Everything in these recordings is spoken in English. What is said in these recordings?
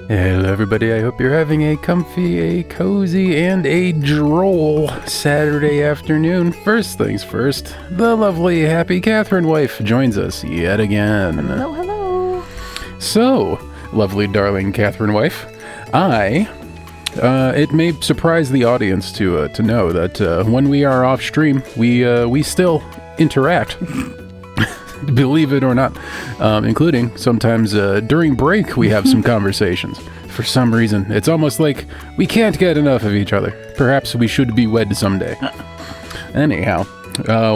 Hello everybody, I hope you're having a comfy, a cozy, and a droll Saturday afternoon. First things first, the lovely, happy Catherine wife joins us yet again. Hello, hello. So, lovely, darling Catherine wife, it may surprise the audience to know that when we are off stream, we still interact. Believe it or not, including sometimes during break we have some conversations. For some reason, it's almost like we can't get enough of each other. Perhaps we should be wed someday. Anyhow,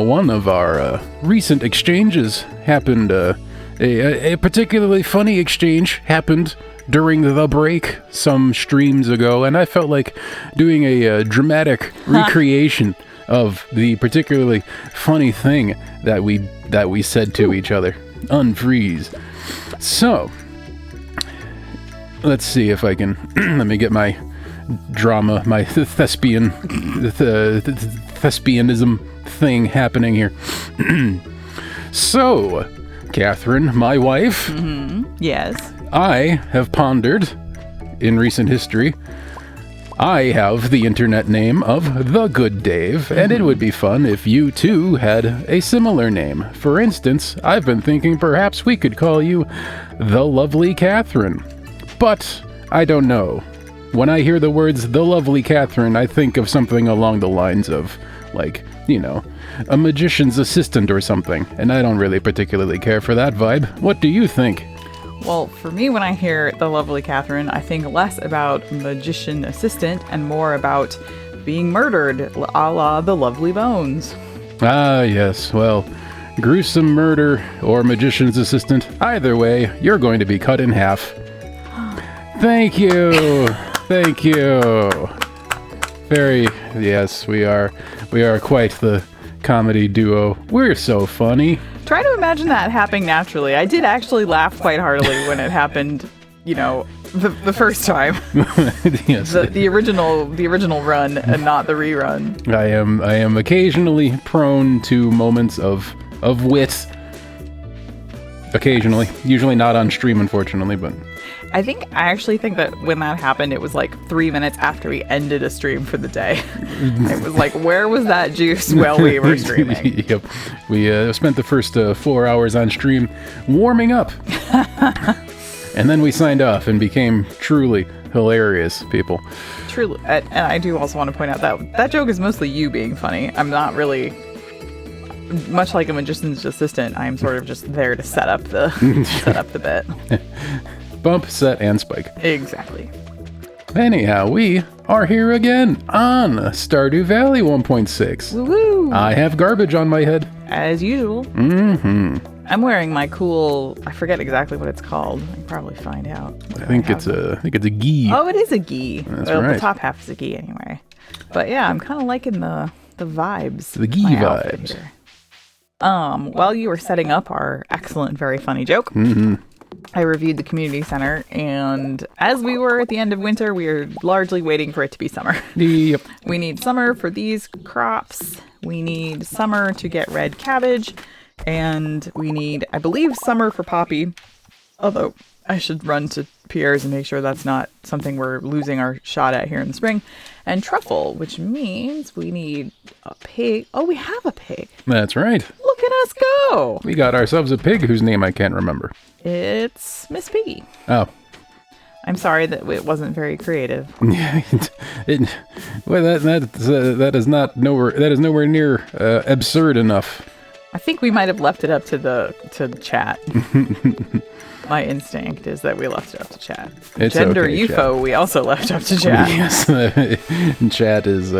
one of our recent exchanges happened, a particularly funny exchange happened during the break some streams ago, and I felt like doing a dramatic recreation of the particularly funny thing that we said to each other. Unfreeze. So, let's see if I can let me get my drama, my thespianism thing happening here. So, Catherine, my wife. Mm-hmm. Yes. I have pondered in recent history. I have the internet name of The Good Dave, and it would be fun if you too had a similar name. For instance, I've been thinking perhaps we could call you The Lovely Catherine. But I don't know. When I hear the words The Lovely Catherine, I think of something along the lines of, like, you know, a magician's assistant or something, and I don't really particularly care for that vibe. What do you think? Well, for me, when I hear The Lovely Catherine, I think less about magician assistant and more about being murdered, a la The Lovely Bones. Ah, yes, well, gruesome murder or magician's assistant, either way, you're going to be cut in half. Thank you! Thank you! Yes, we are quite the comedy duo. We're so funny. Try to imagine that happening naturally. I did actually laugh quite heartily when it happened, you know, the first time. Yes. The original run and not the rerun. I am occasionally prone to moments of wit. Occasionally. Usually not on stream, unfortunately, but I actually think that when that happened, it was like 3 minutes after we ended a stream for the day. It was like, where was that juice while we were streaming? Yep. We spent the first 4 hours on stream warming up. And then we signed off and became truly hilarious people. Truly. And I do also want to point out that joke is mostly you being funny. I'm not really, much like a magician's assistant, I'm sort of just there to set up the bit. Bump, set, and spike. Exactly. Anyhow, we are here again on Stardew Valley 1.6. Woo-hoo! I have garbage on my head. As usual. Mm-hmm. I'm wearing my cool, I forget exactly what it's called. I can probably find out. I think it's a gi. Oh, it is a gi. That's well, right. The top half is a gi anyway. But yeah, I'm kind of liking the vibes. The gi vibes. While you were setting up our excellent, very funny joke, I reviewed the community center, and as we were at the end of winter, we are largely waiting for it to be summer. Yep. We need summer for these crops. We need summer to get red cabbage, and we need, I believe, summer for poppy. Although I should run to Pierre's and make sure that's not something we're losing our shot at here in the spring. And truffle, which means we need a pig. Oh, we have a pig. That's right. Look at us go. We got ourselves a pig whose name I can't remember. It's Miss Piggy. Oh. I'm sorry that it wasn't very creative. Well, that is nowhere near absurd enough. I think we might have left it up to the chat. My instinct is that we left it up to chat. It's Gender okay, UFO, chat. We also left up to chat. Yes, chat is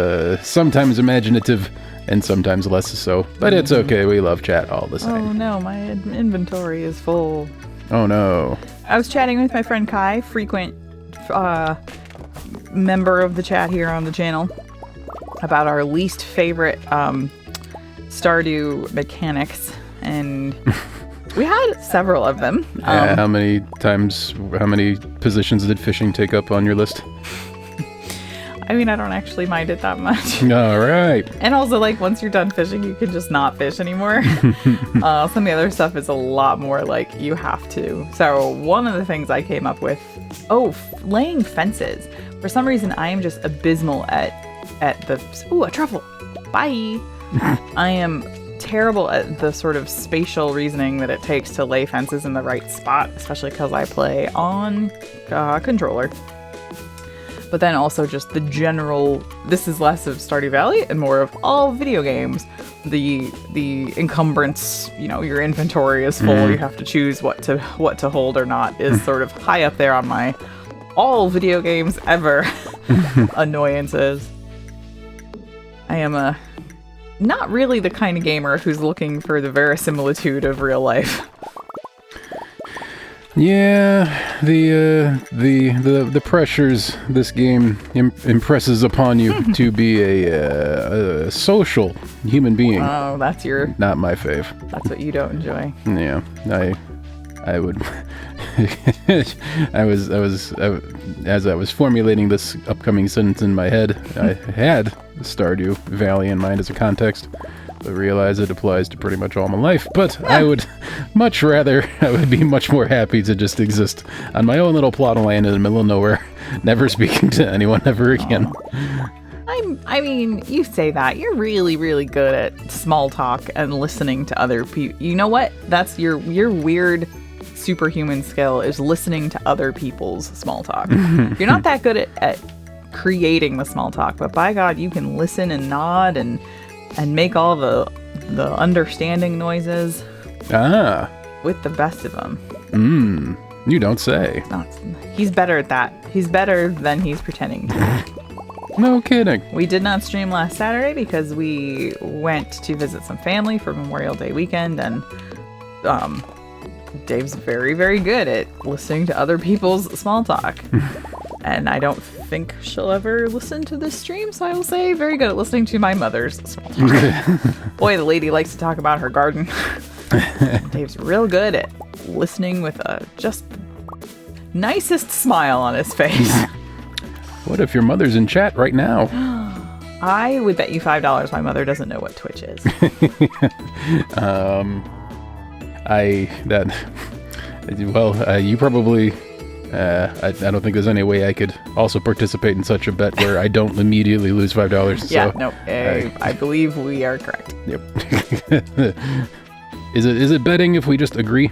sometimes imaginative and sometimes less so. But it's okay, we love chat all the Oh same. no, my inventory is full. Oh no. I was chatting with my friend Kai, frequent member of the chat here on the channel, about our least favorite Stardew mechanics, and we had several of them. How many positions did fishing take up on your list? I mean, I don't actually mind it that much. All right. And also, like, once you're done fishing, you can just not fish anymore. Some of the other stuff is a lot more like you have to. So one of the things I came up with, laying fences. For some reason, I am just abysmal at the... Ooh, a truffle. Bye. I am terrible at the sort of spatial reasoning that it takes to lay fences in the right spot, especially because I play on controller. But then also just the general, this is less of Stardew Valley and more of all video games. The encumbrance, your inventory is full. You have to choose what to hold or not is sort of high up there on my all video games ever annoyances. I am not really the kind of gamer who's looking for the verisimilitude of real life. Yeah, the pressures this game impresses upon you to be a social human being. Oh, that's not my fave. That's what you don't enjoy. Yeah, I would. As I was formulating this upcoming sentence in my head, I had Stardew Valley in mind as a context, but realize it applies to pretty much all my life. But I would I would be much more happy to just exist on my own little plot of land in the middle of nowhere, never speaking to anyone ever again. I mean, you say that. You're really, really good at small talk and listening to other people. You know what? That's your weird superhuman skill is listening to other people's small talk. You're not that good at creating the small talk, but by God, you can listen and nod and make all the understanding noises. With the best of them. You don't say. He's better at that. He's better than he's pretending to. No kidding. We did not stream last Saturday because we went to visit some family for Memorial Day weekend, and Dave's very, very good at listening to other people's small talk. And I don't think she'll ever listen to this stream, so I will say very good at listening to my mother's small talk. Boy, the lady likes to talk about her garden. Dave's real good at listening with a just nicest smile on his face. What if your mother's in chat right now? I would bet you $5 my mother doesn't know what Twitch is. You probably... I don't think there's any way I could also participate in such a bet where I don't immediately lose $5. Yeah, so no, I believe we are correct. Yep. Is it betting if we just agree?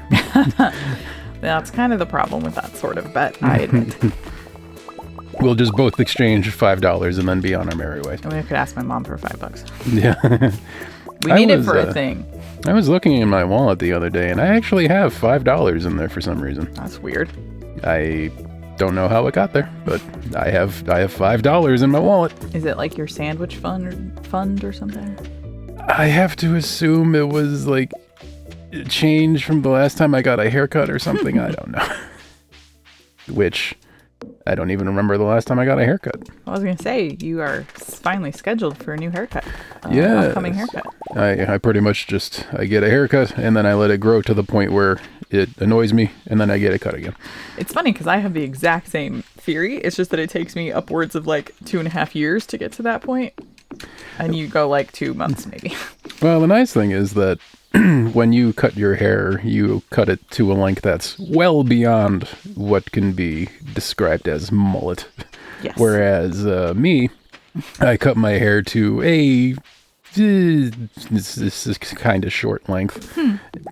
That's kind of the problem with that sort of bet, I admit. We'll just both exchange $5 and then be on our merry way. I mean, I could ask my mom for $5. Yeah. We need it for a thing. I was looking in my wallet the other day, and I actually have $5 in there for some reason. That's weird. I don't know how it got there, but I have $5 in my wallet. Is it like your sandwich fund or something? I have to assume it was like change from the last time I got a haircut or something. I don't know. Which I don't even remember the last time I got a haircut. I was going to say, you are finally scheduled for a new haircut. Upcoming haircut. I pretty much I get a haircut and then I let it grow to the point where it annoys me and then I get it cut again. It's funny because I have the exact same theory. It's just that it takes me upwards of like 2.5 years to get to that point. And you go like 2 months maybe. Well, the nice thing is that when you cut your hair, you cut it to a length that's well beyond what can be described as mullet. Yes. Whereas me, I cut my hair to this is kind of short length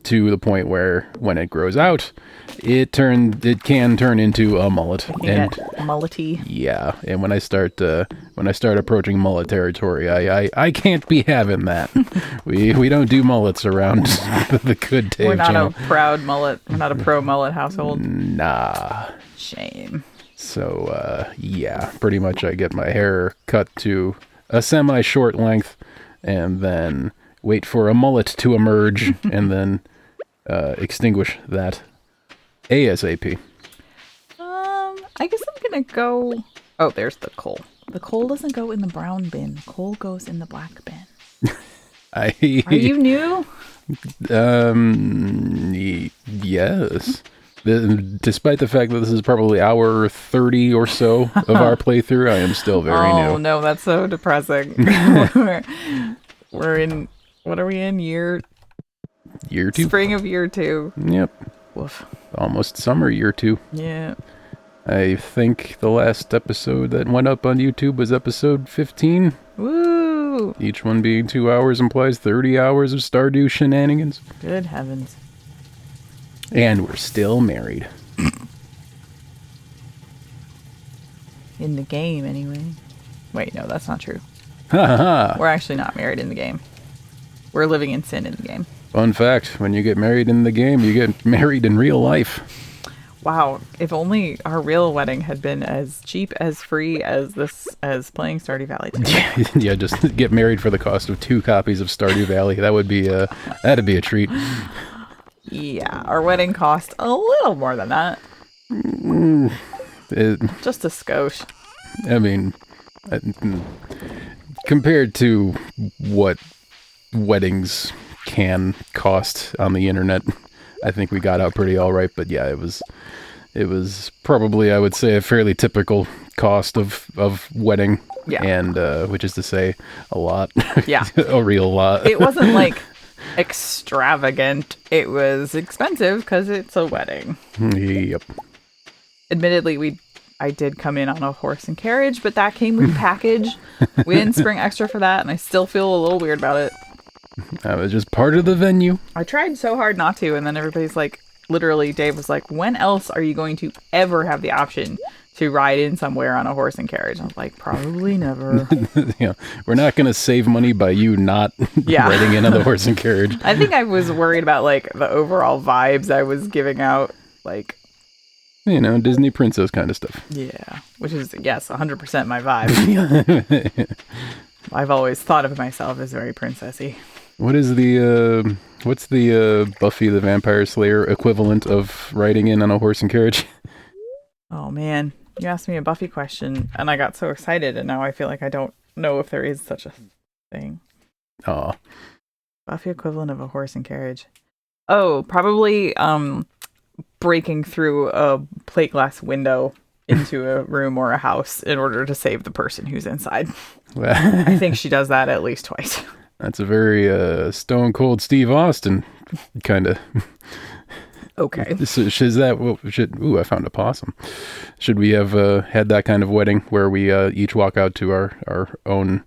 to the point where when it grows out, it can turn into a mullet. And mullety. Yeah, and when I start approaching mullet territory, I can't be having that. we don't do mullets around the good Dave We're not channel. a proud mullet. We're not a pro mullet household. Nah. Shame. So yeah, pretty much I get my hair cut to a semi-short length and then wait for a mullet to emerge and then extinguish that ASAP. I guess I'm gonna go... Oh, there's the coal. The coal doesn't go in the brown bin. Coal goes in the black bin. Are you new? Yes. Despite the fact that this is probably hour 30 or so of our playthrough, I am still very new. Oh no, that's so depressing. We're in, what are we in? Year 2? Spring of year 2. Yep. Woof. Almost summer year 2. Yeah. I think the last episode that went up on YouTube was episode 15. Woo! Each one being 2 hours implies 30 hours of Stardew shenanigans. Good heavens. And we're still married. In the game, anyway. Wait, no, that's not true. Ha ha ha! We're actually not married in the game. We're living in sin in the game. Fun fact, when you get married in the game, you get married in real life. Wow, if only our real wedding had been as cheap, as free as playing Stardew Valley 2. Yeah, just get married for the cost of 2 copies of Stardew Valley. That would be that'd be a treat. Yeah, our wedding cost a little more than that. Just a skosh. I mean, compared to what weddings can cost on the internet, I think we got out pretty all right. But yeah, it was probably, I would say, a fairly typical cost of wedding. Yeah. And which is to say, a lot. Yeah. A real lot. It wasn't like extravagant. It was expensive because it's a wedding. Yep. Admittedly, I did come in on a horse and carriage, but that came with package. We didn't spring extra for that, and I still feel a little weird about it. That was just part of the venue. I tried so hard not to, and then everybody's like, literally, Dave was like, when else are you going to ever have the option to ride in somewhere on a horse and carriage? I was like, probably never. Yeah, we're not going to save money by you not riding in on the horse and carriage. I think I was worried about, like, the overall vibes I was giving out, like... You know, Disney princess kind of stuff. Yeah, which is, yes, 100% my vibe. I've always thought of myself as very princessy. What is the, what's the Buffy the Vampire Slayer equivalent of riding in on a horse and carriage? Oh, man. You asked me a Buffy question, and I got so excited, and now I feel like I don't know if there is such a thing. Aw. Buffy equivalent of a horse and carriage. Oh, probably, breaking through a plate glass window into a room or a house in order to save the person who's inside. I think she does that at least twice. That's a very Stone Cold Steve Austin kind of. Okay. So is that ooh, I found a possum. Should we have had that kind of wedding where we each walk out to our own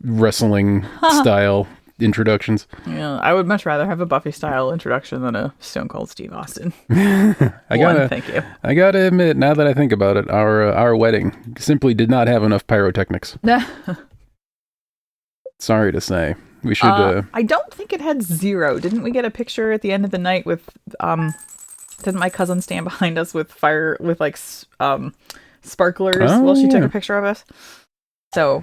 wrestling style introductions? Yeah, I would much rather have a Buffy style introduction than a Stone Cold Steve Austin. Thank you. I gotta admit, now that I think about it, our wedding simply did not have enough pyrotechnics. Sorry to say, we should. I don't think it had 0. Didn't we get a picture at the end of the night with? Didn't my cousin stand behind us with fire with like sparklers while she took a picture of us? So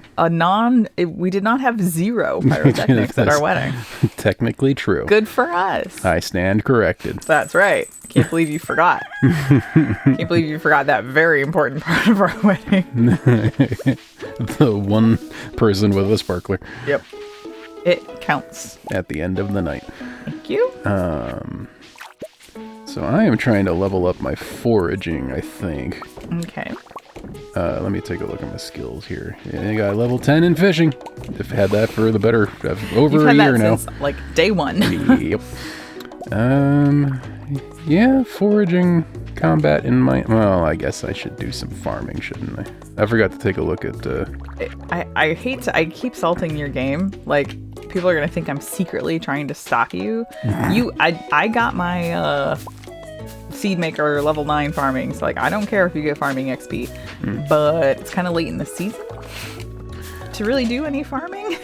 we did not have 0 pyrotechnics at our wedding. Technically true. Good for us. I stand corrected. That's right. Can't believe you forgot. Can't believe you forgot that very important part of our wedding. The one person with a sparkler. Yep. It counts. At the end of the night. Thank you. So I am trying to level up my foraging, I think. Okay. Let me take a look at my skills here. Yeah, I got level 10 in fishing. I've had that for the better over a year now. Since, like, day 1. Yep. Yeah, foraging, combat in my... Well, I guess I should do some farming, shouldn't I? I forgot to take a look at... I hate to... I keep salting your game. Like, people are going to think I'm secretly trying to stalk you. I got my... seed maker level 9 farming, so like I don't care if you get farming XP, but it's kind of late in the season to really do any farming.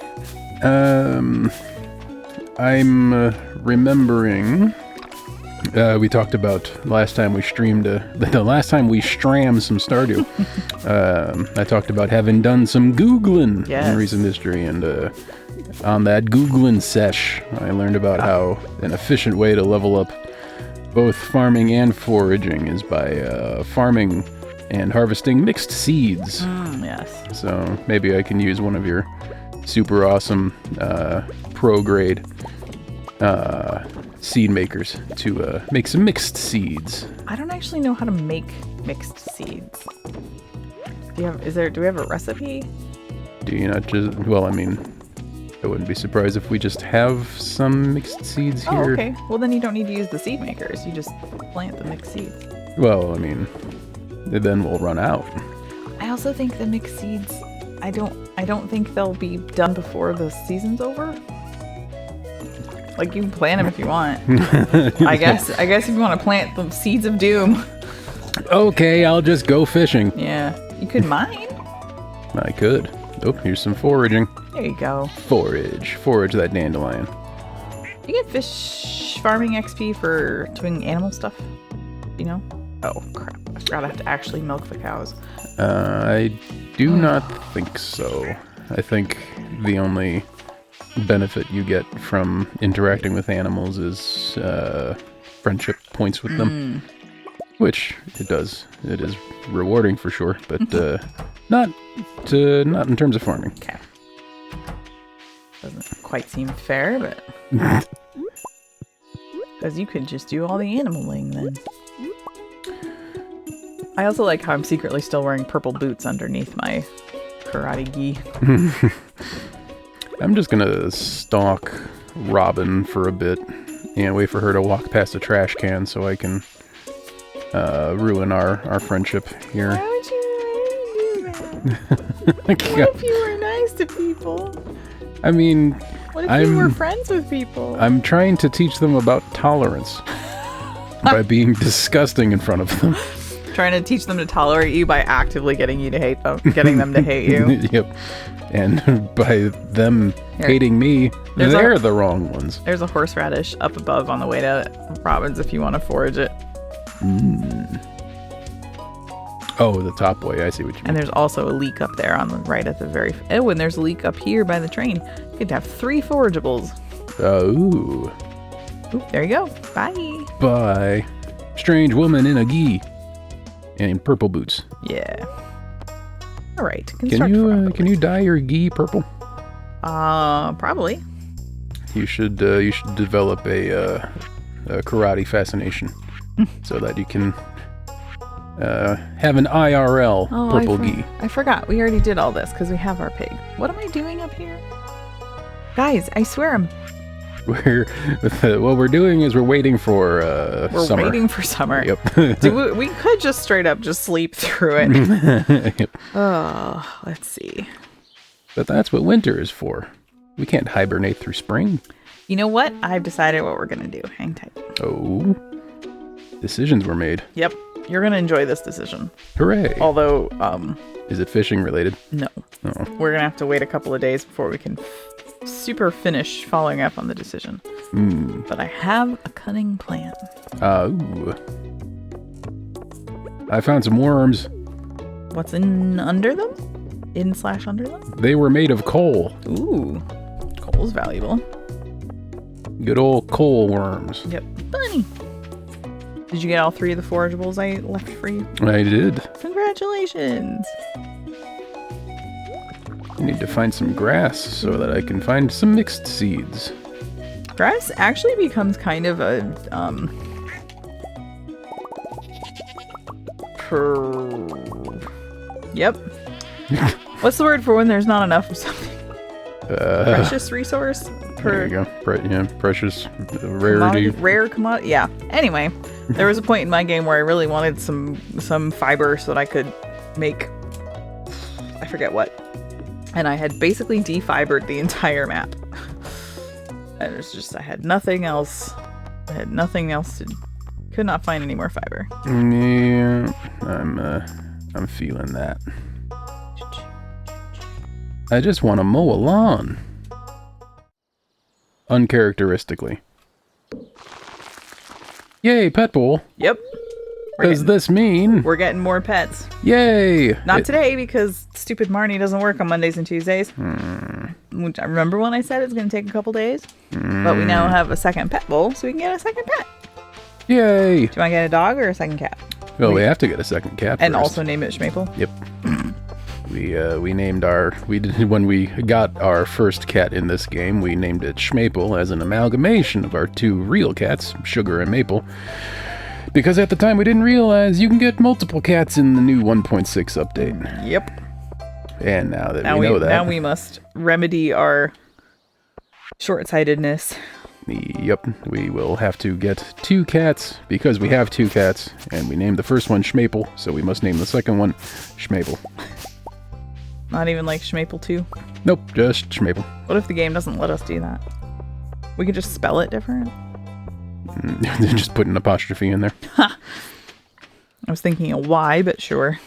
I'm remembering we talked about last time we streamed the last time we strammed some Stardew. I talked about having done some Googling in recent history, and on that Googling sesh I learned about how an efficient way to level up both farming and foraging is by farming and harvesting mixed seeds. Yes. So maybe I can use one of your super awesome pro grade seed makers to make some mixed seeds. I don't actually know how to make mixed seeds. Do we have a recipe? Do you not just... Well, I mean, I wouldn't be surprised if we just have some mixed seeds here. Oh, okay. Well, then you don't need to use the seed makers. You just plant the mixed seeds. Well, I mean, then we'll run out. I also think the mixed seeds, I don't think they'll be done before the season's over. Like, you can plant them if you want. I guess if you want to plant the seeds of doom. Okay, I'll just go fishing. Yeah. You could mine. I could. Oh, here's some foraging. There you go. Forage that dandelion. You get fish farming XP for doing animal stuff. You know? Oh, crap. I forgot I have to actually milk the cows. I do not think so. I think the only benefit you get from interacting with animals is friendship points with them. Which it does. It is rewarding for sure, but not in terms of farming. Okay. Doesn't quite seem fair, but... Because you could just do all the animaling then. I also like how I'm secretly still wearing purple boots underneath my karate gi. I'm just gonna stalk Robin for a bit and wait for her to walk past a trash can so I can ruin our friendship here. Why would you do that? What if you were nice to people? I mean, what if you were friends with people? I'm trying to teach them about tolerance by being disgusting in front of them. Trying to teach them to tolerate you by actively getting them to hate you. Yep. And by them hating me, they're the wrong ones. There's a horseradish up above on the way to Robin's if you want to forage it. Oh, the top way. I see what you mean. And there's also a leak up there on the right at the very... Oh, and there's a leak up here by the train. You could have 3 forageables. Ooh, there you go. Bye. Bye. Strange woman in a gi. And in purple boots. Yeah. All right. Can you dye your gi purple? Probably. You should develop a karate fascination so that you can have an IRL purple gi. I forgot. We already did all this because we have our pig. What am I doing up here? Guys, I swear What we're doing is we're waiting for summer. We're waiting for summer. Yep. we could just straight up just sleep through it. Yep. Oh, let's see. But that's what winter is for. We can't hibernate through spring. You know what? I've decided what we're going to do. Hang tight. Oh. Decisions were made. Yep. You're going to enjoy this decision. Hooray. Although, is it fishing related? No. Oh. We're going to have to wait a couple of days before we can finish following up on the decision. But I have a cunning plan. Ooh. I found some worms. What's under them? In/under them? They were made of coal. Ooh. Coal's valuable. Good old coal worms. Yep. Bunny. Did you get all 3 of the forageables I left for you? I did. Congratulations. I need to find some grass so that I can find some mixed seeds. Grass actually becomes kind of a Yep. What's the word for when there's not enough of something? Precious resource? There you go. Precious rarity. Rare commodity. Yeah. Anyway, there was a point in my game where I really wanted some fiber so that I could make... I forget what. And I had basically defibered the entire map. And it's just, I had nothing else. Could not find any more fiber. Yeah, I'm feeling that. I just want to mow a lawn. Uncharacteristically. Yay, pet bowl. Yep. Does this mean... We're getting more pets. Yay! Not today, because stupid Marnie doesn't work on Mondays and Tuesdays. Which I remember when I said it's going to take a couple days. But we now have a second pet bowl, so we can get a second pet. Yay! Do you want to get a dog or a second cat? Well, we have to get a second cat and first. Also name it Schmaple? Yep. We named when we got our first cat in this game, we named it Schmaple as an amalgamation of our two real cats, Sugar and Maple. Because at the time we didn't realize you can get multiple cats in the new 1.6 update. Yep. And now that we know that... Now we must remedy our short-sightedness. Yep, we will have to get 2 cats, because we have 2 cats, and we named the first one Schmaple, so we must name the second one Schmaple. Not even like Schmaple 2? Nope, just Schmaple. What if the game doesn't let us do that? We could just spell it different? Just put an apostrophe in there. Ha! I was thinking a Y, but sure.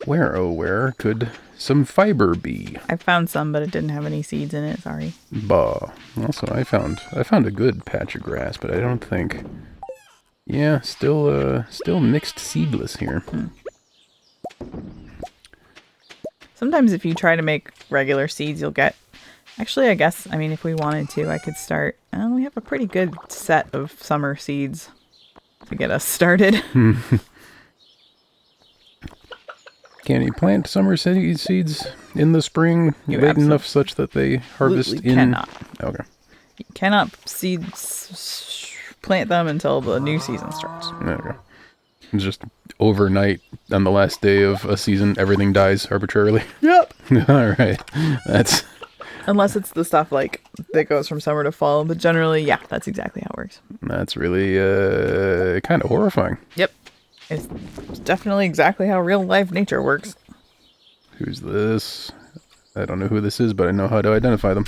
Where, oh where, could some fiber be? I found some, but it didn't have any seeds in it, sorry. Bah. Also, I found a good patch of grass, but I don't think... Yeah, still mixed seedless here. Sometimes if you try to make regular seeds, you'll get... Actually, I guess, I mean, if we wanted to, I could start... we have a pretty good set of summer seeds to get us started. Can you plant summer seeds in the spring late enough such that they harvest in... cannot. Okay. You cannot plant them until the new season starts. Okay. It's just overnight on the last day of a season, everything dies arbitrarily. Yep. All right. That's... Unless it's the stuff like that goes from summer to fall, but generally, yeah, that's exactly how it works. That's really kind of horrifying. Yep. It's definitely exactly how real life nature works. Who's this? I don't know who this is, but I know how to identify them.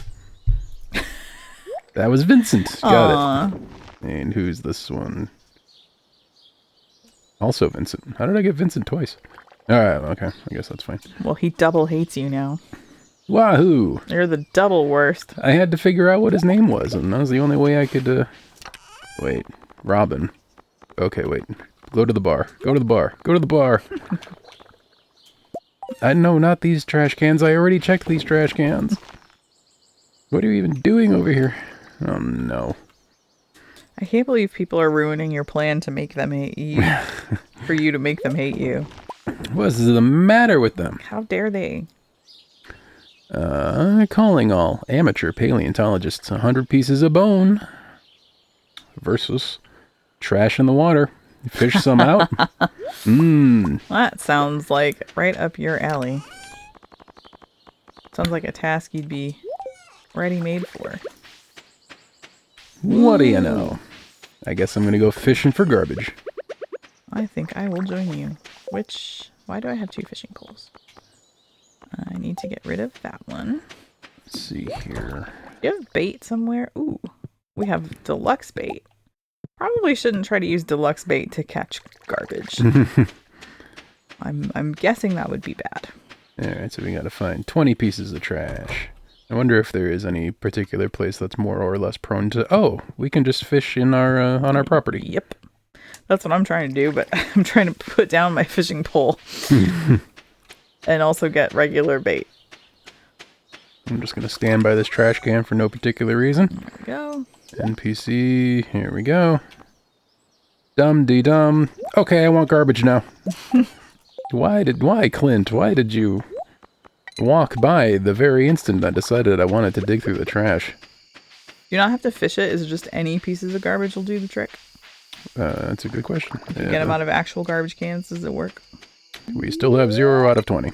That was Vincent. Got it. And who's this one? Also Vincent. How did I get Vincent twice? Alright, okay. I guess that's fine. Well, he double hates you now. Wahoo! You're the double worst. I had to figure out what his name was, and that was the only way I could, Wait. Robin. Okay, wait. Go to the bar. Go to the bar. Go to the bar. No, not these trash cans. I already checked these trash cans. What are you even doing over here? Oh, no. I can't believe people are ruining your plan to make them hate you. For you to make them hate you. What's the matter with them? How dare they? Calling all amateur paleontologists 100 pieces of bone versus trash in the water. Fish some out. That sounds like right up your alley. Sounds like a task you'd be ready-made for. What do you know? I guess I'm gonna go fishing for garbage. I think I will join you. Why do I have 2 fishing poles? I need to get rid of that one. Let's see here. Do you have bait somewhere? Ooh, we have deluxe bait. Probably shouldn't try to use deluxe bait to catch garbage. I'm guessing that would be bad. Alright, so we gotta find 20 pieces of trash. I wonder if there is any particular place that's more or less prone to... Oh, we can just fish in our on our property. Yep. That's what I'm trying to do, but I'm trying to put down my fishing pole. And also get regular bait. I'm just gonna stand by this trash can for no particular reason. There we go. NPC, here we go. Dum-de-dum. Okay, I want garbage now. Why, Clint? Why did you walk by the very instant I decided I wanted to dig through the trash? You don't have to fish it. Is it just any pieces of garbage will do the trick? That's a good question. You get them out of actual garbage cans. Does it work? We still have 0 out of 20.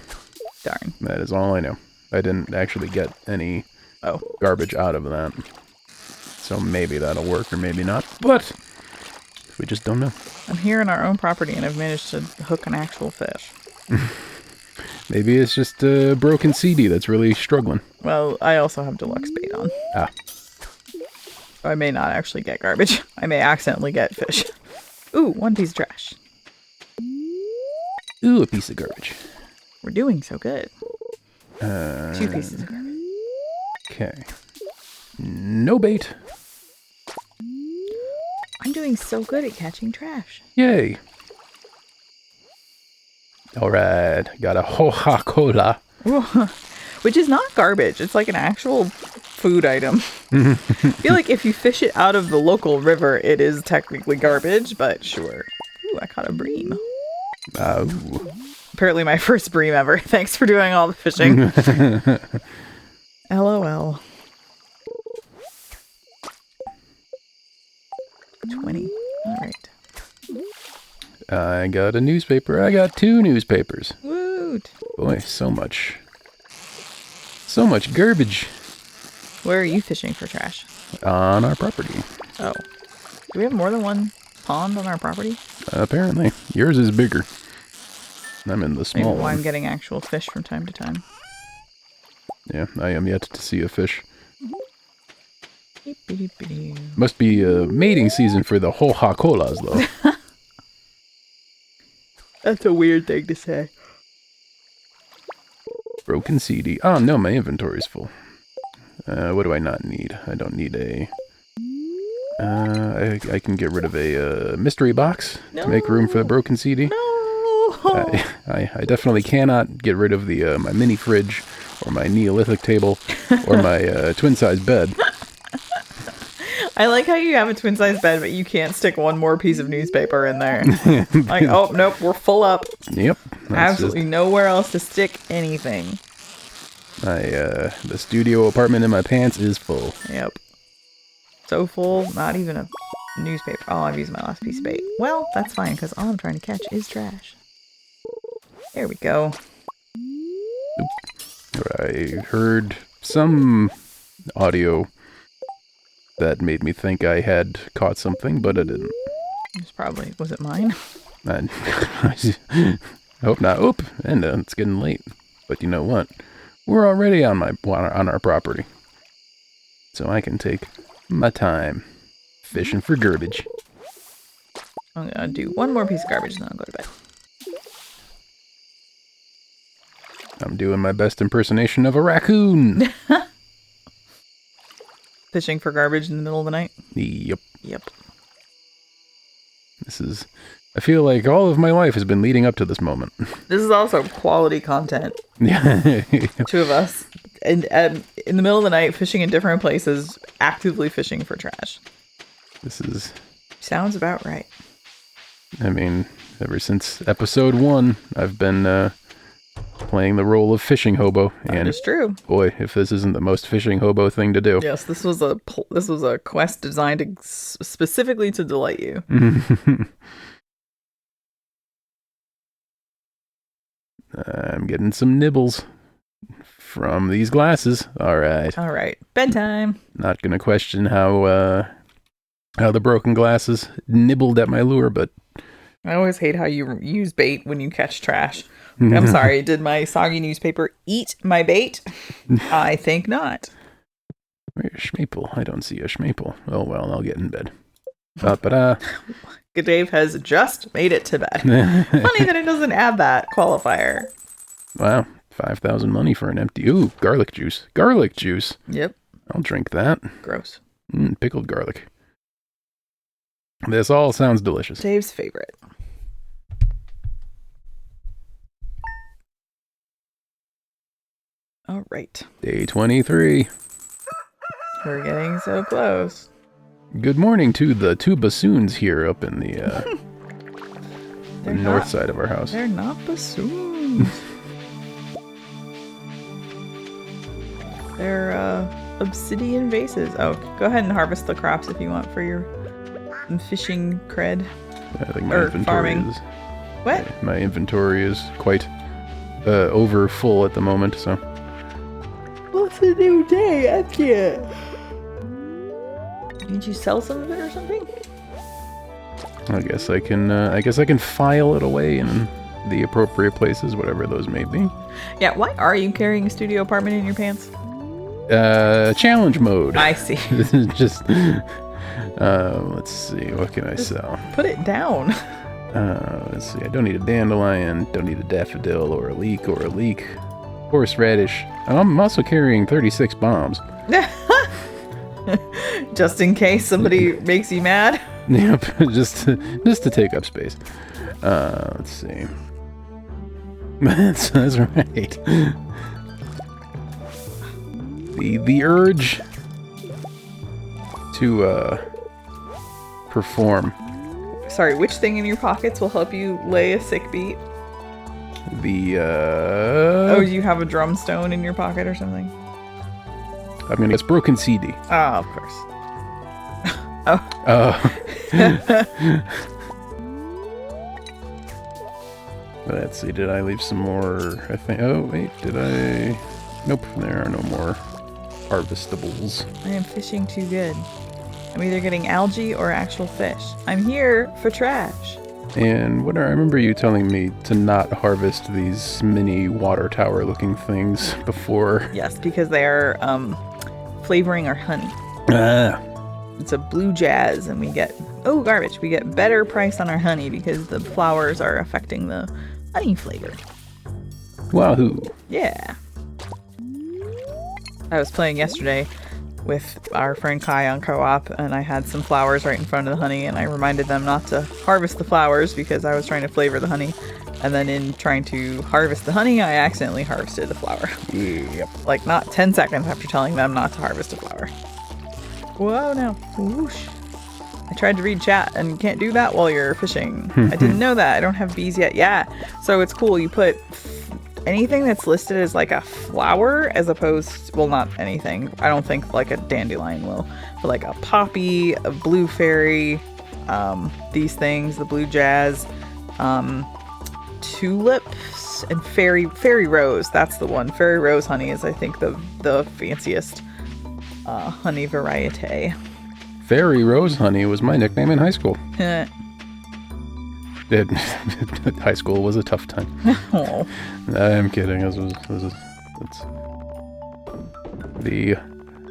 Darn. That is all I know. I didn't actually get any garbage out of that. So maybe that'll work or maybe not. But we just don't know. I'm here in our own property and I've managed to hook an actual fish. Maybe it's just a broken CD that's really struggling. Well, I also have deluxe bait on. Ah. I may not actually get garbage. I may accidentally get fish. Ooh, 1 piece of trash. Ooh, a piece of garbage. We're doing so good. 2 pieces of garbage. Okay. No bait. I'm doing so good at catching trash. Yay. Alright, got a Coca-Cola. Which is not garbage. It's like an actual food item. I feel like if you fish it out of the local river, it is technically garbage, but sure. Ooh, I caught a bream. Apparently my first bream ever. Thanks for doing all the fishing. LOL. 20. All right. I got a newspaper. I got 2 newspapers. Woot. Boy, so much garbage. Where are you fishing for trash? On our property. Oh. Do we have more than one pond on our property? Apparently. Yours is bigger. I'm in the small Maybe why one. I'm getting actual fish from time to time. Yeah, I am yet to see a fish. Beep-beep-beep. Must be mating season for the Hoha-Colas, though. That's a weird thing to say. Broken CD. Oh, no, my inventory's full. What do I not need? I don't need a... I can get rid of a mystery box to make room for the broken CD. No! I definitely cannot get rid of the my mini fridge, or my Neolithic table, or my twin-size bed. I like how you have a twin-size bed, but you can't stick one more piece of newspaper in there. Like, oh, nope, we're full up. Yep. Absolutely nowhere else to stick anything. The studio apartment in my pants is full. Yep. So full, not even a newspaper. Oh, I've used my last piece of bait. Well, that's fine, because all I'm trying to catch is trash. There we go. I heard some audio that made me think I had caught something, but I didn't. It's probably, was it mine? I hope not. Oop, and it's getting late. But you know what? We're already on our property, so I can take my time fishing for garbage. I'm gonna do one more piece of garbage and then I'll go to bed. I'm doing my best impersonation of a raccoon. Fishing for garbage in the middle of the night? Yep. Yep. I feel like all of my life has been leading up to this moment. This is also quality content. Yeah. 2 of us. And in the middle of the night, fishing in different places, actively fishing for trash. Sounds about right. I mean, ever since episode 1, I've been playing the role of fishing hobo. And it's true. Boy, if this isn't the most fishing hobo thing to do. Yes, this was a quest designed specifically to delight you. I'm getting some nibbles from these glasses. All right. Bedtime. Not gonna question how the broken glasses nibbled at my lure, but I always hate how you use bait when you catch trash. I'm sorry, did my soggy newspaper eat my bait? I think not. Where's Schmaple? I don't see a Schmaple. Oh well, I'll get in bed. Dave has just made it to bed. Funny that it doesn't add that qualifier. Wow, 5,000 money for an empty... Ooh, garlic juice. Garlic juice. Yep. I'll drink that. Gross. Pickled garlic. This all sounds delicious. Dave's favorite. All right. Day 23. We're getting so close. Good morning to the 2 bassoons here up in the north side of our house. They're not bassoons. They're obsidian vases. Oh, go ahead and harvest the crops if you want for your fishing cred. I think my inventory farming. is... What? My inventory is quite over full at the moment, so... What's a new day? Heck yeah. Did you sell some of it or something? I guess I can file it away in the appropriate places, whatever those may be. Yeah, why are you carrying a studio apartment in your pants? Challenge mode. I see. This is just... let's see, what can I sell? Put it down. Let's see, I don't need a dandelion, don't need a daffodil or a leek horseradish. I'm also carrying 36 bombs. Just in case somebody makes you mad. Yep, just to take up space. Let's see. That's right. The urge to perform. Sorry, which thing in your pockets will help you lay a sick beat? Oh, do you have a drumstone in your pocket or something? I mean, it's broken CD. Oh, of course. Oh. Let's see, did I leave some more? I think. Oh, wait, did I? Nope, there are no more harvestables. I am fishing too good. I'm either getting algae or actual fish. I'm here for trash. And I remember you telling me to not harvest these mini water tower looking things before. Yes, because they are flavoring our honey. Ah. It's a blue jazz, and we get garbage. We get better price on our honey because the flowers are affecting the honey flavor. Wahoo! Yeah. I was playing yesterday with our friend Kai on co-op, and I had some flowers right in front of the honey, and I reminded them not to harvest the flowers because I was trying to flavor the honey. And then in trying to harvest the honey, I accidentally harvested the flower. Yep. Like not 10 seconds after telling them not to harvest a flower. Whoa, no. Whoosh. I tried to read chat, and you can't do that while you're fishing. I didn't know that. I don't have bees yet. Yeah. So it's cool. You put anything that's listed as like a flower as opposed, well, not anything. I don't think like a dandelion will, but like a poppy, a blue fairy, these things, the blue jazz, tulips, and fairy rose. That's the one. Fairy rose honey is, I think, the fanciest honey variety. Fairy rose honey was my nickname in high school. High school was a tough time. Oh. I'm kidding. It's the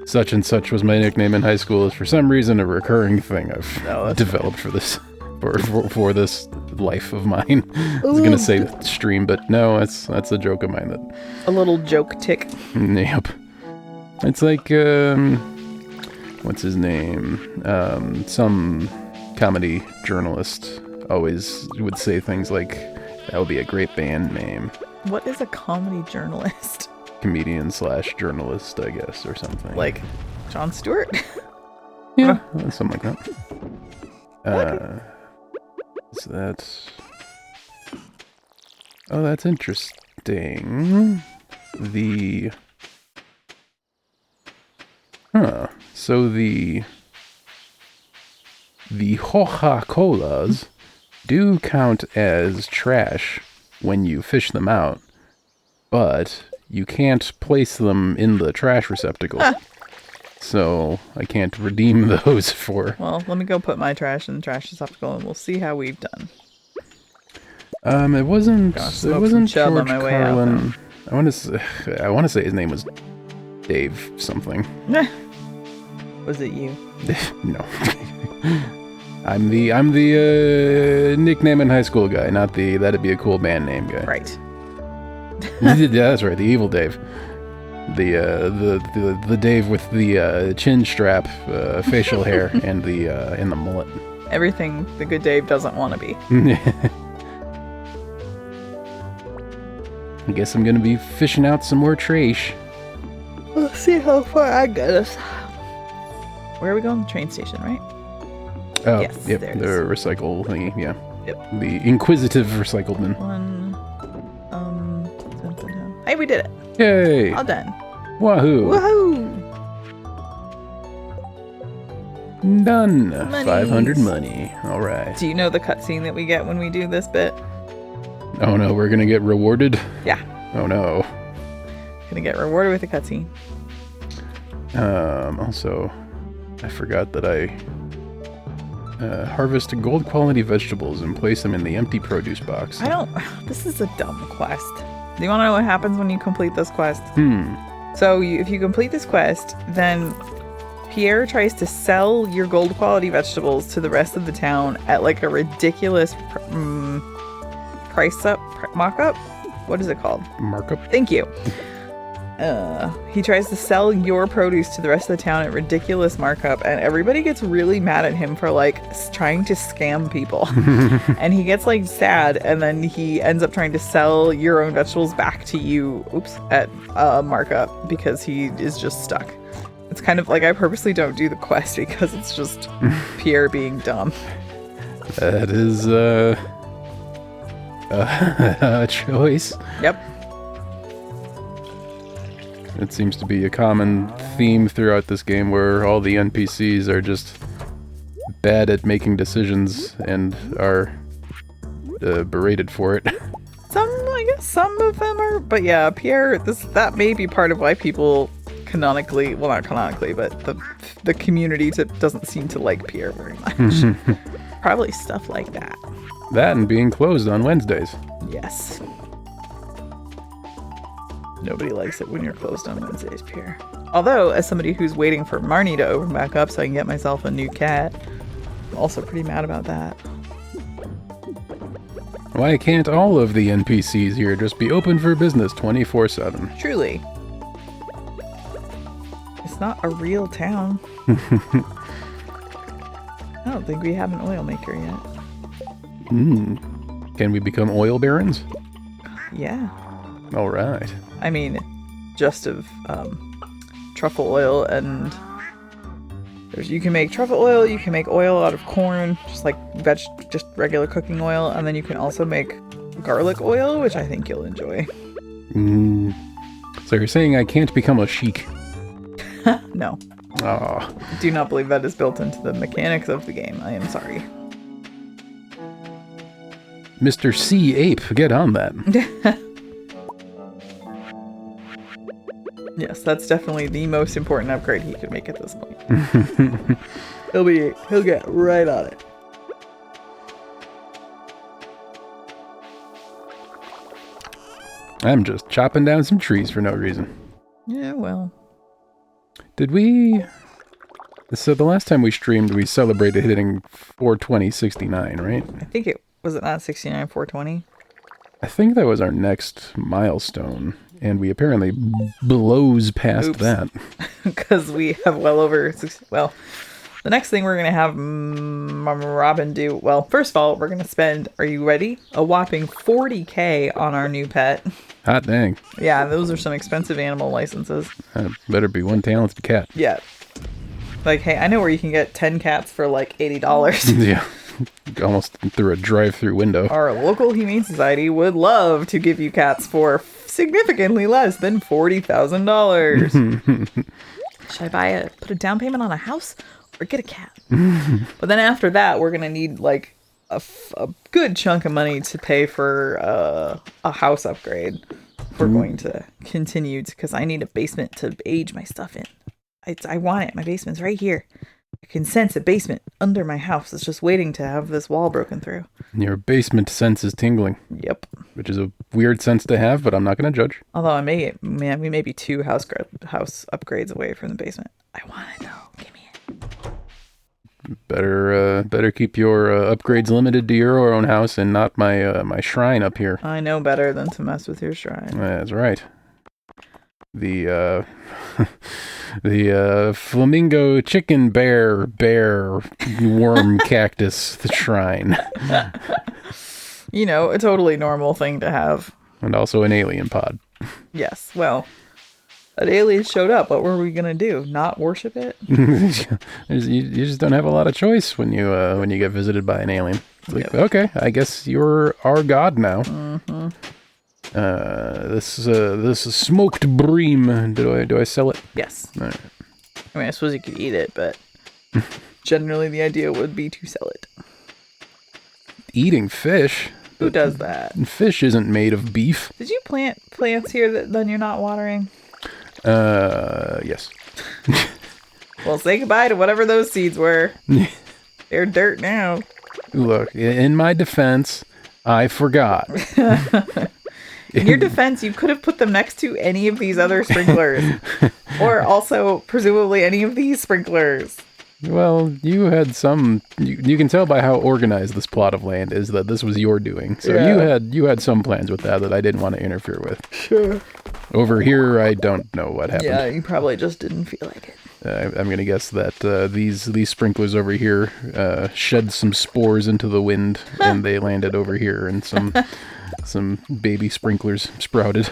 such and such was my nickname in high school is for some reason a recurring thing I've developed for this for this life of mine. I was gonna say stream, but no, that's a joke of mine. That a little joke tick. Yep. It's like what's his name? Some comedy journalist always would say things like, that would be a great band name. What is a comedy journalist? Comedian / journalist, I guess, or something. Like Jon Stewart? Yeah, something like that. So that's... Oh, that's interesting. So the Coca-Colas do count as trash when you fish them out, but you can't place them in the trash receptacle. So I can't redeem those for... Well, let me go put my trash in the trash receptacle and we'll see how we've done. It wasn't Chub George on my way Carlin. out, I want to say his name was Dave something. Was it you? No. I'm the nickname in high school guy, not the that'd be a cool band name guy. Right. Yeah, that's right, the evil Dave. The Dave with the chin strap, facial hair, and the mullet. Everything the good Dave doesn't want to be. I guess I'm gonna be fishing out some more trash. Let's see how far I get us. Where are we going? Train station, right? Oh, yes, yep, the there's... recycle thingy, yeah. Yep. The inquisitive recycleman. Hey, we did it. Yay! All done. Wahoo! Woohoo! Done. Monies. 500 money. All right. Do you know the cutscene that we get when we do this bit? Oh no, we're gonna get rewarded? Yeah. Oh no. Gonna get rewarded with a cutscene. Also, I forgot that I harvest gold quality vegetables and place them in the empty produce box. This is a dumb quest. Do you want to know what happens when you complete this quest? So if you complete this quest, then Pierre tries to sell your gold quality vegetables to the rest of the town at like a ridiculous mock-up? What is it called? Markup? Thank you. He tries to sell your produce to the rest of the town at ridiculous markup, and everybody gets really mad at him for like trying to scam people. And he gets like sad, and then he ends up trying to sell your own vegetables back to you at markup because he is just stuck. It's kind of like I purposely don't do the quest because it's just Pierre being dumb. That is a choice. Yep. It seems to be a common theme throughout this game where all the NPCs are just bad at making decisions and are berated for it. I guess some of them are, but yeah, Pierre, that may be part of why people canonically, well, not canonically, but the community doesn't seem to like Pierre very much. Probably stuff like that. That and being closed on Wednesdays. Yes. Nobody likes it when you're closed on Wednesdays, Pierre. Although, as somebody who's waiting for Marnie to open back up so I can get myself a new cat, I'm also pretty mad about that. Why can't all of the NPCs here just be open for business 24/7? Truly. It's not a real town. I don't think we have an oil maker yet. Can we become oil barons? Yeah. All right. I mean, just of truffle oil, and you can make truffle oil, you can make oil out of corn, just like just regular cooking oil, and then you can also make garlic oil, which I think you'll enjoy. So you're saying I can't become a sheik? No. Oh. Do not believe that is built into the mechanics of the game. I am sorry. Mr. Sea Ape, get on that. Yes, that's definitely the most important upgrade he could make at this point. He'll get right on it. I'm just chopping down some trees for no reason. Yeah, well. Did we... So the last time we streamed, we celebrated hitting 42069, right? I think was it not 69 420? I think that was our next milestone, and we apparently blows past that. Because we have well over... Well, the next thing we're going to have Robin do... Well, first of all, we're going to spend, are you ready? A whopping $40,000 on our new pet. Hot dang. Yeah, those are some expensive animal licenses. Better be one talented cat. Yeah. Like, hey, I know where you can get 10 cats for like $80. Yeah. Almost through a drive-through window. Our local humane society would love to give you cats for significantly less than $40,000. Should I put a down payment on a house or get a cat? But then after that, we're gonna need like a good chunk of money to pay for a house upgrade. We're going to continue because I need a basement to age my stuff in. I want it. My basement's right here. I can sense a basement under my house. It's just waiting to have this wall broken through. Your basement sense is tingling. Yep. Which is a weird sense to have, but I'm not going to judge. Although we may be 2 house upgrades away from the basement. I want it though. Give me it. Better keep your upgrades limited to your own house and not my shrine up here. I know better than to mess with your shrine. That's right. The flamingo chicken bear worm cactus the shrine. You know, a totally normal thing to have. And also an alien pod. Yes, well, an alien showed up. What were we gonna do? Not worship it? You just don't have a lot of choice when you get visited by an alien. It's like, okay, I guess you're our god now. Mm-hmm. This is smoked bream. Do I sell it? Yes. All right. I mean, I suppose you could eat it, but generally the idea would be to sell it. Eating fish? Who does that? Fish isn't made of beef. Did you plant plants here that then you're not watering? Yes. Well, say goodbye to whatever those seeds were. They're dirt now. Look, in my defense, I forgot. In your defense, you could have put them next to any of these other sprinklers. Or also, presumably, any of these sprinklers. Well, you had some... You can tell by how organized this plot of land is that this was your doing. So you had some plans with that I didn't want to interfere with. Sure. Over here, I don't know what happened. Yeah, you probably just didn't feel like it. I'm going to guess that these sprinklers over here shed some spores into the wind, and they landed over here, and some baby sprinklers sprouted.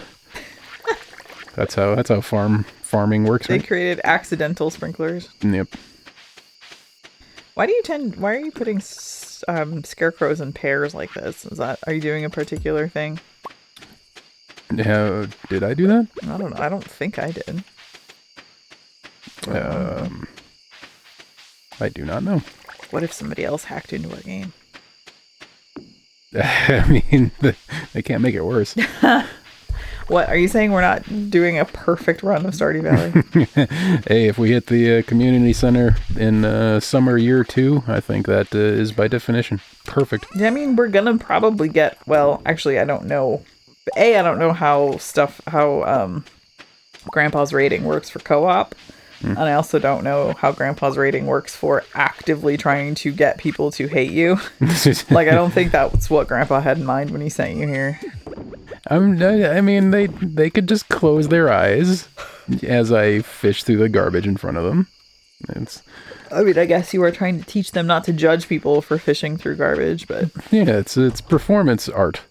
That's how farming works, They right? created accidental sprinklers. Yep. Why are you putting scarecrows in pairs like this? Are you doing a particular thing? Did I do that? I don't know. I don't think I did. I do not know. What if somebody else hacked into our game? I mean, they can't make it worse. What, are you saying we're not doing a perfect run of Stardew Valley? Hey, if we hit the community center in summer year 2, I think that is by definition perfect. Yeah, I mean, we're gonna probably get, well, actually, I don't know. I don't know how Grandpa's rating works for co-op. And I also don't know how Grandpa's rating works for actively trying to get people to hate you. Like, I don't think that's what Grandpa had in mind when he sent you here. I mean, they could just close their eyes as I fish through the garbage in front of them. I mean, I guess you were trying to teach them not to judge people for fishing through garbage, but... Yeah, it's performance art.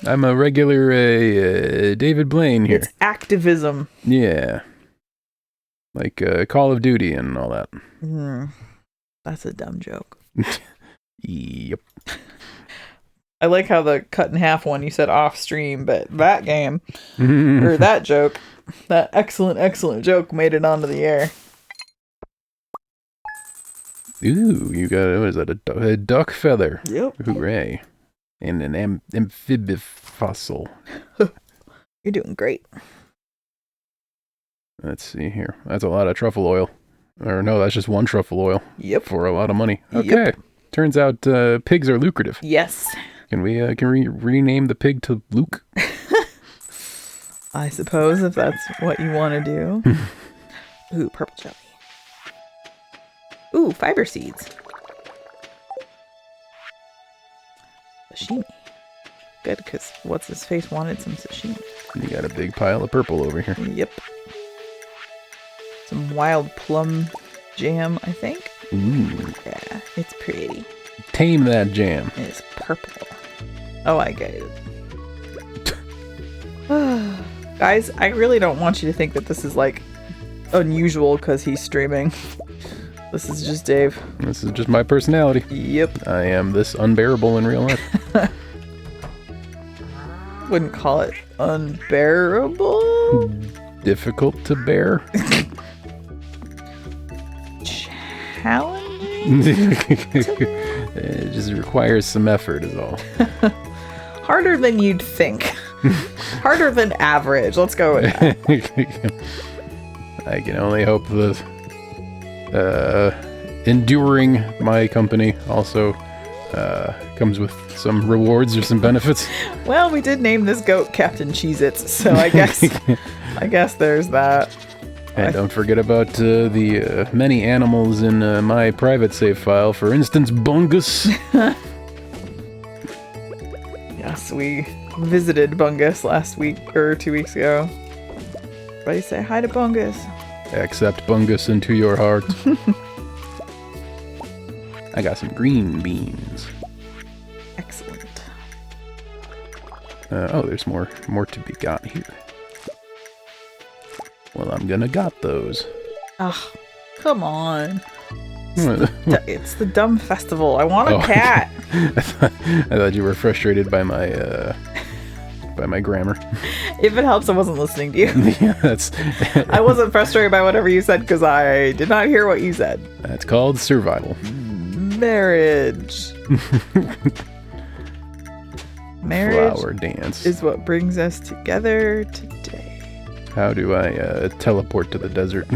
I'm a regular David Blaine here. It's activism. Yeah. Like Call of Duty and all that. That's a dumb joke. Yep. I like how the cut in half one you said off stream, but that game, or that joke, that excellent joke made it onto the air. Ooh, you got, what is that, a duck feather? Yep. Hooray. And an amphibious fossil. You're doing great. Let's see here. That's a lot of truffle oil. Or no, that's just one truffle oil. Yep. For a lot of money. Okay. Yep. Turns out pigs are lucrative. Yes. Can we rename the pig to Luke? I suppose if that's what you want to do. Ooh, purple jelly. Ooh, fiber seeds. Sashimi. Good, because what's his face wanted some sashimi. You got a big pile of purple over here. Yep. Some wild plum jam, I think. Ooh. Yeah, it's pretty. Tame that jam. It's purple. Oh, I get it. Guys, I really don't want you to think that this is like unusual because he's streaming. This is just Dave. This is just my personality. Yep. I am this unbearable in real life. Wouldn't call it unbearable. Difficult to bear. Challenging. It just requires some effort is all. Harder than you'd think. Harder than average. Let's go with that. I can only hope that enduring my company also comes with some rewards or some benefits. Well, we did name this goat Captain Cheez-Its, so I guess there's that. And don't forget about the many animals in my private save file. For instance, Bungus. Yes, we visited Bungus last week or 2 weeks ago. Everybody say hi to Bungus. Accept Bungus into your heart. I got some green beans. Excellent. Oh, there's more to be got here. Well, I'm gonna got those. Ugh, come on. It's the dumb festival. I want a cat. I thought you were frustrated by my grammar. If it helps, I wasn't listening to you. Yeah, that's. I wasn't frustrated by whatever you said because I did not hear what you said. That's called survival. Marriage. Marriage Flower dance is what brings us together today. How do I teleport to the desert?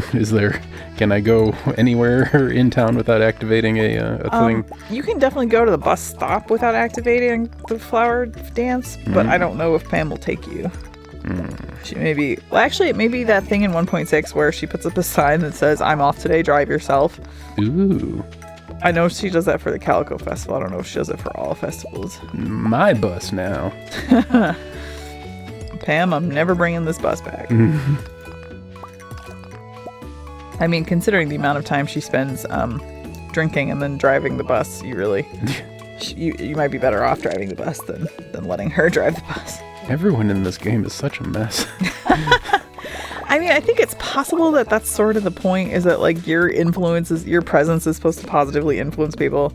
Can I go anywhere in town without activating a thing? You can definitely go to the bus stop without activating the flower dance, but I don't know if Pam will take you. She may be... Well, actually, it may be that thing in 1.6 where she puts up a sign that says, "I'm off today, drive yourself." Ooh. I know she does that for the Calico Festival. I don't know if she does it for all festivals. My bus now. Pam, I'm never bringing this bus back. I mean, considering the amount of time she spends drinking and then driving the bus, you might be better off driving the bus than letting her drive the bus. Everyone in this game is such a mess. I mean, I think it's possible that that's sort of the point, is that like your presence is supposed to positively influence people.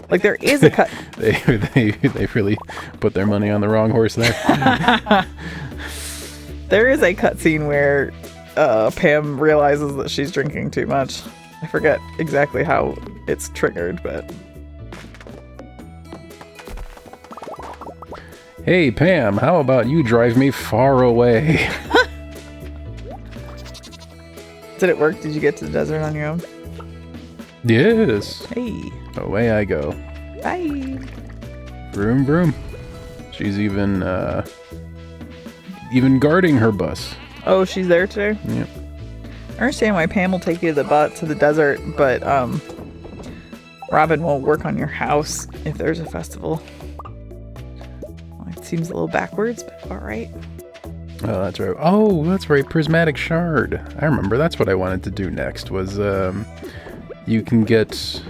Like there is a cut. they really put their money on the wrong horse there. There is a cutscene where Pam realizes that she's drinking too much. I forget exactly how it's triggered, but... Hey, Pam, how about you drive me far away? Did it work? Did you get to the desert on your own? Yes. Hey. Away I go. Bye. Vroom, vroom. She's even guarding her bus. Oh, she's there too? Yep. I understand why Pam will take you to the desert, but Robin won't work on your house if there's a festival. Well, it seems a little backwards, but alright. Oh, that's right. Oh, that's right. Prismatic Shard. I remember. That's what I wanted to do next. Was you can get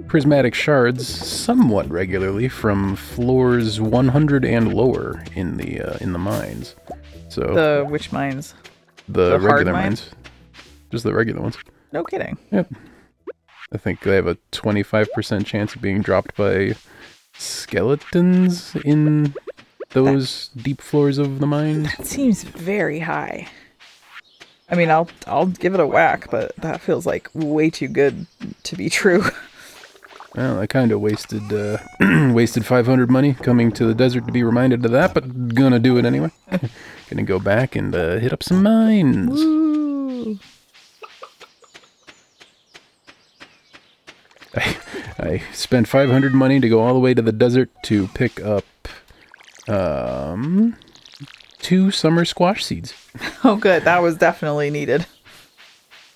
prismatic shards somewhat regularly from floors 100 and lower in the mines. So which mines? The regular mines. Just the regular ones. No kidding. Yep. I think they have a 25% chance of being dropped by skeletons in those deep floors of the mine. That seems very high. I mean, I'll give it a whack, but that feels like way too good to be true. Well, I kind of wasted 500 money coming to the desert to be reminded of that, but gonna do it anyway. Gonna go back and hit up some mines. Woo. I spent 500 money to go all the way to the desert to pick up 2 summer squash seeds. Oh, good. That was definitely needed.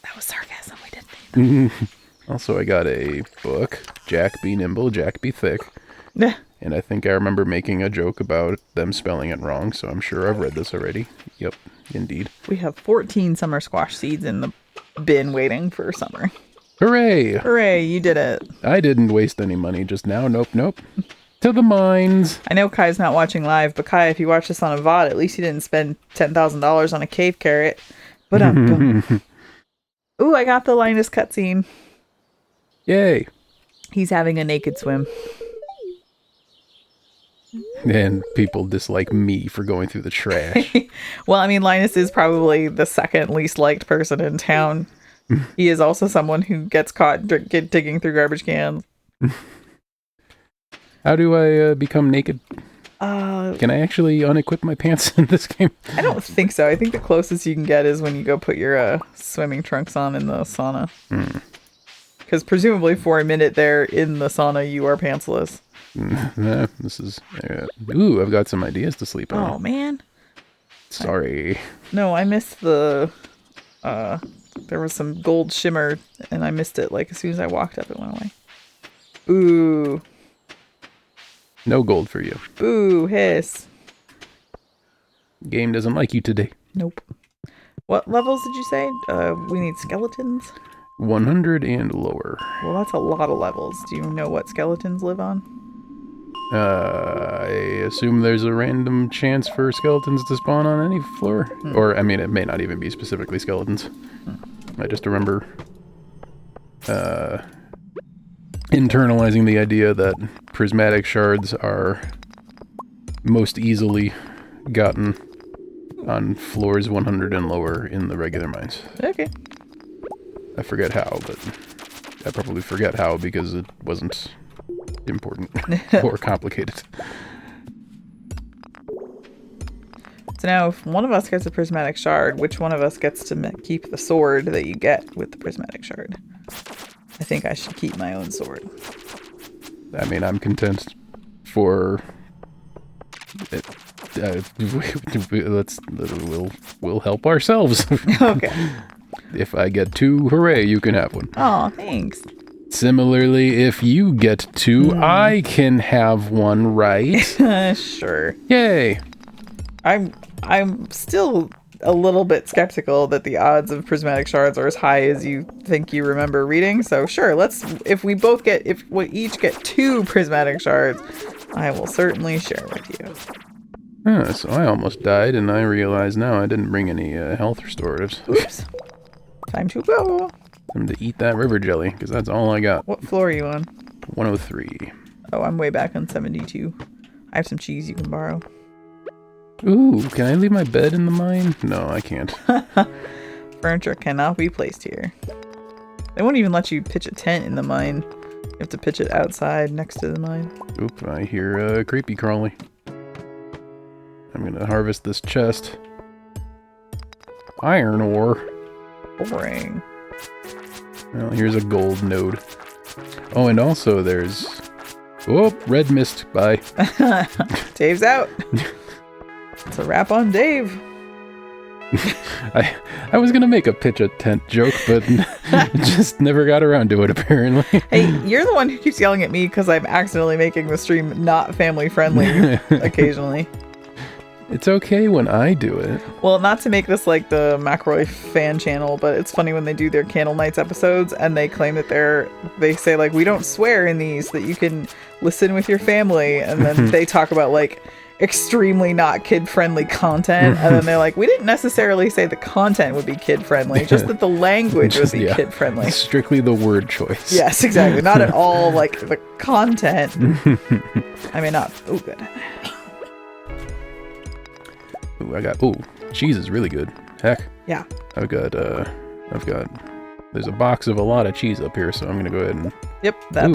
That was sarcasm. We didn't need that. Also, I got a book, Jack Be Nimble, Jack Be Thick. Yeah. And I think I remember making a joke about them spelling it wrong, so I'm sure I've read this already. Yep, indeed. We have 14 summer squash seeds in the bin waiting for summer. Hooray! Hooray, you did it. I didn't waste any money just now. Nope. To the mines. I know Kai's not watching live, but Kai, if you watch this on a VOD, at least you didn't spend $10,000 on a cave carrot. But ooh, I got the Linus cutscene. Yay. He's having a naked swim. And people dislike me for going through the trash. Well, I mean, Linus is probably the second least liked person in town. He is also someone who gets caught digging through garbage cans. How do I become naked? Can I actually unequip my pants in this game? I don't think so. I think the closest you can get is when you go put your swimming trunks on in the sauna. Because presumably for a minute there in the sauna, you are pantsless. This is... ooh, I've got some ideas to sleep on. Oh, man. Sorry. No, I missed the... there was some gold shimmer, and I missed it. Like, as soon as I walked up, it went away. Ooh. No gold for you. Ooh, hiss. Game doesn't like you today. Nope. What levels did you say? We need skeletons? 100 and lower. Well, that's a lot of levels. Do you know what skeletons live on? I assume there's a random chance for skeletons to spawn on any floor. Or, I mean, it may not even be specifically skeletons. I just remember internalizing the idea that prismatic shards are most easily gotten on floors 100 and lower in the regular mines. Okay. I forget how, but I probably forget how because it wasn't important or complicated. So now, if one of us gets a prismatic shard, which one of us gets to keep the sword that you get with the prismatic shard? I think I should keep my own sword. I mean, I'm content for... we'll help ourselves. Okay. If I get 2, hooray, you can have one. Oh, thanks. Similarly, if you get 2, I can have one, right? Sure. Yay. I'm still a little bit skeptical that the odds of prismatic shards are as high as you think you remember reading. So sure, if we each get 2 prismatic shards, I will certainly share with you. So I almost died, and I realize now I didn't bring any health restoratives. Oops. Time to go. Time to eat that river jelly, because that's all I got. What floor are you on? 103. Oh, I'm way back on 72. I have some cheese you can borrow. Ooh, can I leave my bed in the mine? No, I can't. Furniture cannot be placed here. They won't even let you pitch a tent in the mine. You have to pitch it outside next to the mine. Oop, I hear creepy crawly. I'm gonna harvest this chest. Iron ore. Boring. Well, here's a gold node. Oh, and also there's... Oh, red mist. Bye. Dave's out. It's a wrap on Dave. I was gonna make a pitch a tent joke, but just never got around to it, apparently. Hey, you're the one who keeps yelling at me because I'm accidentally making the stream not family friendly occasionally. It's okay when I do it. Well, not to make this like the McRoy fan channel, but it's funny when they do their Candle Nights episodes and they claim that they say like, we don't swear in these, that you can listen with your family, and then they talk about like extremely not kid-friendly content, and then they're like, we didn't necessarily say the content would be kid-friendly, just that the language would be kid-friendly. Strictly the word choice. Yes, exactly. Not at all like the content. I mean, not... Oh, good. Ooh, cheese is really good. Heck. Yeah. I've got, there's a box of a lot of cheese up here, so I'm gonna go ahead and... Yep, that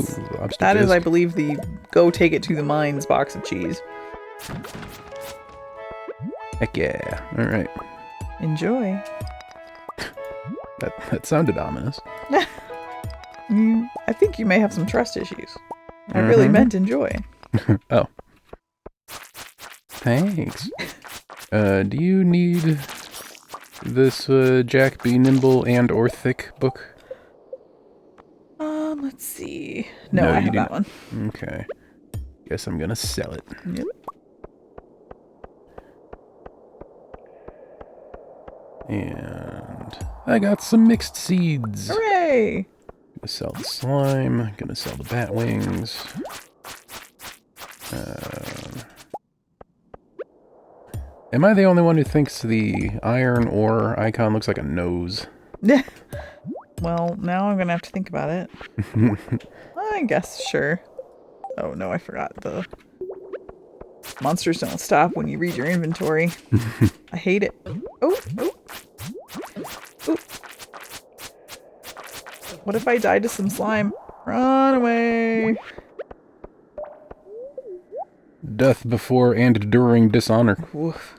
is, I believe, the go take it to the mines box of cheese. Heck yeah. Alright. Enjoy. That sounded ominous. I think you may have some trust issues. I really meant enjoy. Oh. Thanks. Do you need this Jack Be Nimble and or Thick book? Let's see. No, I have that one. Okay. Guess I'm gonna sell it. Yep. And I got some mixed seeds. Hooray! Gonna sell the slime. Gonna sell the bat wings. Am I the only one who thinks the iron ore icon looks like a nose? Yeah. Well, now I'm gonna have to think about it. I guess, sure. Oh no, I forgot. The monsters don't stop when you read your inventory. I hate it. Oh. What if I died to some slime? Run away! Death before and during dishonor. Oof.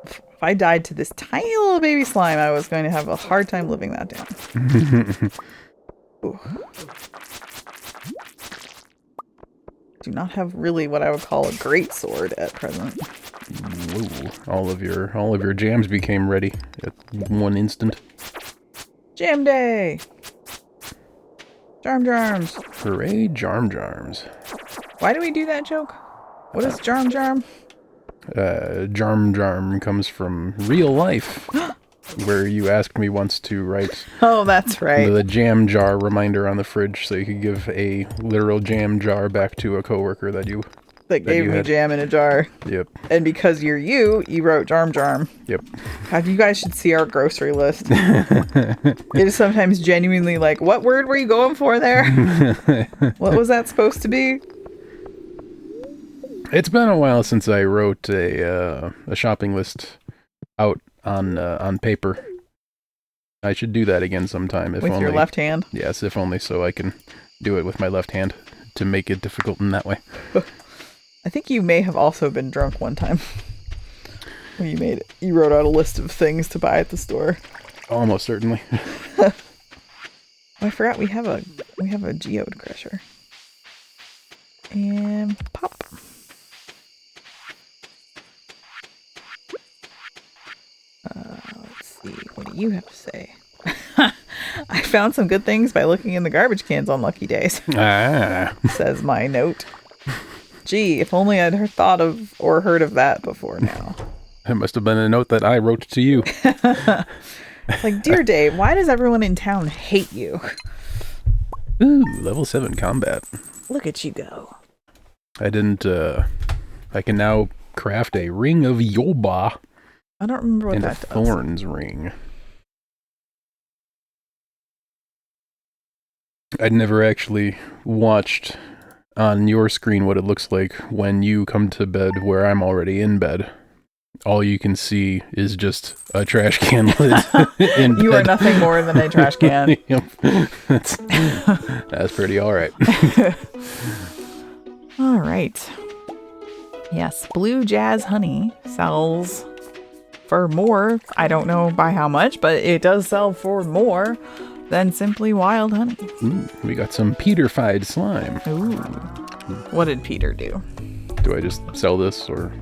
If I died to this tiny little baby slime, I was going to have a hard time living that down. Do not have really what I would call a great sword at present. Whoa. All of your jams became ready at one instant. Jam day! Jarms. Hooray, jarms. Why do we do that joke? What is jarm? Jarm comes from real life, where you asked me once to write... Oh, that's right. The jam jar reminder on the fridge, so you could give a literal jam jar back to a coworker that gave me jam in a jar. Yep. And because you're you wrote jarm. Yep. God, you guys should see our grocery list. It is sometimes genuinely like, what word were you going for there? What was that supposed to be? It's been a while since I wrote a shopping list out on paper. I should do that again sometime. If with only, your left hand? Yes, if only so I can do it with my left hand to make it difficult in that way. I think you may have also been drunk one time when you wrote out a list of things to buy at the store. Almost certainly. Oh, I forgot we have a geode crusher. And pop. Let's see. What do you have to say? I found some good things by looking in the garbage cans on lucky days. Says my note. Gee, if only I'd thought of or heard of that before now. It must have been a note that I wrote to you. Like, dear Dave, why does everyone in town hate you? Ooh, level 7 combat. Look at you go. I didn't, I can now craft a ring of Yoba. I don't remember what and that a does. thorns ring. I'd never actually watched on your screen what it looks like when you come to bed where I'm already in bed. All you can see is just a trash can lid in bed. You are nothing more than a trash can. Yep. That's pretty all right. All right. Yes, Blue Jazz Honey sells for more. I don't know by how much, but it does sell for more than simply wild honey. Ooh, we got some petrified slime. Ooh. What did Peter do? Do I just sell this or?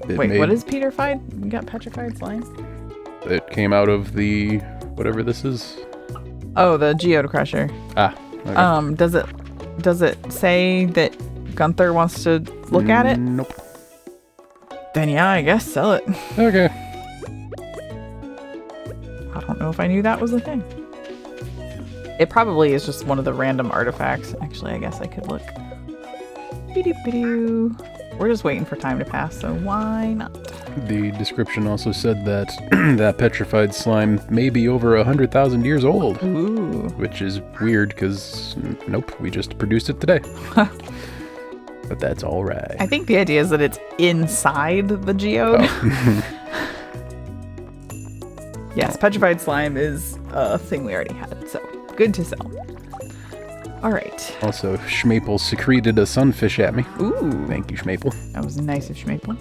Wait, what is petrified? You got petrified slime? It came out of the whatever this is. Oh, the geode crusher. Ah. Okay. Does it say that Gunther wants to look at it? Nope. Then yeah, I guess sell it. Okay. I don't know if I knew that was a thing. It probably is just one of the random artifacts. Actually, I guess I could look. Be-doo-be-doo. We're just waiting for time to pass, so why not? The description also said that that petrified slime may be over 100,000 years old. Ooh. Which is weird because, nope, we just produced it today. But that's all right. I think the idea is that it's inside the geode. Oh. Yes, petrified slime is a thing we already had, so good to sell. All right. Also, Schmaple secreted a sunfish at me. Ooh. Thank you, Schmaple. That was nice of Schmaple.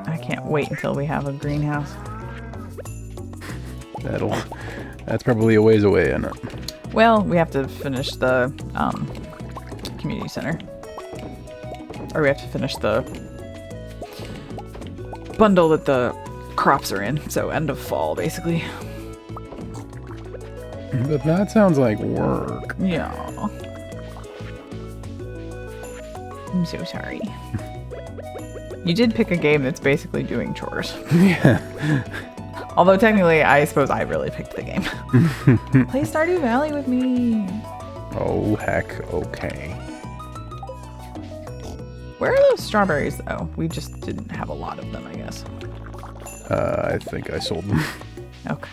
I can't wait until we have a greenhouse. That's probably a ways away, isn't it? Well, we have to finish the community center. Or we have to finish the bundle that the crops are in. So end of fall, basically. But that sounds like work. Yeah. I'm so sorry. You did pick a game that's basically doing chores. Yeah. Although technically, I suppose I really picked the game. Play Stardew Valley with me. Oh, heck, okay. Where are those strawberries, though? We just didn't have a lot of them, I guess. I think I sold them. Okay.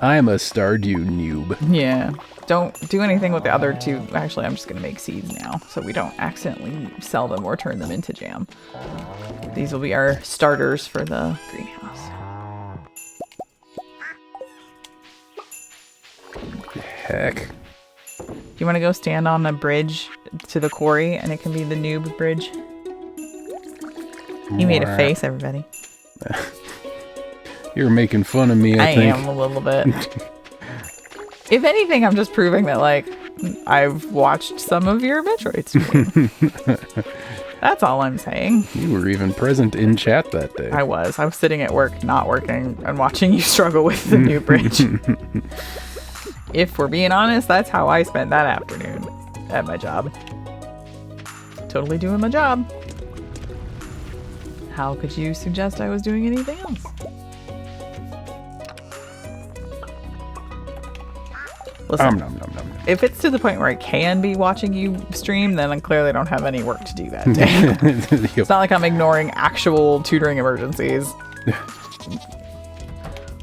I'm a Stardew noob. Yeah. Don't do anything with the other two. Actually, I'm just going to make seeds now so we don't accidentally sell them or turn them into jam. These will be our starters for the greenhouse. Heck. Do you want to go stand on a bridge to the quarry and it can be the noob bridge? He made a face, everybody. You're making fun of me, I think. I am a little bit. If anything, I'm just proving that, like, I've watched some of your Metroid stream. That's all I'm saying. You were even present in chat that day. I was sitting at work, not working, and watching you struggle with the new bridge. If we're being honest, that's how I spent that afternoon at my job. Totally doing my job. How could you suggest I was doing anything else? Listen, if it's to the point where I can be watching you stream, then I clearly don't have any work to do that day. It's not like I'm ignoring actual tutoring emergencies.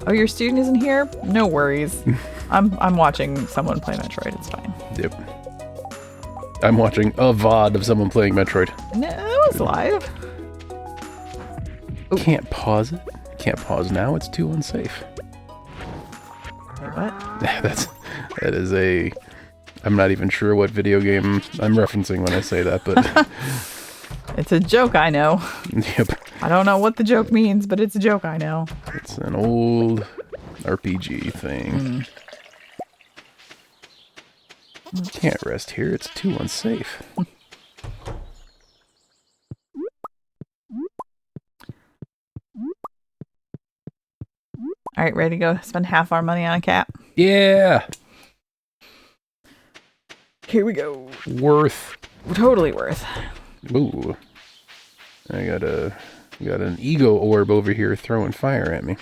Oh, your student isn't here? No worries. I'm watching someone play Metroid. It's fine. Yep. I'm watching a VOD of someone playing Metroid. No, it was live. Ooh. Can't pause it. Can't pause now. It's too unsafe. Wait, what? That is a... I'm not even sure what video game I'm referencing when I say that, but... It's a joke, I know. Yep. I don't know what the joke means, but it's a joke, I know. It's an old RPG thing. Can't rest here. It's too unsafe. All right, ready to go spend half our money on a cat? Yeah. Here we go. Worth. Totally worth. Ooh. I got an ego orb over here throwing fire at me.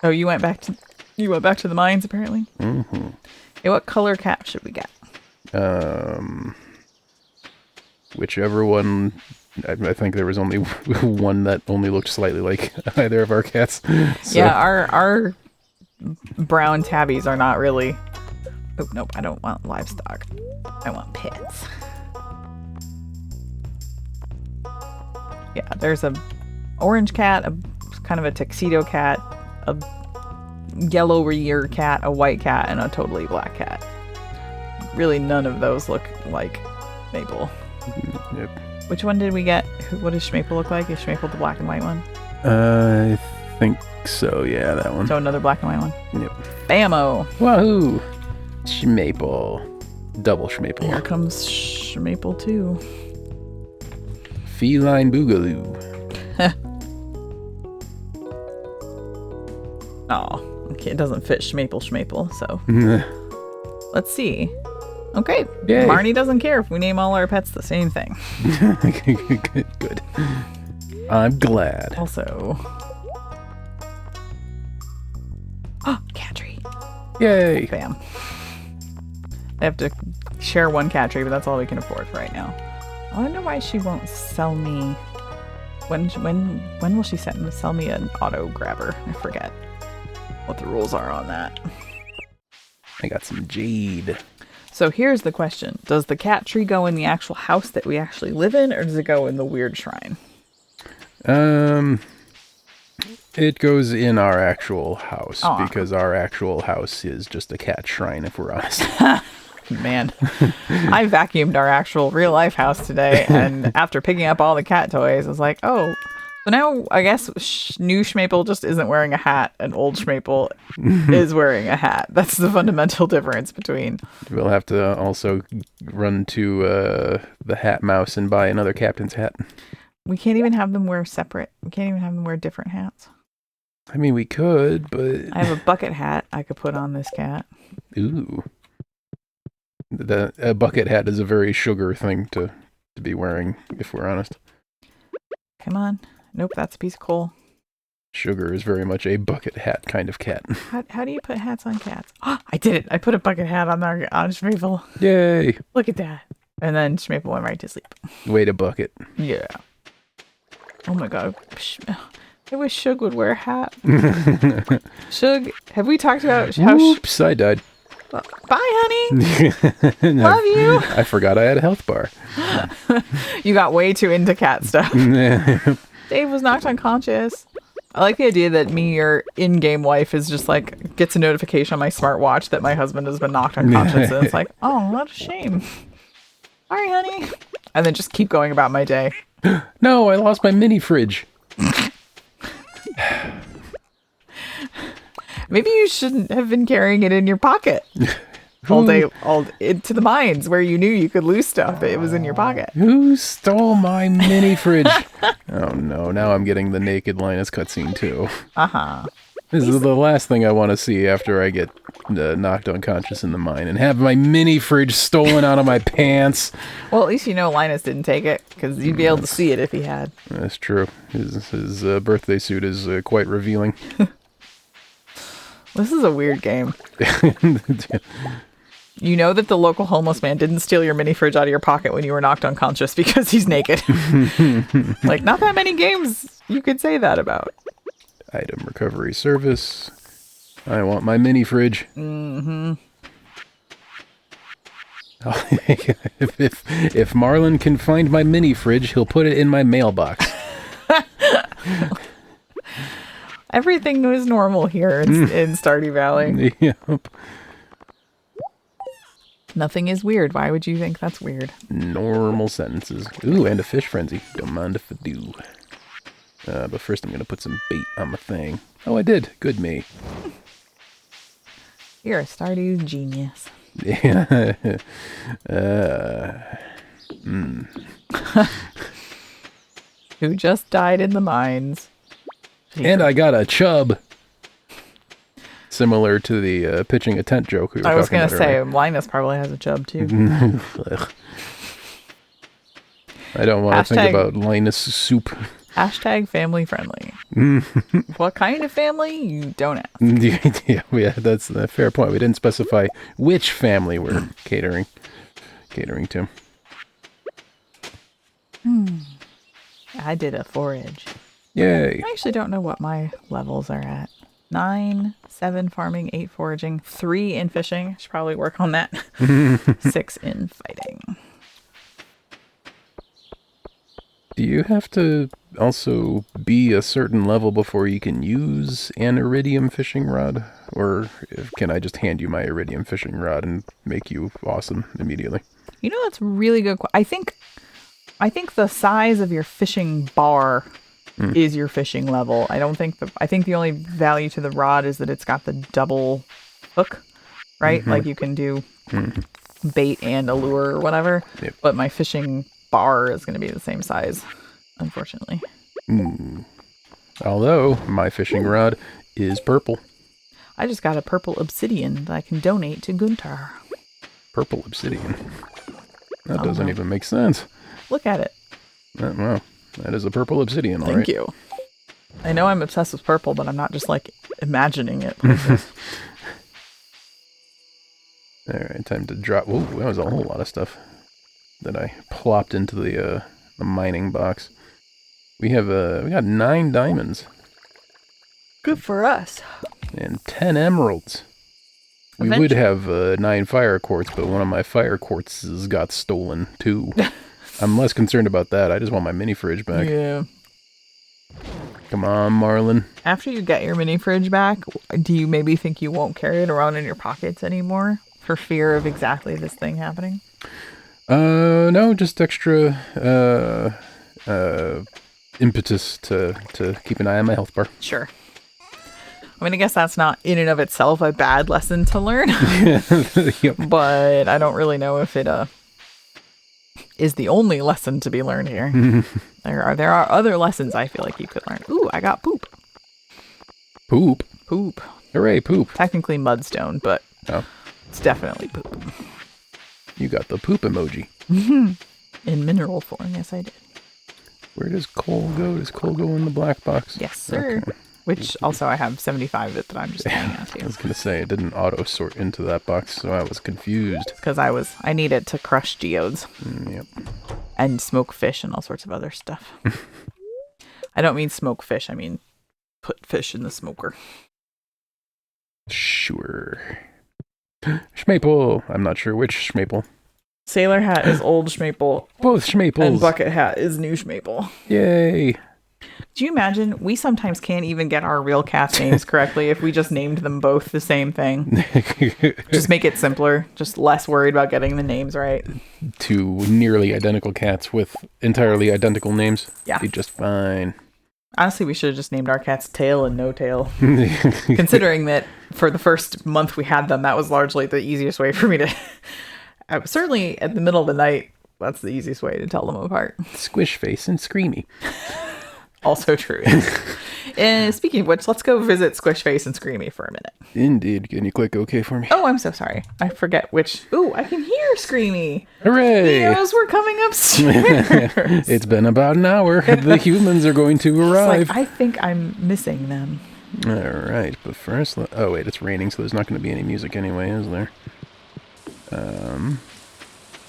Oh, you went back to the mines apparently? Mm-hmm. Hey, what color cat should we get? Whichever one. I think there was only one that only looked slightly like either of our cats. So. Yeah, our brown tabbies are not really... Oh, nope, I don't want livestock. I want pets. Yeah, there's a orange cat, a kind of a tuxedo cat, a yellow rear cat, a white cat, and a totally black cat. Really, none of those look like Maple. Yep. Which one did we get? What does Schmaple look like? Is Schmaple the black and white one? I think so, yeah, that one. So another black and white one? Yep. Bammo! Wahoo! Schmaple. Double Schmaple. Here comes Schmaple too. Feline Boogaloo. Oh, okay, it doesn't fit Schmaple, so. Let's see. Okay, Yay. Marnie doesn't care if we name all our pets the same thing. Good. I'm glad. Also... Oh, cat tree. Yay. Bam. I have to share one cat tree, but that's all we can afford for right now. I wonder why she won't sell me... When will she sell me an auto grabber? I forget what the rules are on that. I got some jade. So here's the question. Does the cat tree go in the actual house that we actually live in, or does it go in the weird shrine? It goes in our actual house because our actual house is just a cat shrine, if we're honest. Man, I vacuumed our actual real life house today, and after picking up all the cat toys, I was like, oh, so now I guess new Schmaple just isn't wearing a hat, and old Schmaple is wearing a hat. That's the fundamental difference between. We'll have to also run to the Hat Mouse and buy another captain's hat. We can't even have them wear separate. We can't even have them wear different hats. I mean, we could, but... I have a bucket hat I could put on this cat. Ooh. A bucket hat is a very sugar thing to be wearing, if we're honest. Come on. Nope, that's a piece of coal. Sugar is very much a bucket hat kind of cat. How do you put hats on cats? Oh, I did it. I put a bucket hat on Schmaple. Yay. Look at that. And then Schmaple went right to sleep. Way to bucket. Yeah. Oh my god. I wish Shug would wear a hat. Shug, have we talked about how... Oops, I died. Bye, honey. Love you. I forgot I had a health bar. You got way too into cat stuff. Dave was knocked unconscious. I like the idea that me, your in-game wife, is just like, gets a notification on my smartwatch that my husband has been knocked unconscious. And it's like, oh, what a shame. Sorry, honey. And then just keep going about my day. No, I lost my mini fridge. Maybe you shouldn't have been carrying it in your pocket all day, into the mines where you knew you could lose stuff. It was in your pocket. Who stole my mini fridge? Oh no, now I'm getting the naked Linus cutscene too. Uh-huh. This is the last thing I want to see after I get knocked unconscious in the mine and have my mini fridge stolen out of my pants. Well, at least you know Linus didn't take it, because you'd be able to see it if he had. That's true. His birthday suit is quite revealing. This is a weird game. You know that the local homeless man didn't steal your mini fridge out of your pocket when you were knocked unconscious because he's naked. Like, not that many games you could say that about. Item recovery service. I want my mini fridge. Mm-hmm. If Marlon can find my mini fridge, he'll put it in my mailbox. Everything was normal here in Stardew Valley. Yep. Nothing is weird. Why would you think that's weird? Normal sentences. Ooh, and a fish frenzy. Don't mind if I do. But first I'm going to put some bait on my thing. Oh, I did. Good me. You're a Stardew genius. Yeah. Who just died in the mines. And I got a chub. Similar to the pitching a tent joke we were talking about. I was going to say, Linus probably has a chub too. I don't want to think about Linus soup. Hashtag family friendly. What kind of family? You don't ask. Yeah, that's a fair point. We didn't specify which family we're catering to. I did a forage. Yay. I actually don't know what my levels are at. 9, 7 farming, 8 foraging, 3 in fishing. Should probably work on that. 6 in fighting. Do you have to also be a certain level before you can use an iridium fishing rod? Or can I just hand you my iridium fishing rod and make you awesome immediately? You know, that's really good. I think the size of your fishing bar is your fishing level. I think the only value to the rod is that it's got the double hook, right? Like you can do bait and a lure or whatever. Yep. But my fishing bar is going to be the same size, unfortunately. Although my fishing rod is purple. I just got a purple obsidian that I can donate to Gunter. Purple obsidian. That doesn't even make sense. Look at it. Wow. That is a purple obsidian, Thank you. I know I'm obsessed with purple, but I'm not just like imagining it. Alright, time to drop. Whoa, that was a whole lot of stuff that I plopped into the mining box. We got 9 diamonds. Good for us. And 10 emeralds. We would have 9 fire quartz, but one of my fire quartzes got stolen too. I'm less concerned about that. I just want my mini fridge back. Yeah. Come on, Marlin. After you get your mini fridge back, do you maybe think you won't carry it around in your pockets anymore for fear of exactly this thing happening? No, just extra impetus to keep an eye on my health bar. Sure. I mean, I guess that's not in and of itself a bad lesson to learn. Yep. But I don't really know if it is the only lesson to be learned here. There are other lessons I feel like you could learn. Ooh, I got poop. Poop? Poop. Hooray, poop. Technically mudstone, but it's definitely poop. You got the poop emoji. In mineral form, yes I did. Where does coal go? Does coal go in the black box? Yes, sir. Okay. Which also I have 75 of it that I'm just hanging out to. I was going to say, it didn't auto-sort into that box, so I was confused. Because I need it to crush geodes. Yep. And smoke fish and all sorts of other stuff. I don't mean smoke fish, I mean put fish in the smoker. Sure. Schmaple. I'm not sure which Schmaple. Sailor Hat is old Schmaple. Both Schmaples. And Bucket Hat is new Schmaple. Yay. Do you imagine we sometimes can't even get our real cats' names correctly if we just named them both the same thing? Just make it simpler. Just less worried about getting the names right. 2 nearly identical cats with entirely identical names. Yeah. Be just fine. Honestly, we should have just named our cats Tail and No Tail. Considering that for the first month we had them, that was largely the easiest way for me to... certainly at the middle of the night, that's the easiest way to tell them apart. Squish Face and Screamy. Also true. And speaking of which, let's go visit Squishface and Screamy for a minute. Indeed. Can you click OK for me? Oh, I'm so sorry. I forget which. Ooh, I can hear Screamy. Hooray! He knows we're coming upstairs. It's been about an hour. The humans are going to arrive. Like, I think I'm missing them. All right, but first... Oh, wait, it's raining, so there's not going to be any music anyway, is there?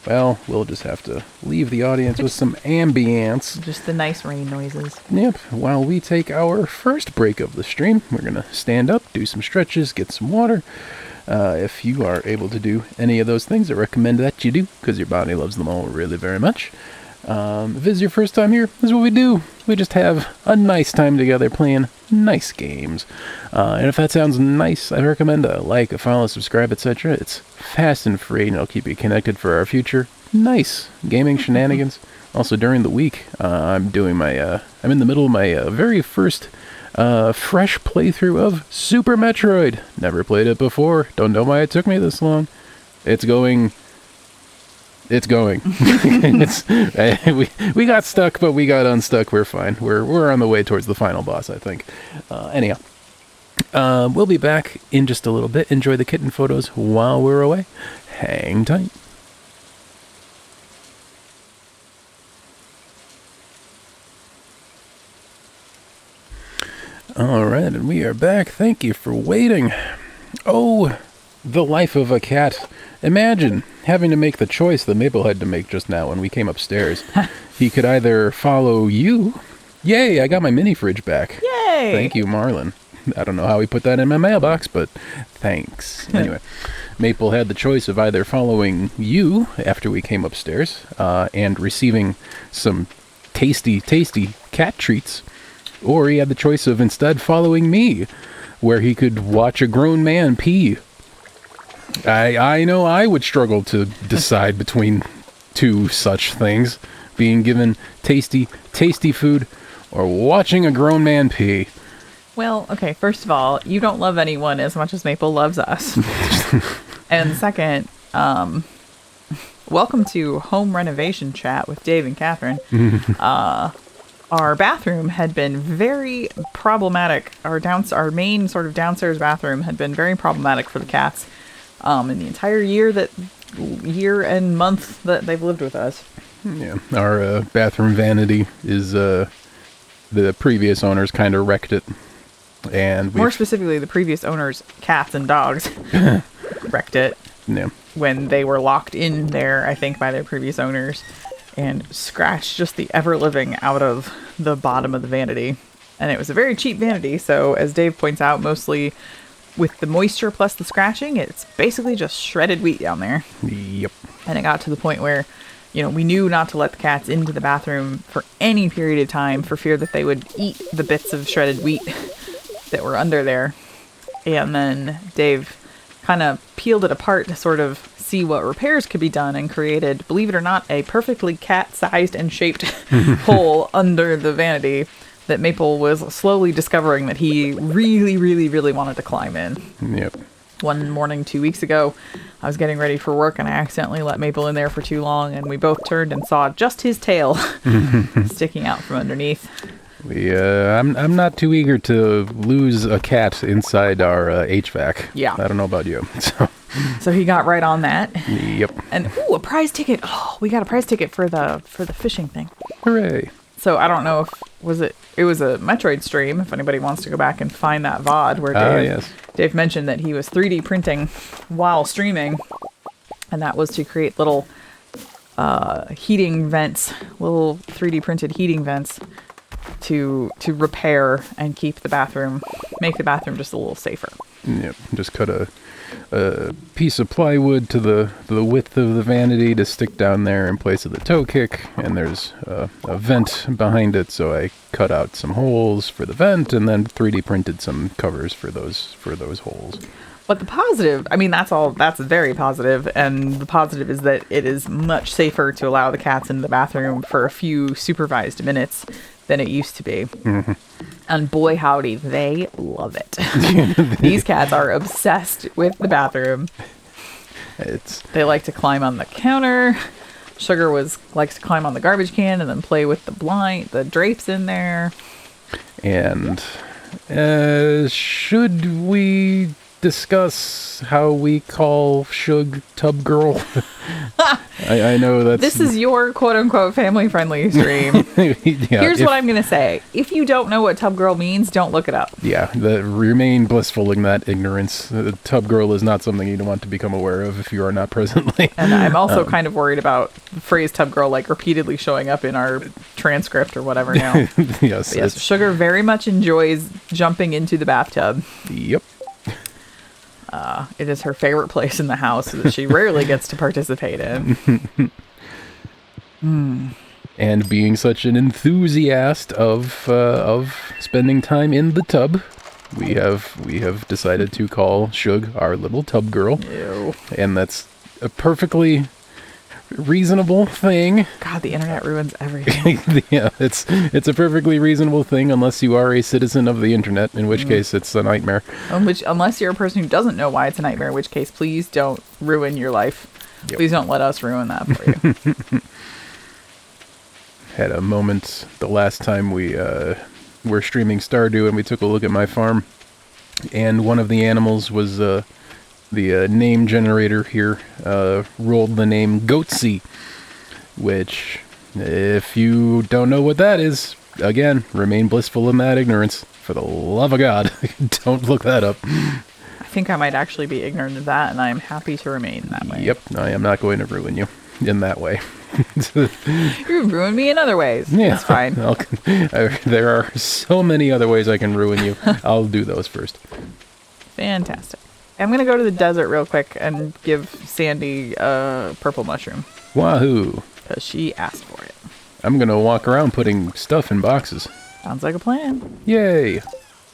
Well, we'll just have to leave the audience with some ambience. Just the nice rain noises. Yep. While we take our first break of the stream, we're going to stand up, do some stretches, get some water. If you are able to do any of those things, I recommend that you do, because your body loves them all really very much. If it's your first time here, this is what we do. We just have a nice time together playing nice games. And if that sounds nice, I recommend a like, a follow, subscribe, etc. It's fast and free, and it'll keep you connected for our future nice gaming shenanigans. Also, during the week, I'm in the middle of my very first fresh playthrough of Super Metroid. Never played it before. Don't know why it took me this long. It's going. We got stuck, but we got unstuck. We're fine. We're on the way towards the final boss, I think. Anyhow, we'll be back in just a little bit. Enjoy the kitten photos while we're away. Hang tight. All right, and we are back. Thank you for waiting. Oh, the life of a cat. Imagine having to make the choice that Maple had to make just now when we came upstairs. He could either follow you. Yay, I got my mini fridge back. Yay! Thank you, Marlon. I don't know how he put that in my mailbox, but thanks. Anyway, Maple had the choice of either following you after we came upstairs and receiving some tasty, tasty cat treats, or he had the choice of instead following me, where he could watch a grown man pee. I know I would struggle to decide between two such things, being given tasty, tasty food or watching a grown man pee. Well, okay, first of all, you don't love anyone as much as Maple loves us. And second, welcome to home renovation chat with Dave and Catherine. Our bathroom had been very problematic. Our main sort of downstairs bathroom had been very problematic for the cats in the entire year and month that they've lived with us. Yeah, our bathroom vanity is the previous owners kind of wrecked it. And more specifically, the previous owners' cats and dogs wrecked it. Yeah. When they were locked in there, I think, by their previous owners, and scratched just the ever-living out of the bottom of the vanity. And it was a very cheap vanity, so as Dave points out, mostly with the moisture plus the scratching, it's basically just shredded wheat down there. Yep. And it got to the point where, we knew not to let the cats into the bathroom for any period of time for fear that they would eat the bits of shredded wheat that were under there. And then Dave kind of peeled it apart to sort of see what repairs could be done and created, believe it or not, a perfectly cat-sized and shaped hole under the vanity that Maple was slowly discovering that he really, really, really wanted to climb in. Yep. One morning 2 weeks ago, I was getting ready for work and I accidentally let Maple in there for too long, and we both turned and saw just his tail sticking out from underneath. I'm not too eager to lose a cat inside our HVAC. Yeah. I don't know about you. So he got right on that. Yep. And a prize ticket. Oh, we got a prize ticket for the fishing thing. Hooray. So I don't know if it was a Metroid stream, if anybody wants to go back and find that VOD where Dave mentioned that he was 3D printing while streaming, and that was to create little heating vents, little 3D printed heating vents to repair and make the bathroom just a little safer. Yep. Just cut a piece of plywood to the width of the vanity to stick down there in place of the toe kick, and there's a vent behind it, so I cut out some holes for the vent and then 3D printed some covers for those holes. But the positive, that's very positive, and the positive is that it is much safer to allow the cats into the bathroom for a few supervised minutes than it used to be. Mm-hmm. And boy howdy, they love it. These cats are obsessed with the bathroom. They like to climb on the counter. Sugar likes to climb on the garbage can and then play with the drapes in there. And should we discuss how we call Shug Tub Girl? I know that's... This is your quote-unquote family-friendly stream. Here's what I'm going to say. If you don't know what Tub Girl means, don't look it up. Yeah, remain blissful in that ignorance. Tub Girl is not something you want to become aware of if you are not presently. And I'm also kind of worried about the phrase Tub Girl repeatedly showing up in our transcript or whatever now. Yes, Sugar very much enjoys jumping into the bathtub. Yep. It is her favorite place in the house that she rarely gets to participate in. And being such an enthusiast of spending time in the tub, we have decided to call Shug our little tub girl. Ew. And that's a perfectly reasonable thing. God, the internet ruins everything. Yeah, it's a perfectly reasonable thing unless you are a citizen of the internet, in which case it's a nightmare. Unless you're a person who doesn't know why it's a nightmare, in which case please don't ruin your life. Yep. Please don't let us ruin that for you. Had a moment the last time we were streaming Stardew and we took a look at my farm, and one of the animals was the name generator here rolled the name Goatsy, which, if you don't know what that is, again, remain blissful in that ignorance. For the love of God, don't look that up. I think I might actually be ignorant of that, and I am happy to remain that way. Yep, I am not going to ruin you in that way. You ruined me in other ways. Yeah, That's fine. There are so many other ways I can ruin you. I'll do those first. Fantastic. I'm going to go to the desert real quick and give Sandy a purple mushroom. Wahoo. Because she asked for it. I'm going to walk around putting stuff in boxes. Sounds like a plan. Yay.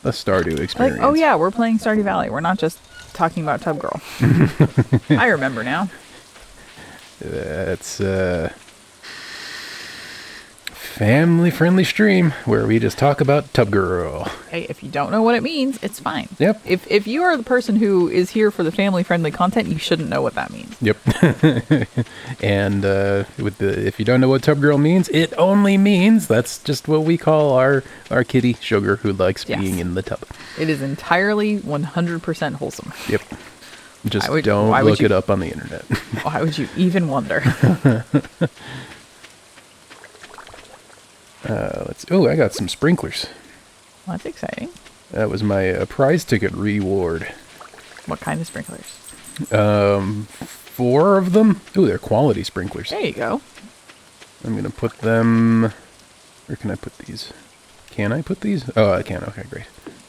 A Stardew experience. Oh yeah, we're playing Stardew Valley. We're not just talking about Tub Girl. I remember now. That's family-friendly stream where we just talk about Tub Girl. Hey, if you don't know what it means, it's fine. Yep. If you are the person who is here for the family-friendly content, you shouldn't know what that means. Yep. And if you don't know what Tub Girl means, it only means that's just what we call our kitty Sugar, who likes being in the tub. It is entirely 100% wholesome. Yep. Just don't look it up on the internet. Why would you even wonder? I got some sprinklers. Well, that's exciting. That was my prize ticket reward. What kind of sprinklers? 4 of them. Ooh, they're quality sprinklers. There you go. I'm going to put them... Where can I put these? Can I put these? Oh, I can. Okay, great.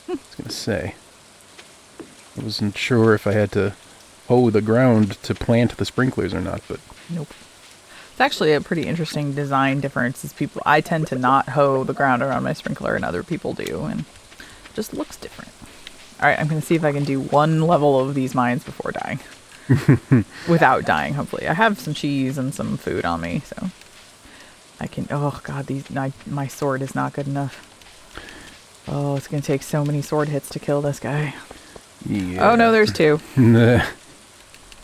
I was going to say. I wasn't sure if I had to hoe the ground to plant the sprinklers or not, but... Nope. It's actually a pretty interesting design difference. I tend to not hoe the ground around my sprinkler, and other people do, and it just looks different. All right, I'm going to see if I can do 1 level of these mines before dying. Without dying, hopefully. I have some cheese and some food on me, so I can... Oh, God, my sword is not good enough. Oh, it's going to take so many sword hits to kill this guy. Yeah. Oh, no, there's 2.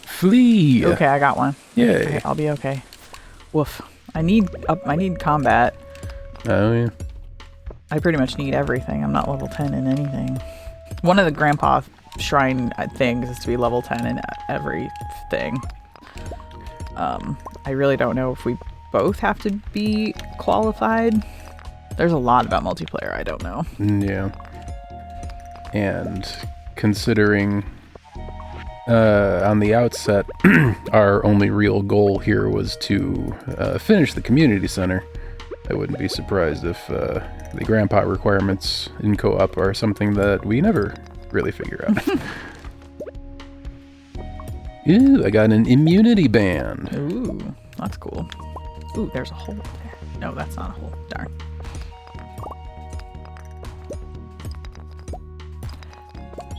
Flee! Okay, I got one. Yay. Okay, I'll be okay. Woof. I need combat. Oh, yeah. I pretty much need everything. I'm not level 10 in anything. One of the grandpa shrine things is to be level 10 in everything. I really don't know if we both have to be qualified. There's a lot about multiplayer I don't know. Yeah. And considering on the outset, our only real goal here was to finish the community center, I wouldn't be surprised if the grandpa requirements in co-op are something that we never really figure out. Ooh, I got an immunity band. Ooh, that's cool. Ooh, there's a hole up there. No, that's not a hole. Darn.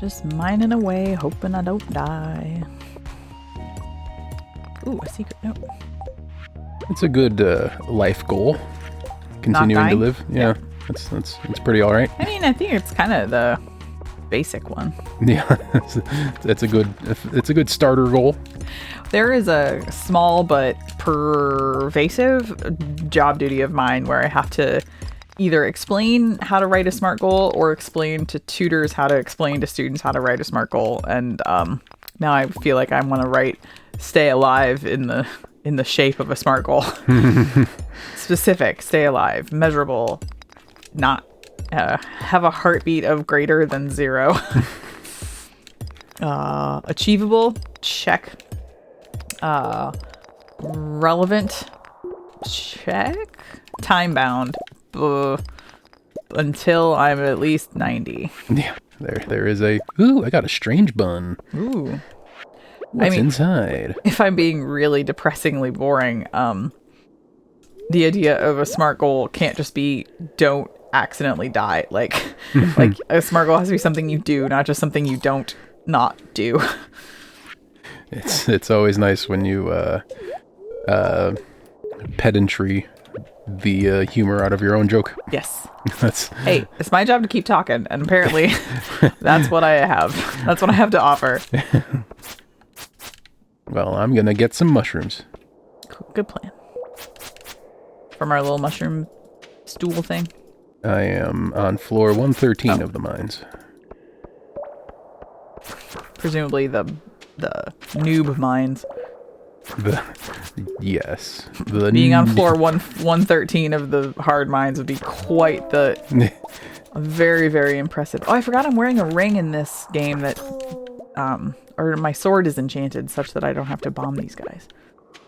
Just mining away, hoping I don't die. Ooh, a secret note. It's a good life goal. Continuing to live. Yeah, it's pretty all right. I mean, I think it's kind of the basic one. Yeah, it's a good starter goal. There is a small but pervasive job duty of mine where I have to either explain how to write a SMART goal or explain to tutors how to explain to students how to write a SMART goal. And now I feel like I want to stay alive in the shape of a SMART goal. Specific, stay alive, measurable, not have a heartbeat of greater than 0. Achievable, check. Relevant, check. Time bound, until I'm at least 90. Yeah, there is a... Ooh, I got a strange bun. Ooh. What's inside? If I'm being really depressingly boring, the idea of a SMART goal can't just be don't accidentally die. Like a SMART goal has to be something you do, not just something you don't not do. It's always nice when you pedantry the humor out of your own joke. Yes. Hey, it's my job to keep talking, and apparently that's what I have. That's what I have to offer. Well, I'm gonna get some mushrooms. Cool. Good plan. From our little mushroom stool thing. I am on floor 113 of the mines. Presumably the noob mines. Yes. Being on floor 113 of the hard mines would be quite the very, very impressive. Oh, I forgot I'm wearing a ring in this game that or my sword is enchanted such that I don't have to bomb these guys.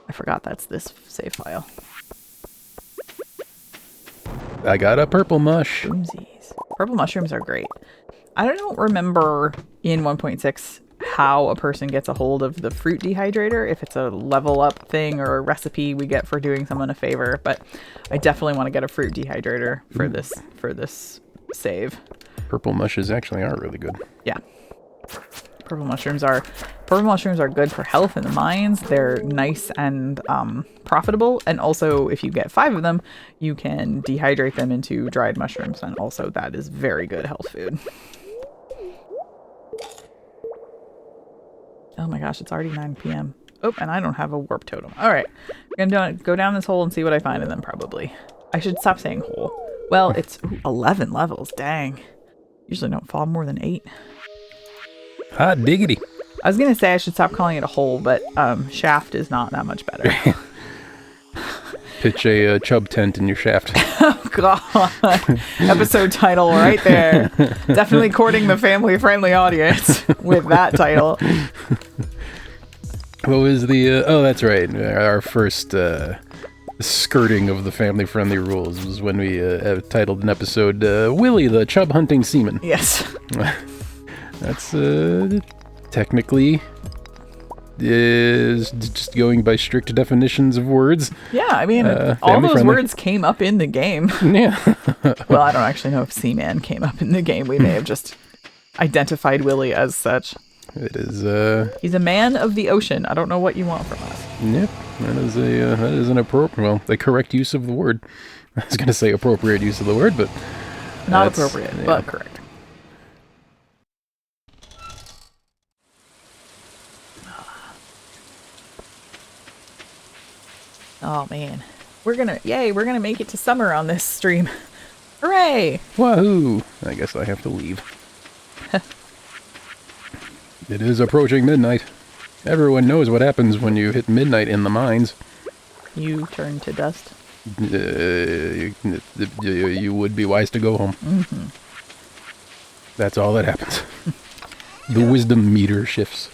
I forgot that's this save file. I got a purple mush. Boomsies. Purple mushrooms are great. I don't remember in 1.6 how a person gets a hold of the fruit dehydrator, if it's a level up thing or a recipe we get for doing someone a favor, but I definitely want to get a fruit dehydrator for this save. Purple mushes actually are really good. Yeah. Purple mushrooms are good for health in the mines. They're nice and profitable, and also if you get 5 of them, you can dehydrate them into dried mushrooms, and also that is very good health food. Oh my gosh, it's already 9 p.m. Oh, and I don't have a warp totem. All right, I'm gonna go down this hole and see what I find, and then probably I should stop saying hole. Well, it's 11 levels. Dang, usually don't fall more than 8. Hot diggity. I was gonna say I should stop calling it a hole, but shaft is not that much better. Pitch a Chub tent in your shaft. Oh god. Episode title right there. Definitely courting the family-friendly audience with that title. What was the... oh, that's right. Our first skirting of the family-friendly rules was when we titled an episode, Willie the Chub Hunting Seaman. Yes. That's technically is just going by strict definitions of words. Yeah, I mean, all those words came up in the game. Yeah. Well, I don't actually know if Seaman came up in the game. We may have just identified Willie as such. It is, He's a man of the ocean. I don't know what you want from us. Yep, that is an appropriate, well, the correct use of the word. I was going to say appropriate use of the word, but... Not appropriate, yeah. but correct. Oh man, we're gonna make it to summer on this stream. Hooray! Wahoo! I guess I have to leave. It is approaching midnight. Everyone knows what happens when you hit midnight in the mines. You turn to dust. You would be wise to go home. Mm-hmm. That's all that happens. The wisdom meter shifts.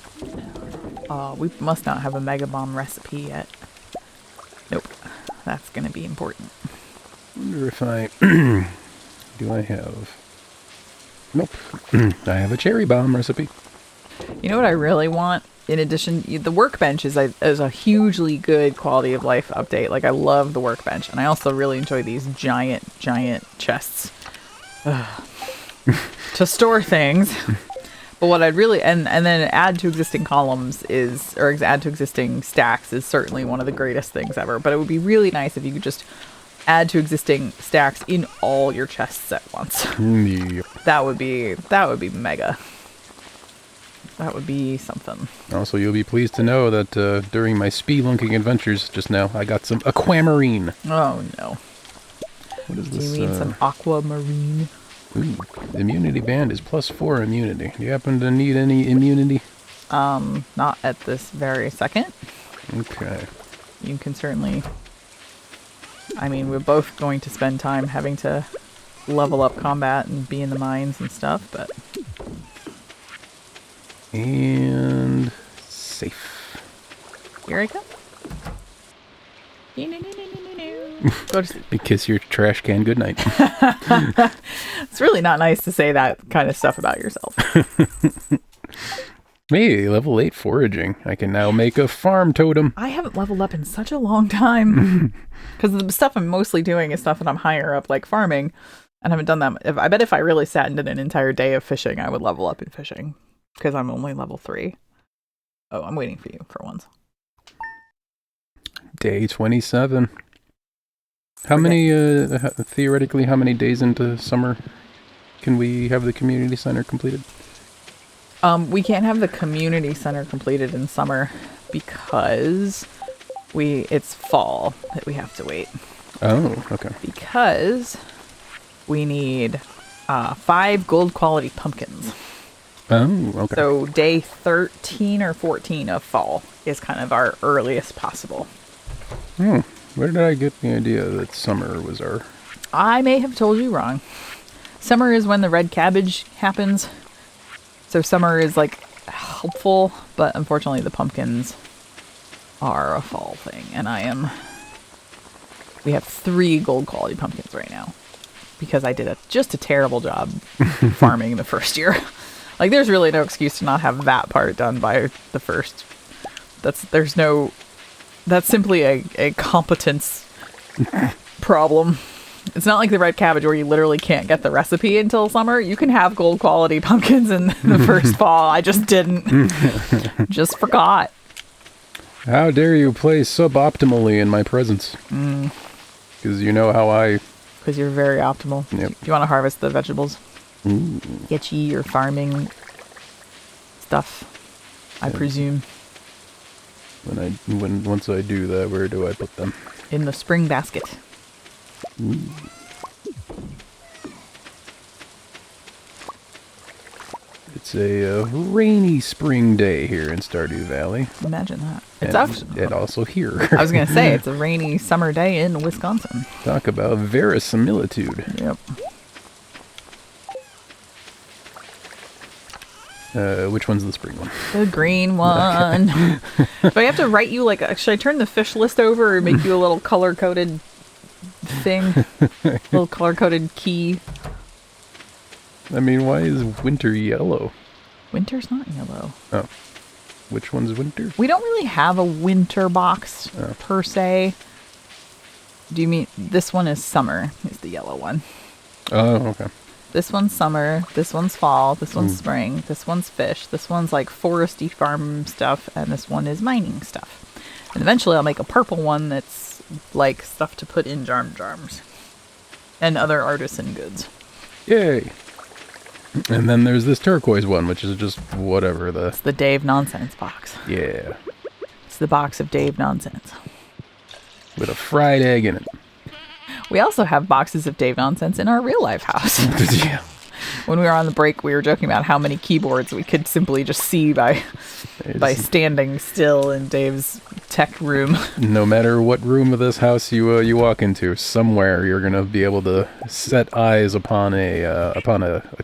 We must not have a Mega Bomb recipe yet. Nope. That's going to be important. Wonder if I... do I have... Nope. I have a cherry bomb recipe. You know what I really want? In addition, the workbench is a hugely good quality of life update. Like, I love the workbench. And I also really enjoy these giant chests to store things. But what I'd really, and then add to existing columns is, or add to existing stacks is certainly one of the greatest things ever. But it would be really nice if you could just add to existing stacks in all your chests at once. Yep. That would be mega. That would be something. Also, you'll be pleased to know that during my spelunking adventures just now, I got some aquamarine. Oh no. What is Do this? you mean some aquamarine? Ooh, immunity band is +4 immunity. Do you happen to need any immunity? Not at this very second. Okay. You can certainly... I mean, we're both going to spend time having to level up combat and be in the mines and stuff, but... And... safe. Here I come. Go to sleep. Kiss your trash can goodnight. It's really not nice to say that kind of stuff about yourself. Hey, level 8 foraging. I can now make a farm totem. I haven't leveled up in such a long time. Because the stuff I'm mostly doing is stuff that I'm higher up, like farming. And I haven't done that. I bet if I really sat and did an entire day of fishing, I would level up in fishing. Because I'm only level 3. Oh, I'm waiting for you for once. Day 27. How many, theoretically, how many days into summer can we have the community center completed? We can't have the community center completed in summer because it's fall that we have to wait. Oh, okay. Because we need 5 gold quality pumpkins. Oh, okay. So day 13 or 14 of fall is kind of our earliest possible. Where did I get the idea that summer was our... I may have told you wrong. Summer is when the red cabbage happens. So summer is like helpful, but unfortunately the pumpkins are a fall thing. And we have 3 gold quality pumpkins right now because I did just a terrible job farming the first year. Like there's really no excuse to not have that part done by the first. That's simply a competence problem. It's not like the red cabbage where you literally can't get the recipe until summer. You can have gold quality pumpkins in the first fall. I just didn't. Just forgot. How dare you play suboptimally in my presence? Because you know how I... Because you're very optimal. Yep. Do you want to harvest the vegetables? Get you your farming stuff, I presume. Once I do that, where do I put them? In the spring basket. It's a rainy spring day here in Stardew Valley. Imagine that. It's and also here. I was going to say, it's a rainy summer day in Wisconsin. Talk about verisimilitude. Yep. Which one's the spring one? The green one. Do I have to write you, should I turn the fish list over or make you a little color-coded thing? Little color-coded key? I mean, why is winter yellow? Winter's not yellow. Oh. Which one's winter? We don't really have a winter box, per se. Do you mean... This one is summer, is the yellow one. Oh, okay. This one's summer, this one's fall, this one's spring, this one's fish, this one's like foresty farm stuff, and this one is mining stuff. And eventually I'll make a purple one that's like stuff to put in jars. And other artisan goods. Yay! And then there's this turquoise one, which is just whatever It's the Dave Nonsense box. Yeah. It's the box of Dave Nonsense. With a fried egg in it. We also have boxes of Dave Nonsense in our real life house. Yeah. When we were on the break, we were joking about how many keyboards we could simply just see by standing still in Dave's tech room. No matter what room of this house you walk into, somewhere you're gonna be able to set eyes upon a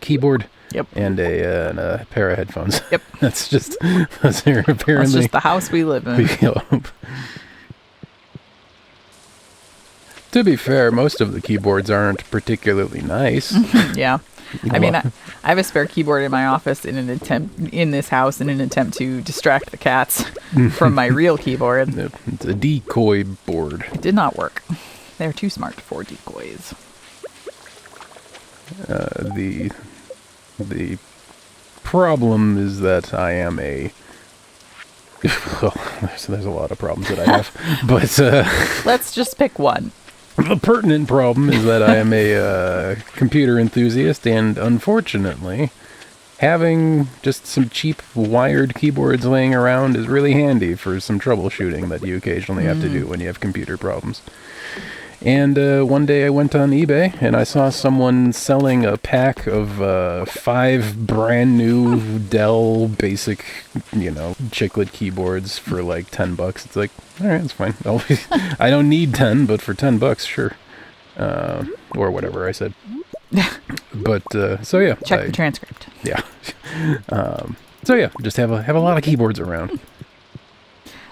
keyboard. Yep. And a pair of headphones. Yep. That's apparently. That's just the house we live in. To be fair, most of the keyboards aren't particularly nice. Yeah. I mean, I have a spare keyboard in my office in an attempt to distract the cats from my real keyboard. It's a decoy board. It did not work. They're too smart for decoys. The problem is that I am a... Well, there's a lot of problems that I have, but... Let's just pick one. The pertinent problem is that I am a computer enthusiast, and unfortunately, having just some cheap wired keyboards laying around is really handy for some troubleshooting that you occasionally have to do when you have computer problems. And one day I went on eBay, and I saw someone selling a pack of 5 brand new Dell basic, chiclet keyboards for like $10. It's like, all right, that's fine. I don't need 10, but for $10, sure. Or whatever I said. But, so yeah. Check the transcript. Yeah. So yeah, just have a lot of keyboards around.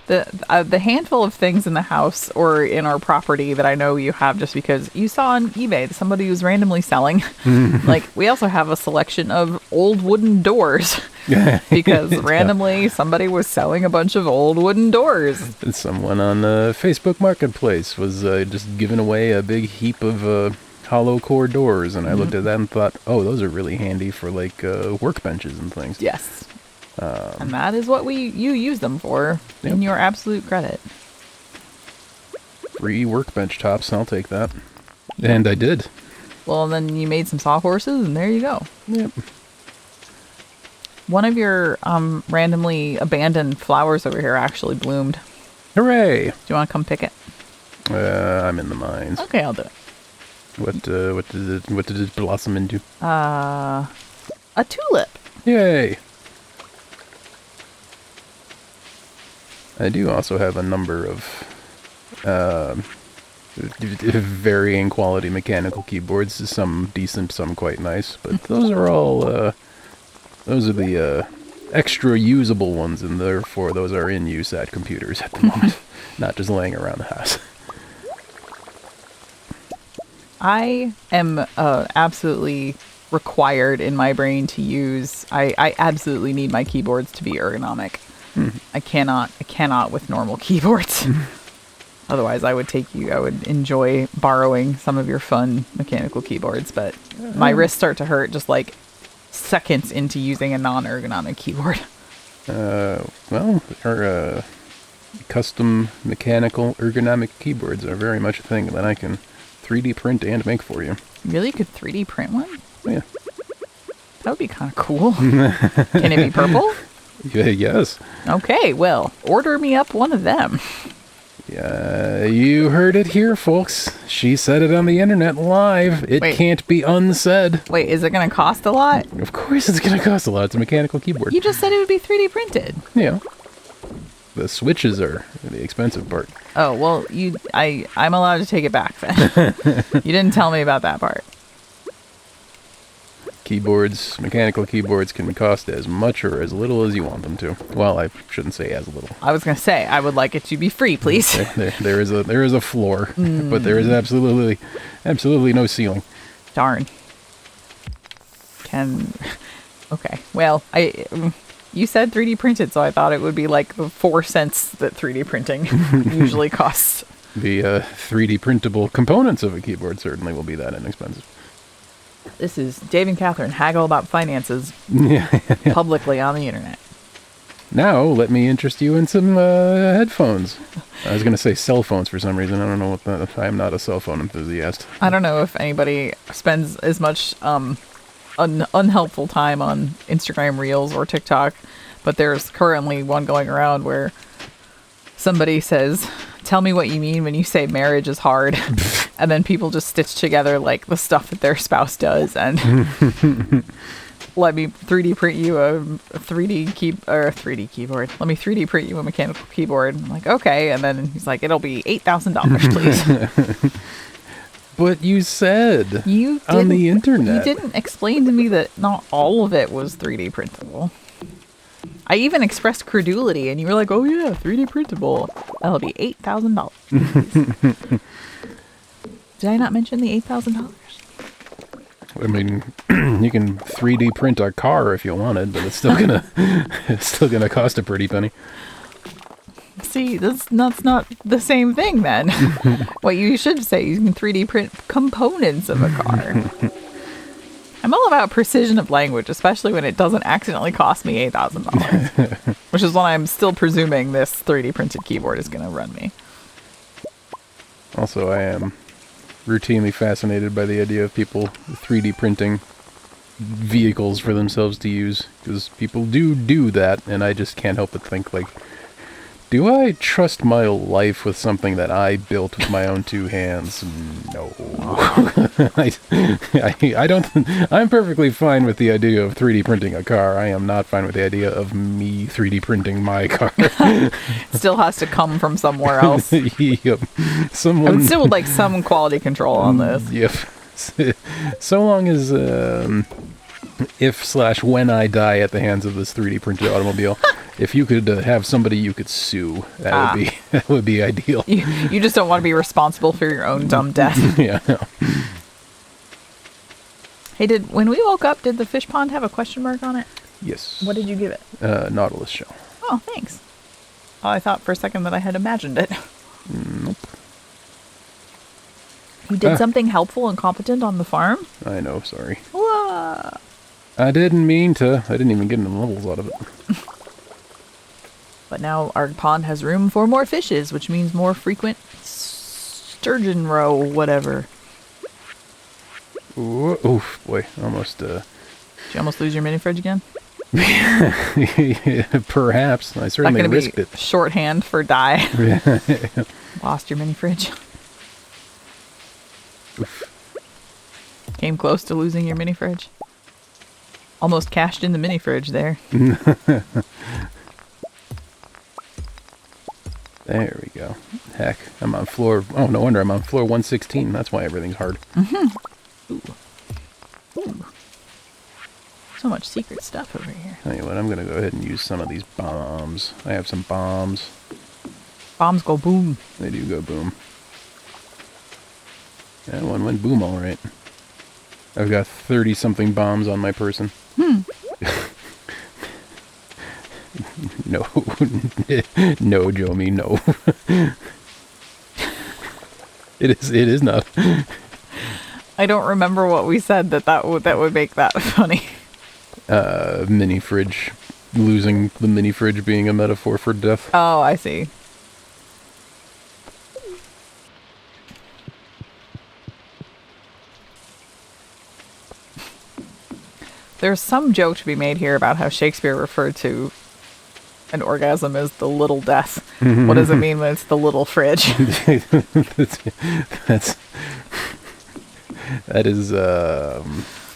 The handful of things in the house or in our property that I know you have just because you saw on eBay that somebody was randomly selling. Like, we also have a selection of old wooden doors because randomly somebody was selling a bunch of old wooden doors. Someone on Facebook Marketplace was just giving away a big heap of hollow core doors, and I looked at that and thought, oh, those are really handy for like workbenches and things. Yes. And that is what you use them for, in your absolute credit. Free workbench tops, I'll take that. And I did. Well, and then you made some sawhorses, and there you go. Yep. One of your randomly abandoned flowers over here actually bloomed. Hooray! Do you want to come pick it? I'm in the mines. Okay, I'll do it. What did it blossom into? A tulip. Yay! I do also have a number of varying quality mechanical keyboards. Some decent, some quite nice. But those are all, those are the extra usable ones, and therefore those are in use at computers at the moment, not just laying around the house. I am absolutely required in my brain to use. I absolutely need my keyboards to be ergonomic. I cannot with normal keyboards. Otherwise, I would enjoy borrowing some of your fun mechanical keyboards, but my wrists start to hurt just like seconds into using a non-ergonomic keyboard. Well, our custom mechanical ergonomic keyboards are very much a thing that I can 3D print and make for you. Really? You could 3D print one? Yeah. That would be kind of cool. Can it be purple? Yes. Okay, well, order me up one of them. Yeah, you heard it here, folks. She said it on the internet live. It can't be unsaid. Wait, is it going to cost a lot? Of course it's going to cost a lot. It's a mechanical keyboard. You just said it would be 3D printed. Yeah. The switches are the expensive part. Oh, well, I'm allowed to take it back then. You didn't tell me about that part. Keyboards, mechanical keyboards can cost as much or as little as you want them to. Well, I shouldn't say as little. I was going to say, I would like it to be free, please. There is a floor, but there is absolutely no ceiling. Darn. Okay, well, you said 3D printed, so I thought it would be like the 4 cents that 3D printing usually costs. The 3D printable components of a keyboard certainly will be that inexpensive. This is Dave and Catherine haggle about finances publicly on the internet. Now, let me interest you in some headphones. I was going to say cell phones for some reason. I don't know what that. I'm not a cell phone enthusiast. I don't know if anybody spends as much unhelpful time on Instagram Reels or TikTok, but there's currently one going around where somebody says, "Tell me what you mean when you say marriage is hard." And then people just stitch together like the stuff that their spouse does, and let me 3D print you a 3D keyboard. Let me 3D print you a mechanical keyboard. I'm like, okay, and then he's like, it'll be $8,000, please. But you said on the internet. You didn't explain to me that not all of it was 3D printable. I even expressed credulity, and you were like, oh yeah, 3D printable. That'll be $8,000. Did I not mention the $8,000? I mean, you can 3D print a car if you wanted, but it's still gonna cost a pretty penny. See, that's not the same thing then. What you should say, you can 3D print components of a car. I'm all about precision of language, especially when it doesn't accidentally cost me $8,000, which is what I'm still presuming this 3D printed keyboard is going to run me. Also, I am routinely fascinated by the idea of people 3D printing vehicles for themselves to use, because people do that, and I just can't help but think, like, do I trust my life with something that I built with my own two hands? No. I don't. I'm perfectly fine with the idea of 3D printing a car. I am not fine with the idea of me 3D printing my car. Still has to come from somewhere else. Yep. I would still would like some quality control on this. Yep. So long as if/when I die at the hands of this 3D printed automobile, if you could have somebody you could sue, that would be ideal. You just don't want to be responsible for your own dumb death. Yeah. No. Hey, when we woke up, did the fish pond have a question mark on it? Yes. What did you give it? Nautilus shell. Oh, thanks. Oh, I thought for a second that I had imagined it. Nope. You did something helpful and competent on the farm? I know, sorry. Whoa. I didn't mean to. I didn't even get any levels out of it. But now our pond has room for more fishes, which means more frequent sturgeon roe, whatever. Oof, boy, almost. Did you almost lose your mini fridge again? Perhaps. I certainly risked it. Shorthand for die. Lost your mini fridge. Oof. Came close to losing your mini fridge. Almost cashed in the mini fridge there. There we go. Heck, I'm on floor... Oh, no wonder I'm on floor 116. That's why everything's hard. Ooh. Ooh. So much secret stuff over here. Tell you what, I'm going to go ahead and use some of these bombs. I have some bombs. Bombs go boom. They do go boom. That one went boom all right. I've got 30-something bombs on my person. No. No, Jomi, no. It is not. I don't remember what we said that would make that funny. Mini fridge. Losing the mini fridge being a metaphor for death. Oh, I see. There's some joke to be made here about how Shakespeare referred to an orgasm as the little death. What does it mean when it's the little fridge?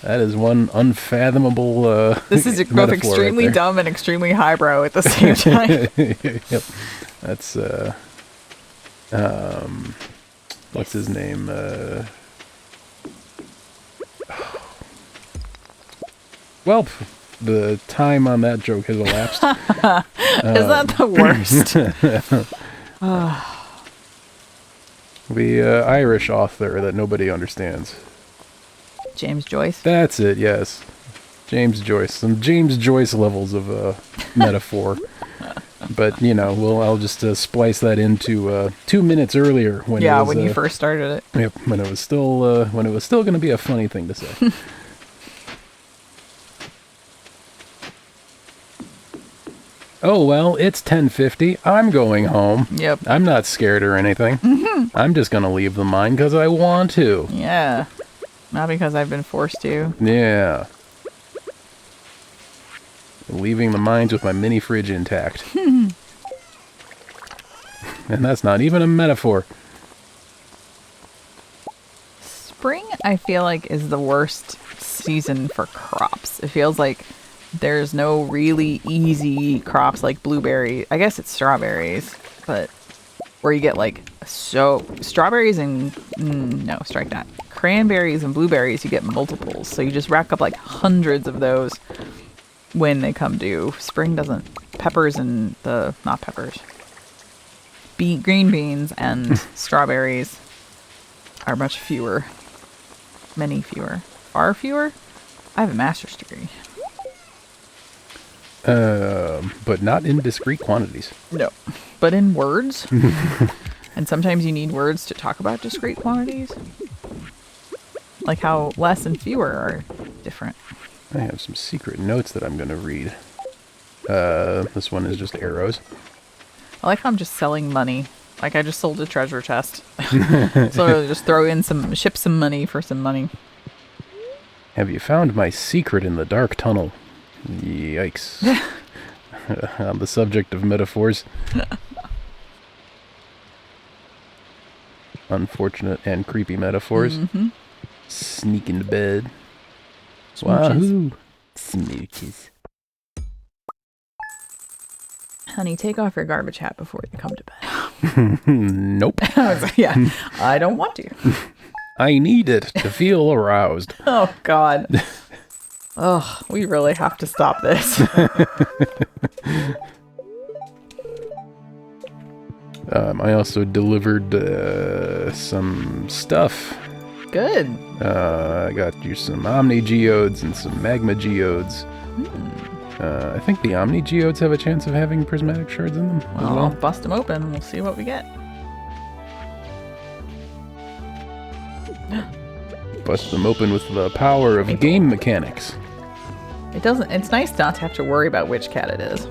That is one unfathomable this is both extremely dumb and extremely highbrow at the same time. Yep. That's what's his name? Well, the time on that joke has elapsed. Is that the worst? The Irish author that nobody understands. James Joyce? That's it, yes. James Joyce. Some James Joyce levels of metaphor. But, you know, I'll just splice that into 2 minutes earlier. When you first started it. Yep, when it was still going to be a funny thing to say. Oh, well, it's 10:50. I'm going home. Yep. I'm not scared or anything. I'm just going to leave the mine because I want to. Yeah. Not because I've been forced to. Yeah. Leaving the mines with my mini fridge intact. And that's not even a metaphor. Spring, I feel like, is the worst season for crops. It feels like there's no really easy crops like blueberry. I guess it's strawberries, but where you get like strawberries and no, strike that. Cranberries and blueberries, you get multiples. So you just rack up like hundreds of those when they come due. Spring doesn't. Peppers and not peppers. Green beans and strawberries are much fewer. Many fewer. Far fewer? I have a master's degree. But not in discrete quantities. No. But in words. And sometimes you need words to talk about discrete quantities. Like how less and fewer are different. I have some secret notes that I'm going to read. This one is just arrows. I like how I'm just selling money. Like I just sold a treasure chest. So just ship some money for some money. Have you found my secret in the dark tunnel? Yikes. On the subject of metaphors. Unfortunate and creepy metaphors. Sneak into bed. Wahoo! Smooches. Honey, take off your garbage hat before you come to bed. Nope. Yeah, I don't want to. I need it to feel aroused. Oh, God. Oh, we really have to stop this. I also delivered some stuff. Good. I got you some Omni Geodes and some Magma Geodes. I think the Omni Geodes have a chance of having prismatic shards in them as well. I'll bust them open and we'll see what we get. Bust them open with the power of game mechanics. It's nice not to have to worry about which cat it is.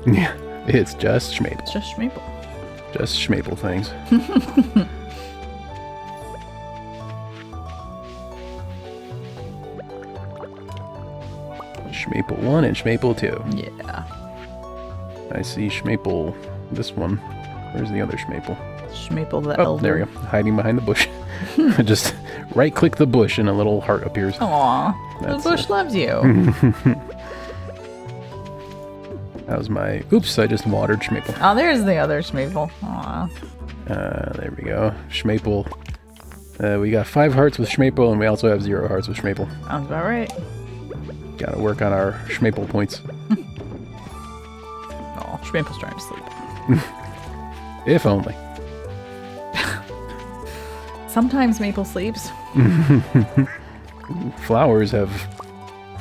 Yeah, it's just Schmaple. It's just Schmaple. Just Schmaple things. Schmaple 1 and Schmaple 2. Yeah. I see Schmaple, this one. Where's the other Schmaple? Schmaple the Oh, elder. there we go. Hiding behind the bush. Just right-click the bush and a little heart appears. Aw, the bush loves you. That was my... Oops, I just watered Schmaple. Oh, there's the other Schmaple. Aw. There we go. Schmaple. We got 5 hearts with Schmaple, and we also have 0 hearts with Schmaple. Sounds about right. Gotta work on our Schmaple points. Oh, Schmaple's trying to sleep. If only. Sometimes Maple sleeps. Flowers have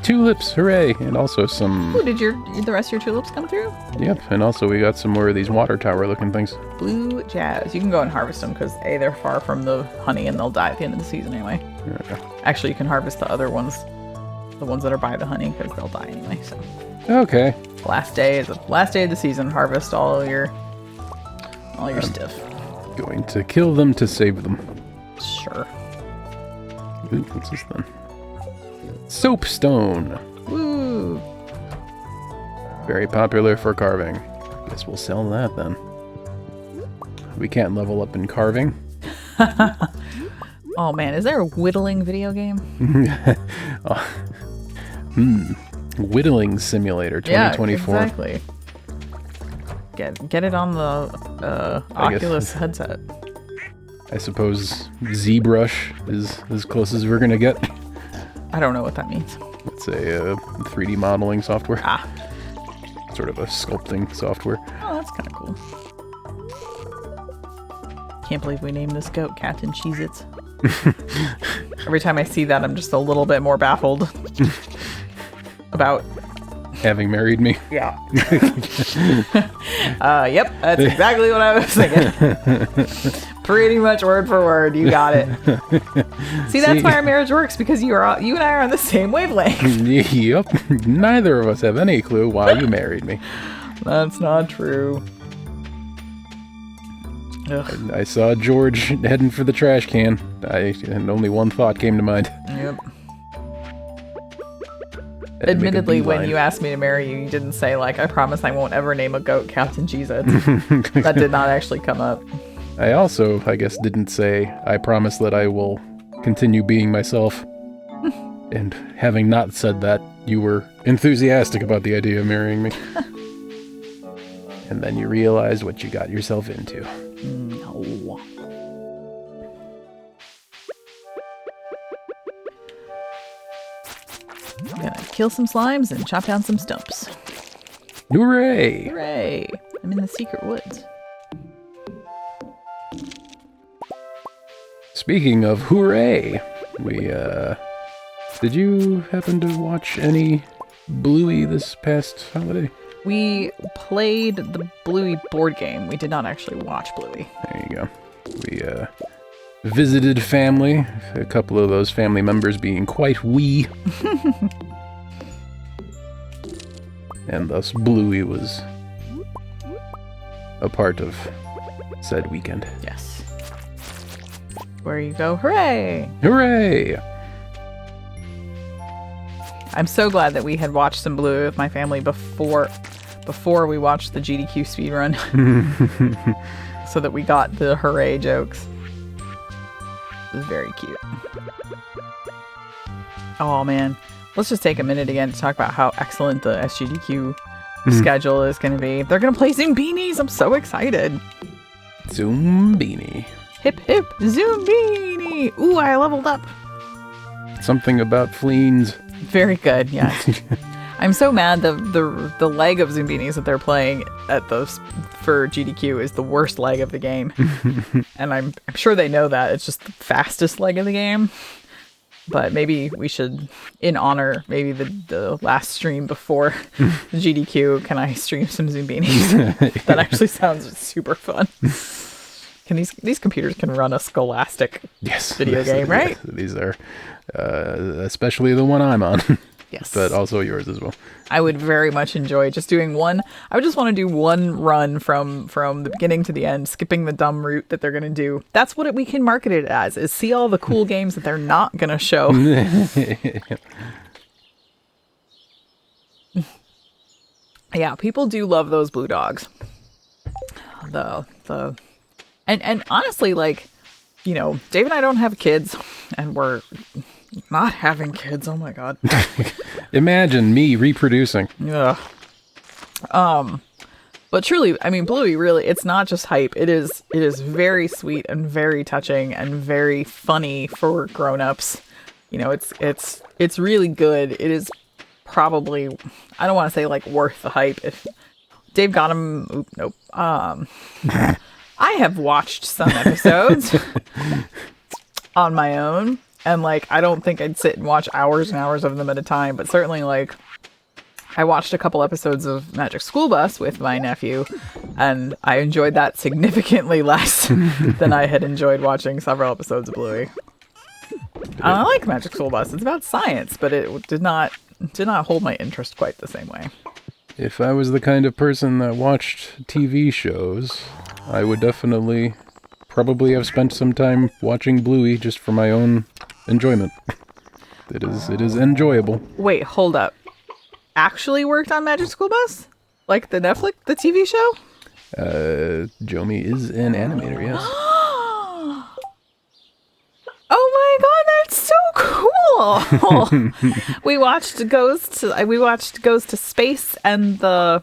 tulips, hooray! And also some... Ooh, did the rest of your tulips come through? Yep, and also we got some more of these water tower looking things. Blue jazz. You can go and harvest them because A, they're far from the honey and they'll die at the end of the season anyway. Okay. Actually, you can harvest the other ones. The ones that are by the honey because they'll die anyway, so. Okay. Last day of the season, harvest all your stuff. Going to kill them to save them. Sure. Ooh, what's this then? Soapstone. Woo! Very popular for carving. Guess we'll sell that then. We can't level up in carving. Oh man, is there a whittling video game? Whittling Simulator 2024. Yeah, exactly. Get it on the Oculus headset. I suppose ZBrush is as close as we're gonna get. I don't know what that means. It's a 3D modeling software. Ah. Sort of a sculpting software. Oh, that's kind of cool. Can't believe we named this goat Captain Cheez-Its. Every time I see that, I'm just a little bit more baffled about having married me. Yeah. Yep, that's exactly what I was thinking. Pretty much word for word, you got it. See, that's why our marriage works, because you and I are on the same wavelength. Yep. Neither of us have any clue why you married me. That's not true. Ugh. I saw George heading for the trash can. And only one thought came to mind. Yep. Admittedly, when you asked me to marry you, you didn't say, like, I promise I won't ever name a goat Captain Cheez-Its. That did not actually come up. I also, I guess, didn't say, I promise that I will continue being myself. And having not said that, you were enthusiastic about the idea of marrying me. And then you realized what you got yourself into. No. I'm gonna kill some slimes and chop down some stumps. Hooray! Hooray! I'm in the secret woods. Speaking of hooray, did you happen to watch any Bluey this past holiday? We played the Bluey board game. We did not actually watch Bluey. There you go. We visited family, a couple of those family members being quite wee. And thus Bluey was a part of said weekend. Yes. Where you go, hooray! Hooray! I'm so glad that we had watched some Bluey with my family before we watched the GDQ speedrun. So that we got the hooray jokes. It was very cute. Oh man. Let's just take a minute again to talk about how excellent the SGDQ schedule is going to be. They're going to play Zoombinis. I'm so excited. Zoombini. Hip hip Zoombini. Ooh, I leveled up. Something about fleens. Very good, yes. I'm so mad the leg of Zoombinis that they're playing at those for GDQ is the worst leg of the game. And I'm sure they know that. It's just the fastest leg of the game. But maybe we should, in honor, maybe the last stream before the GDQ, can I stream some Zoombinis? That actually sounds super fun. Can these computers can run a Scholastic video game, right? These are, especially the one I'm on. Yes. But also yours as well. I would very much enjoy just doing one. I would just want to do one run from the beginning to the end, skipping the dumb route that they're going to do. That's what we can market it as, is see all the cool games that they're not going to show. Yeah, people do love those blue dogs. And honestly, like, you know, Dave and I don't have kids, and we're not having kids. Oh my God. Imagine me reproducing. Yeah. But truly, I mean, Bluey really, it's not just hype. It is very sweet and very touching and very funny for grown-ups. You know, it's really good. It is probably, I don't want to say like worth the hype. If Dave got him, nope. I have watched some episodes on my own, and like, I don't think I'd sit and watch hours and hours of them at a time, but certainly like, I watched a couple episodes of Magic School Bus with my nephew, and I enjoyed that significantly less than I had enjoyed watching several episodes of Bluey. I like Magic School Bus. It's about science, but it did not hold my interest quite the same way. If I was the kind of person that watched TV shows, I would definitely probably have spent some time watching Bluey just for my own enjoyment. It is enjoyable. Wait, hold up. Actually worked on Magic School Bus? Like the TV show? Jomi is an animator, yes. Oh my God, that's so cool! We watched Goes to Space and the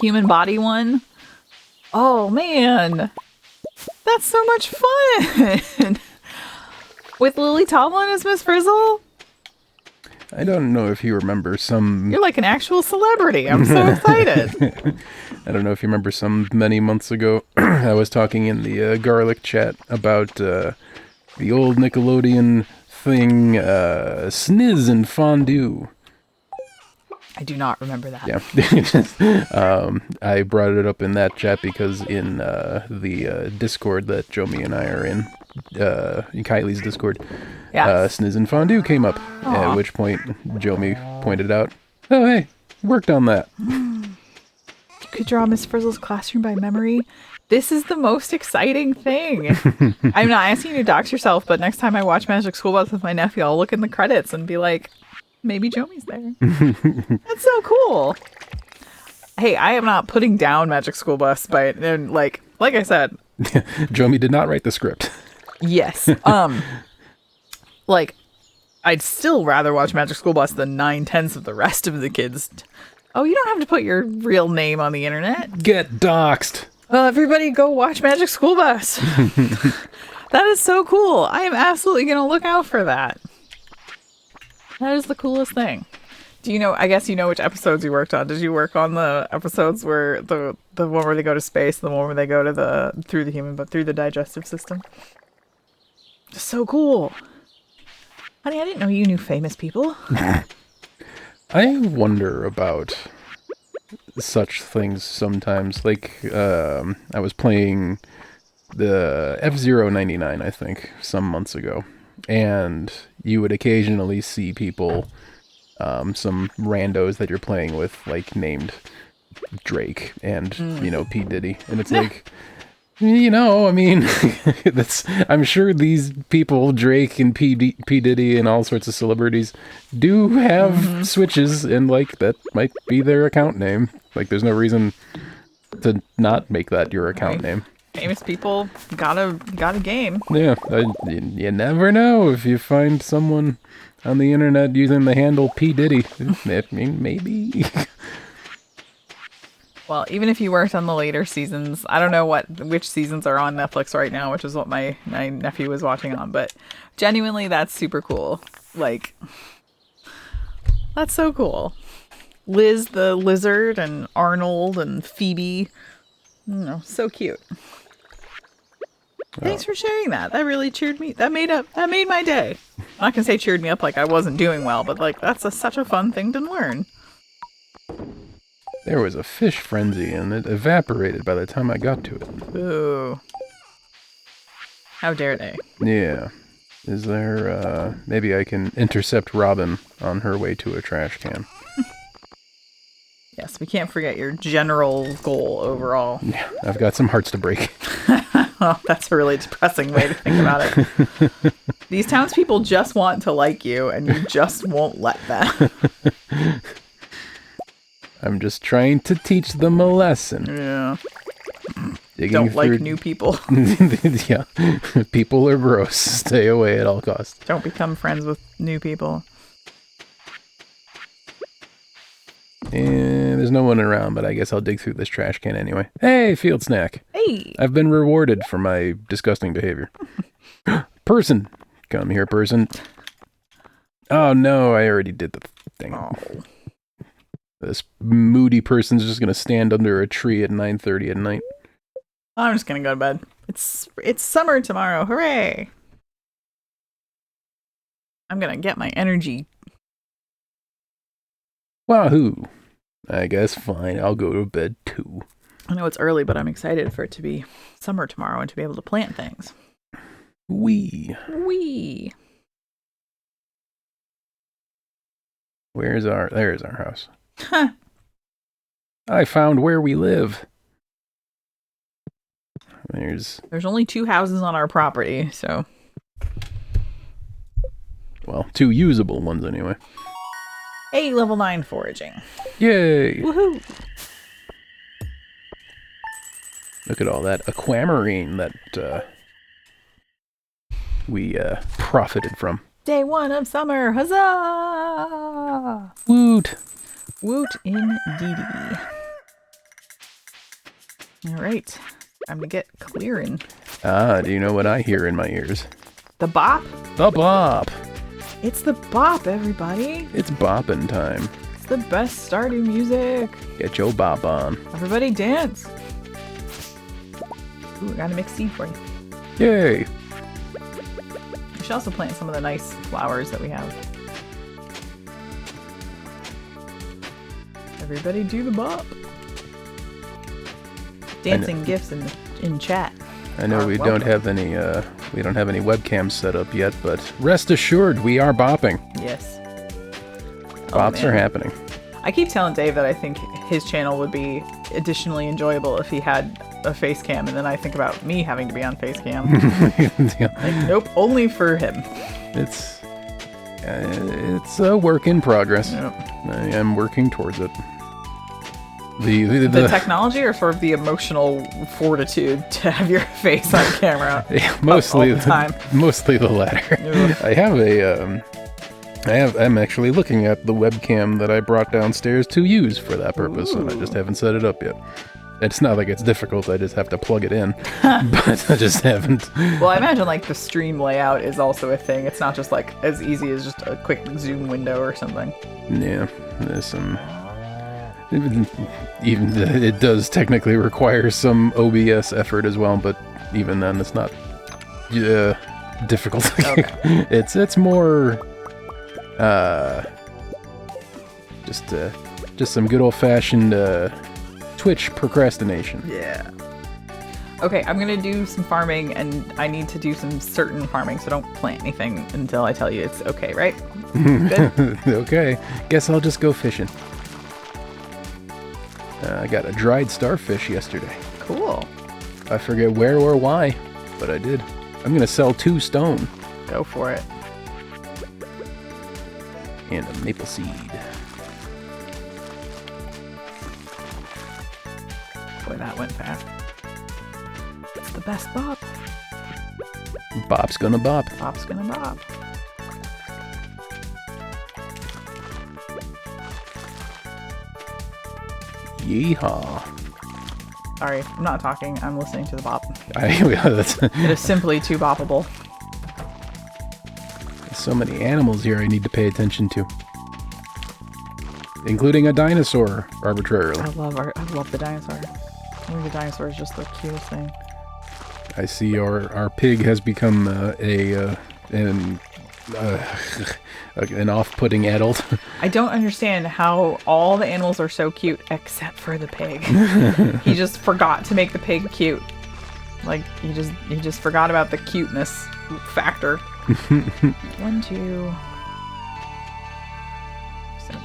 Human Body one. Oh man, that's so much fun! With Lily Tomlin as Miss Frizzle. I don't know if you remember some... You're like an actual celebrity. I'm so excited. I don't know if you remember many months ago, I was talking in the Garlic chat about the old Nickelodeon thing, Sniz and Fondue. I do not remember that. Yeah. I brought it up in that chat because in the Discord that Jomi and I are in Kylie's Discord, yes. Sniz and Fondue came up. At which point Jomi pointed out, oh hey, worked on that. You could draw Miss Frizzle's classroom by memory. This is the most exciting thing. I'm not asking you to dox yourself, but next time I watch Magic School Bus with my nephew, I'll look in the credits and be like, maybe Jomi's there. That's so cool. Hey, I am not putting down Magic School Bus, but like I said, Jomi did not write the script. Yes. Like, I'd still rather watch Magic School Bus than 9/10 of the rest of the kids. Oh, you don't have to put your real name on the internet. Get doxed. Everybody go watch Magic School Bus. That is so cool. I am absolutely going to look out for that. That is the coolest thing. Do you know, I guess you know which episodes you worked on. Did you work on the episodes where the one where they go to space, the one where they go to through the digestive system? Just so cool. Honey, I didn't know you knew famous people. I wonder about such things sometimes. Like, I was playing the F-Zero 99, I think, some months ago. And you would occasionally see people, some randos that you're playing with, like, named Drake and, you know, P. Diddy. And it's like... You know, I mean, I'm sure these people, Drake and P. Diddy and all sorts of celebrities, do have switches, and, like, that might be their account name. Like, there's no reason to not make that your account name. Famous people got a game. Yeah, you never know if you find someone on the internet using the handle P. Diddy. I mean, maybe... Well, even if you worked on the later seasons, I don't know which seasons are on Netflix right now, which is what my nephew was watching on, but genuinely, that's super cool. Like, that's so cool. Liz the lizard and Arnold and Phoebe, you know, so cute. Thanks for sharing that. That really cheered me. That made my day. I'm not gonna say cheered me up like I wasn't doing well, but like that's such a fun thing to learn. There was a fish frenzy, and it evaporated by the time I got to it. Ooh. How dare they? Yeah. Is there, maybe I can intercept Robin on her way to a trash can. Yes, we can't forget your general goal overall. Yeah, I've got some hearts to break. Oh, that's a really depressing way to think about it. These townspeople just want to like you, and you just won't let them. I'm just trying to teach them a lesson. Yeah. don't like new people. Yeah, people are gross. Stay away at all costs. Don't become friends with new people. And there's no one around, but I guess I'll dig through this trash can anyway. Hey, field snack. Hey! I've been rewarded for my disgusting behavior. Person. Come here, person. Oh, no, I already did the thing. Oh. This moody person's just going to stand under a tree at 9:30 at night. I'm just going to go to bed. It's summer tomorrow. Hooray! I'm going to get my energy. Wahoo! I guess fine. I'll go to bed too. I know it's early, but I'm excited for it to be summer tomorrow and to be able to plant things. Wee. There's our house. Huh. I found where we live. There's only 2 houses on our property, so. Well, 2 usable ones anyway. Hey, level 9 foraging. Yay! Woohoo! Look at all that aquamarine that we profited from. Day 1 of summer! Huzzah! Woot! Woot indeedy. Alright. Time to get clearing. Ah, do you know what I hear in my ears? The bop? The bop! It's the bop, everybody! It's bopping time. It's the best Stardew music! Get your bop on. Everybody dance! Ooh, I got a mixed seed for you. Yay! We should also plant some of the nice flowers that we have. Everybody do the bop! Dancing gifs in chat. I know we don't have any webcams set up yet, but rest assured we are bopping. Yes. Bops are happening. I keep telling Dave that I think his channel would be additionally enjoyable if he had a face cam, and then I think about me having to be on face cam. Yeah. Like, nope, only for him. It's a work in progress. Yep. I am working towards it. The technology, or sort of the emotional fortitude to have your face on camera? Yeah, mostly all the time. Mostly the latter. I'm actually looking at the webcam that I brought downstairs to use for that purpose, and I just haven't set it up yet. It's not like it's difficult, I just have to plug it in, but I just haven't. Well, I imagine like the stream layout is also a thing. It's not just like as easy as just a quick zoom window or something. Yeah, there's some. Even it does technically require some OBS effort as well, but even then, it's not difficult. Okay. It's more just some good old fashioned Twitch procrastination. Yeah. Okay, I'm gonna do some farming, and I need to do some certain farming, so don't plant anything until I tell you it's okay, right? Good? Okay, guess I'll just go fishing. I got a dried starfish yesterday. Cool. I forget where or why, but I did. I'm gonna sell 2 stone. Go for it. And a maple seed. Boy, that went fast. It's the best bop. Bop's gonna bop. Bop's gonna bop. Yeehaw. Sorry, I'm not talking. I'm listening to the bop. That's It is simply too boppable. There's so many animals here I need to pay attention to. Including a dinosaur, arbitrarily. I love the dinosaur. I think the dinosaur is just the cutest thing. I see our pig has become an off-putting adult. I don't understand how all the animals are so cute except for the pig. He just forgot to make the pig cute. Like he just forgot about the cuteness factor. 1, 2, 7,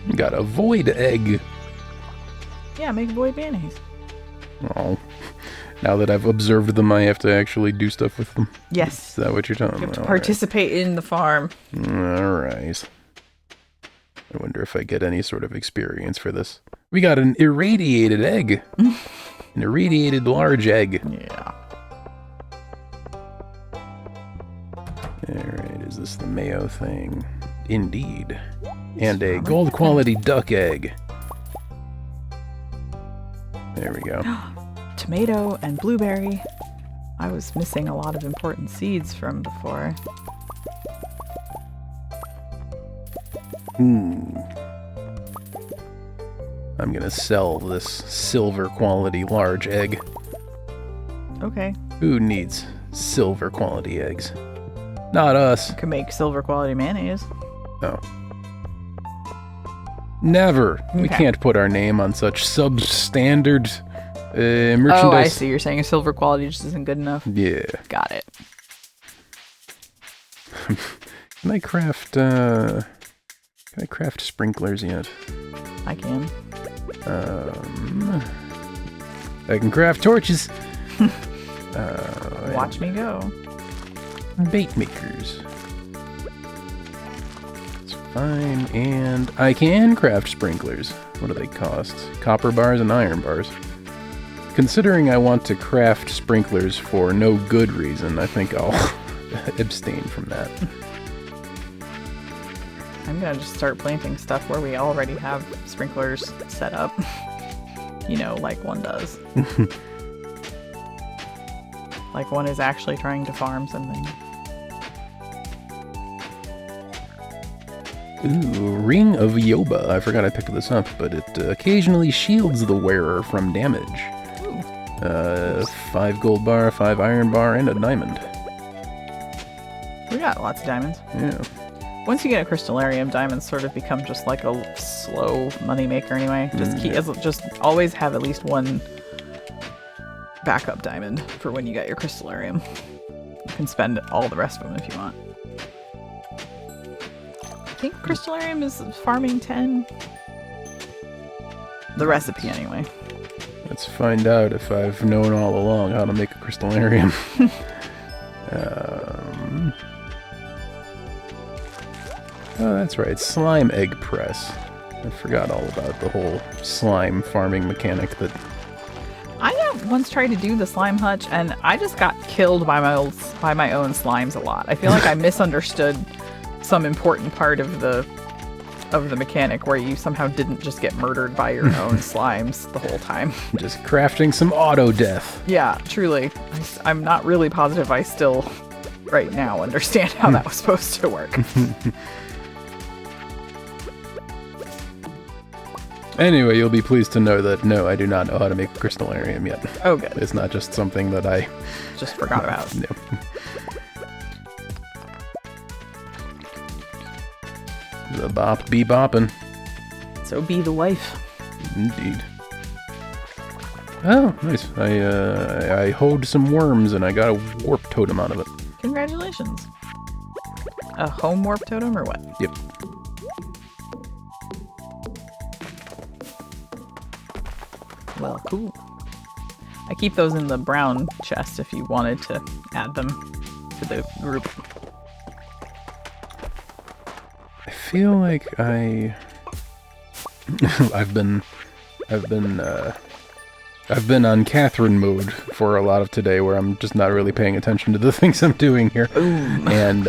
8. Got a void egg. Yeah, make void mayonnaise. Oh. Now that I've observed them, I have to actually do stuff with them. Yes. Is that what you're telling me? You have to participate in the farm. All right. I wonder if I get any sort of experience for this. We got an irradiated egg. An irradiated large egg. Yeah. Alright, is this the mayo thing? Indeed. And a gold quality duck egg. There we go. Tomato and blueberry. I was missing a lot of important seeds from before. I'm gonna sell this silver quality large egg. Okay. Who needs silver quality eggs? Not us. Could make silver quality mayonnaise. Oh. Never. We Okay. can't put our name on such substandard merchandise. Oh, I see. You're saying a silver quality just isn't good enough? Yeah. Got it. Can I craft sprinklers yet? I can. I can craft torches. Watch me go. Bait makers. It's fine. And I can craft sprinklers. What do they cost? Copper bars and iron bars. Considering I want to craft sprinklers for no good reason, I think I'll abstain from that. I'm gonna just start planting stuff where we already have sprinklers set up. You know, like one does. Like one is actually trying to farm something. Ooh, Ring of Yoba. I forgot I picked this up, but it occasionally shields the wearer from damage. Ooh. 5 gold bar, 5 iron bar, and a diamond. We got lots of diamonds. Yeah. Once you get a crystallarium, diamonds sort of become just like a slow money maker anyway. Just always have at least one backup diamond for when you get your crystallarium. You can spend all the rest of them if you want. I think crystallarium is farming 10. The recipe anyway. Let's find out if I've known all along how to make a crystallarium. Oh, that's right. Slime egg press. I forgot all about the whole slime farming mechanic that... I once tried to do the slime hutch, and I just got killed by my own slimes a lot. I feel like I misunderstood some important part of the mechanic where you somehow didn't just get murdered by your own slimes the whole time. Just crafting some auto death. Yeah, truly. I'm not really positive I still, right now, understand how that was supposed to work. Anyway, you'll be pleased to know that, no, I do not know how to make a crystallarium yet. Oh, good. It's not just something that I... Just forgot about. No. The bop be boppin'. So be the wife. Indeed. Oh, nice. I hoed some worms and I got a warp totem out of it. Congratulations. A home warp totem or what? Yep. Well, cool. I keep those in the brown chest if you wanted to add them to the group. I feel like I've been on Catherine mode for a lot of today, where I'm just not really paying attention to the things I'm doing here. Ooh. And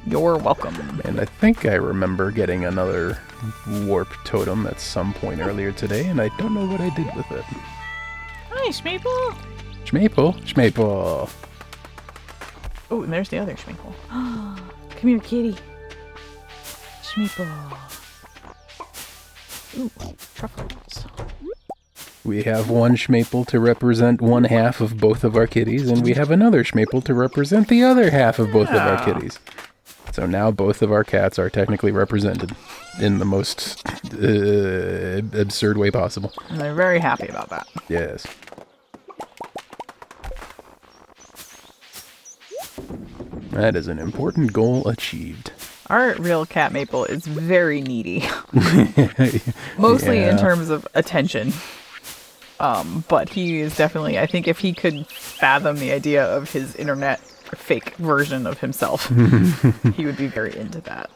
You're welcome. And I think I remember getting another warp totem at some point earlier today, and I don't know what I did with it. Hi, Schmaple. Schmaple. Oh, and there's the other Schmaple. Come here, kitty. Schmaple. Ooh, truffles. We have one Schmaple to represent one half of both of our kitties, and we have another Schmaple to represent the other half of both of our kitties. So now both of our cats are technically represented in the most absurd way possible. And they're very happy about that. Yes. That is an important goal achieved. Our real cat Maple is very needy. Mostly in terms of attention. But he is definitely, I think if he could fathom the idea of his internet fake version of himself, he would be very into that.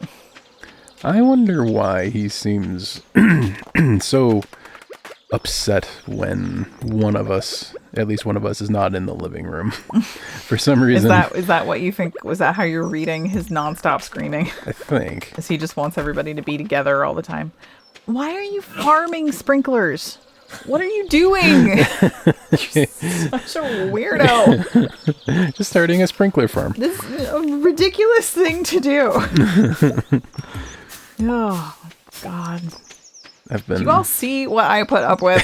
I wonder why he seems so upset when one of us, at least one of us, is not in the living room. For some reason. Is that what you think? Was that how you're reading his nonstop screaming? I think. Because he just wants everybody to be together all the time. Why are you farming sprinklers? What are you doing? You're such a weirdo. Just starting a sprinkler farm. This is a ridiculous thing to do. Oh, God. Do you all see what I put up with?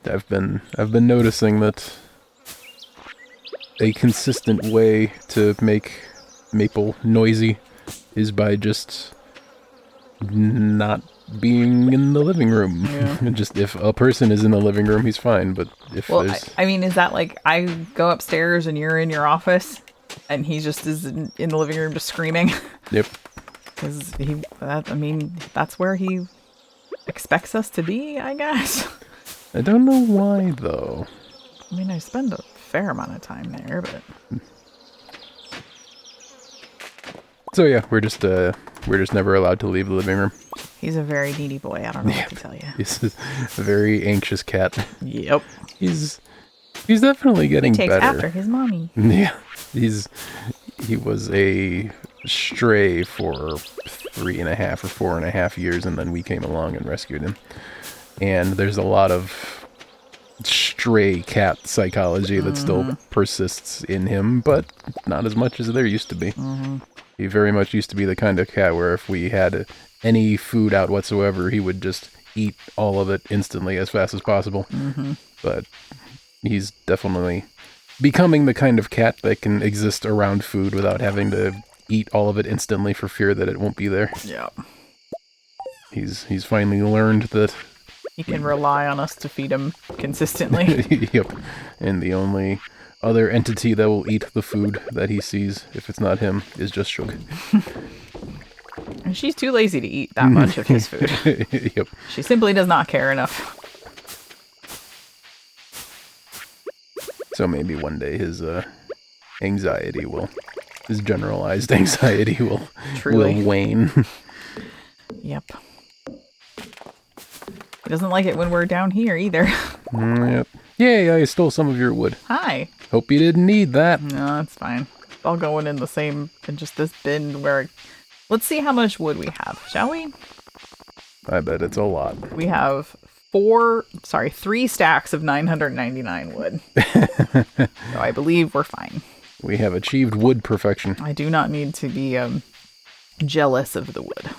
I've been noticing that a consistent way to make Maple noisy is by just not being in the living room. Yeah. Just if a person is in the living room, he's fine. But if there's... I mean, is that like I go upstairs and you're in your office and he just is in the living room just screaming? Yep. Because that's where he expects us to be, I guess. I don't know why, though. I mean, I spend a fair amount of time there, but... So yeah, we're just never allowed to leave the living room. He's a very needy boy. I don't know what to tell you. He's a very anxious cat. Yep. He's definitely getting better. He takes after his mommy. Yeah. He was a stray for 3.5 or 4.5 years, and then we came along and rescued him. And there's a lot of stray cat psychology that still persists in him, but not as much as there used to be. He very much used to be the kind of cat where if we had any food out whatsoever, he would just eat all of it instantly as fast as possible. But he's definitely becoming the kind of cat that can exist around food without having to eat all of it instantly for fear that it won't be there. Yeah. He's finally learned that he can rely on us to feed him consistently. Yep. And the only other entity that will eat the food that he sees, if it's not him, is just Shug. And she's too lazy to eat that much of his food. Yep. She simply does not care enough. So maybe one day his generalized anxiety will wane. Yep. He doesn't like it when we're down here either. Yep. Yay, I stole some of your wood. Hi. Hope you didn't need that. No, it's fine. It's all going in just this bin where... Let's see how much wood we have, shall we? I bet it's a lot. We have 3 stacks of 999 wood. So I believe we're fine. We have achieved wood perfection. I do not need to be jealous of the wood.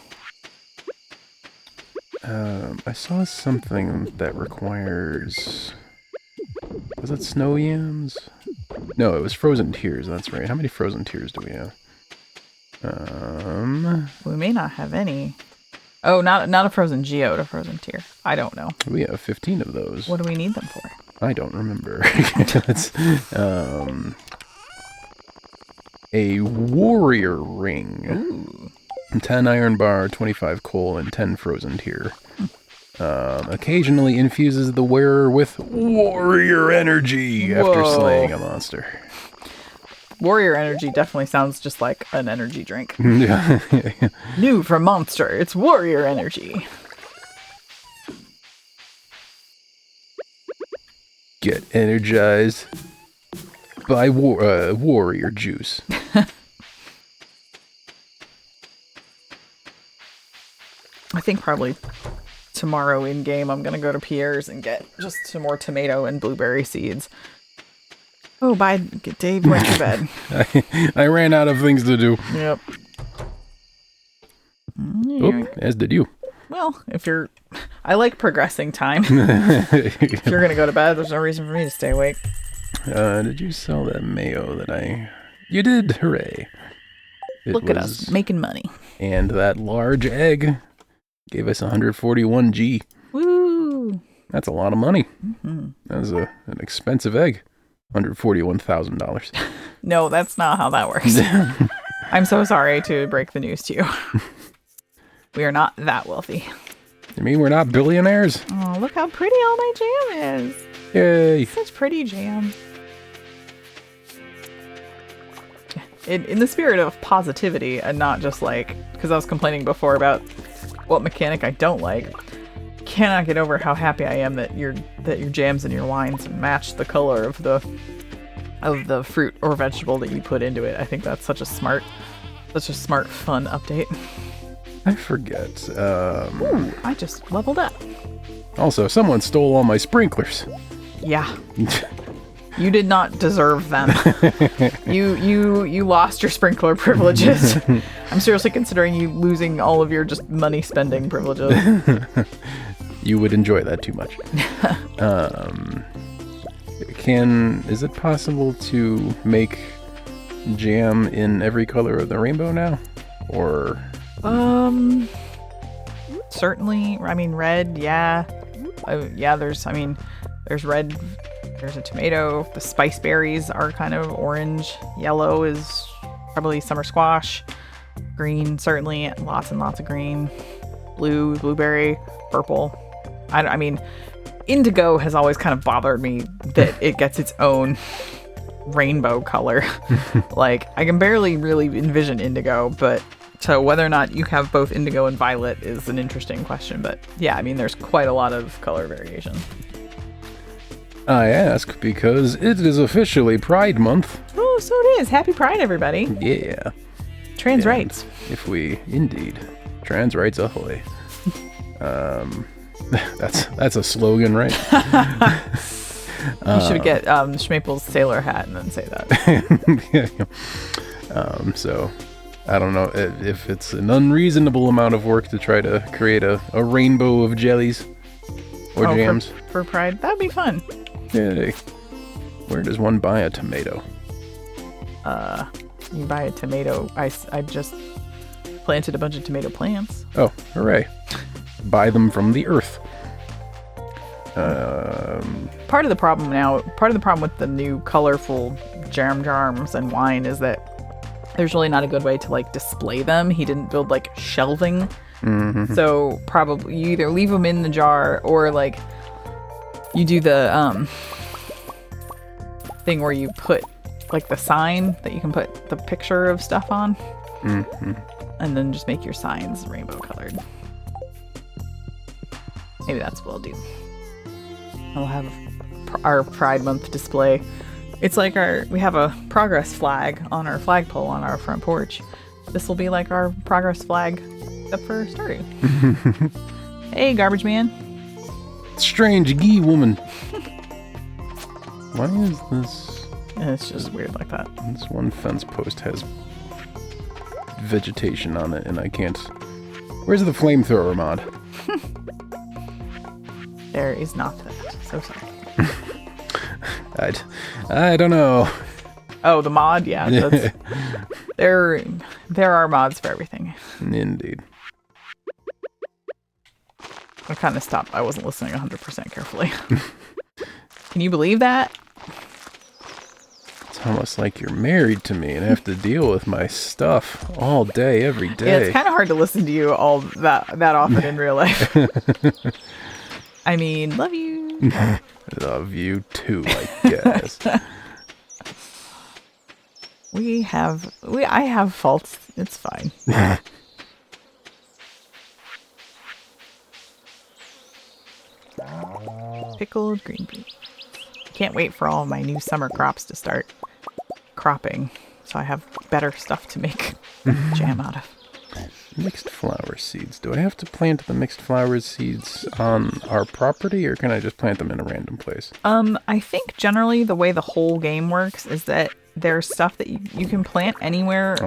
I saw something that requires... Was it snow yams? No, it was frozen tears, that's right. How many frozen tears do we have? We may not have any. Oh, not a frozen geode, a frozen tear. I don't know. We have 15 of those. What do we need them for? I don't remember. It's, a warrior ring. Ooh. 10 iron bar, 25 coal, and 10 frozen tear. Occasionally infuses the wearer with warrior energy after slaying a monster. Warrior energy definitely sounds just like an energy drink. Yeah. New from Monster, it's warrior energy. Get energized by warrior juice. I think probably tomorrow in game I'm gonna go to Pierre's and get just some more tomato and blueberry seeds. Oh, bye. Dave went to bed. I ran out of things to do. Yep. Oh, as did you. Well, I like progressing time. If you're gonna go to bed, there's no reason for me to stay awake. Did you sell that mayo that You did, hooray. Look at us, making money. And that large egg gave us 141 G. Woo! That's a lot of money. That was an expensive egg. $141,000. No, that's not how that works. I'm so sorry to break the news to you. We are not that wealthy. You mean we're not billionaires? Oh, look how pretty all my jam is. Yay. Such pretty jam. In the spirit of positivity and not just like, because I was complaining before about what mechanic I don't like. Cannot get over how happy I am that your jams and your wines match the color of the fruit or vegetable that you put into it. I think that's such a smart, fun update. I forget. Ooh, I just leveled up. Also, someone stole all my sprinklers. Yeah. You did not deserve them. You lost your sprinkler privileges. I'm seriously considering you losing all of your just money spending privileges. You would enjoy that too much. Is it possible to make jam in every color of the rainbow now? Or certainly. I mean, red, yeah. Yeah, there's red. There's a tomato. The spice berries are kind of orange. Yellow is probably summer squash. Green, certainly. Lots and lots of green. Blue, blueberry, purple. I mean, indigo has always kind of bothered me that it gets its own rainbow color. Like, I can barely really envision indigo, but so whether or not you have both indigo and violet is an interesting question. But yeah, I mean, there's quite a lot of color variation. I ask because it is officially Pride Month. Oh, so it is. Happy Pride, everybody. Yeah. Trans rights. If we indeed. Trans rights ahoy. That's a slogan, right? You should get Schmapel's sailor hat and then say that. So, I don't know if it's an unreasonable amount of work to try to create a rainbow of jellies or jams. For Pride? That'd be fun. Yay. Where does one buy a tomato? You buy a tomato. I just planted a bunch of tomato plants. Oh, hooray. Buy them from the earth. Part of the problem with the new colorful jams and wine is that there's really not a good way to like display them. He didn't build like shelving. Mm-hmm. So probably you either leave them in the jar or like you do the thing where you put like the sign that you can put the picture of stuff on. Mm-hmm. And then just make your signs rainbow colored. Maybe that's what I'll do. I'll have our Pride Month display. It's like we have a progress flag on our flagpole on our front porch. This will be like our progress flag, except for Stardew. Hey, garbage man. Strange gee woman. Why is this? It's just weird like that. This one fence post has vegetation on it, and I can't. Where's the flamethrower mod? There is not that. So sorry. I don't know. Oh, the mod? Yeah. That's, there are mods for everything. Indeed. I kind of stopped. I wasn't listening 100% carefully. Can you believe that? It's almost like you're married to me and have to deal with my stuff all day, every day. Yeah, it's kind of hard to listen to you all that often in real life. I mean, love you. Love you too, I guess. I have faults. It's fine. Pickled green beans. Can't wait for all of my new summer crops to start cropping, so I have better stuff to make jam out of. Mixed flower seeds. Do I have to plant the mixed flower seeds on our property, or can I just plant them in a random place? I think generally the way the whole game works is that there's stuff that you can plant anywhere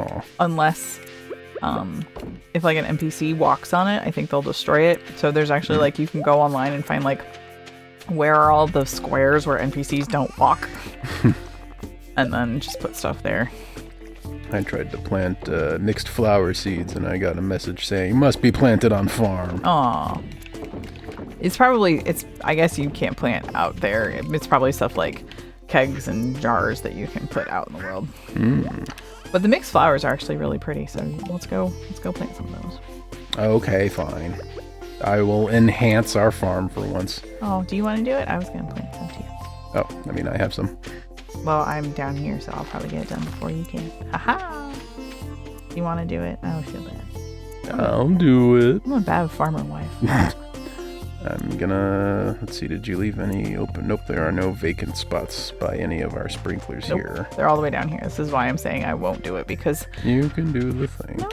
unless if like an NPC walks on it, I think they'll destroy it. So there's actually like you can go online and find like where are all the squares where NPCs don't walk and then just put stuff there. I tried to plant mixed flower seeds, and I got a message saying, must be planted on farm. Aw. I guess you can't plant out there. It's probably stuff like kegs and jars that you can put out in the world. But the mixed flowers are actually really pretty, so let's go plant some of those. Okay, fine. I will enhance our farm for once. Oh, do you want to do it? I was going to plant some too. Oh, I mean, I have some. Well, I'm down here, so I'll probably get it done before you can. Haha! You want to do it? I don't feel bad. I'll do it. I'm a bad farmer wife. I'm gonna... Let's see, did you leave any open? Nope, there are no vacant spots by any of our sprinklers here. They're all the way down here. This is why I'm saying I won't do it, because... You can do the thing. No,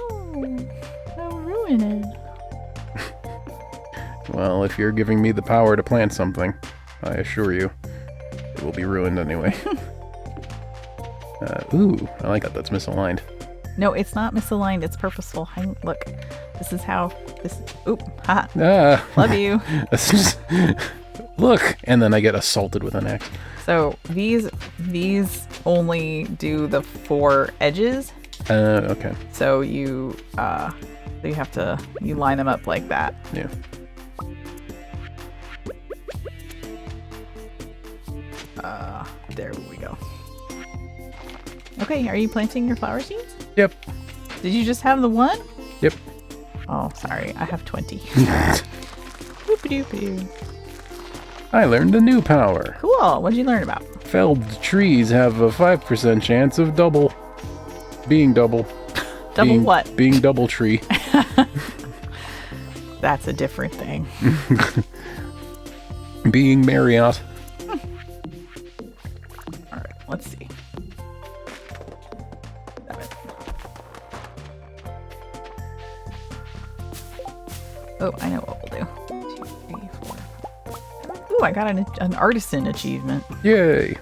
I'll ruin it. Well, if you're giving me the power to plant something, I assure you, it will be ruined anyway. Ooh, I like that. That's misaligned. No, it's not misaligned. It's purposeful. Look, this is how this. Oop, haha. Love you. Look, and then I get assaulted with an axe. So these only do the 4 edges. Okay. So you have to line them up like that. Yeah. There we go. Okay, are you planting your flower seeds? Yep. Did you just have the 1? Yep. Oh, sorry. I have 20. Doop-a-doop-a-doo. I learned a new power. Cool. What'd you learn about? Felled trees have a 5% chance of being double. Double what? Being double tree. That's a different thing. Being Marriott. All right, let's see. Oh, I know what we'll do. 2, 3, 4. Ooh, I got an artisan achievement. Yay.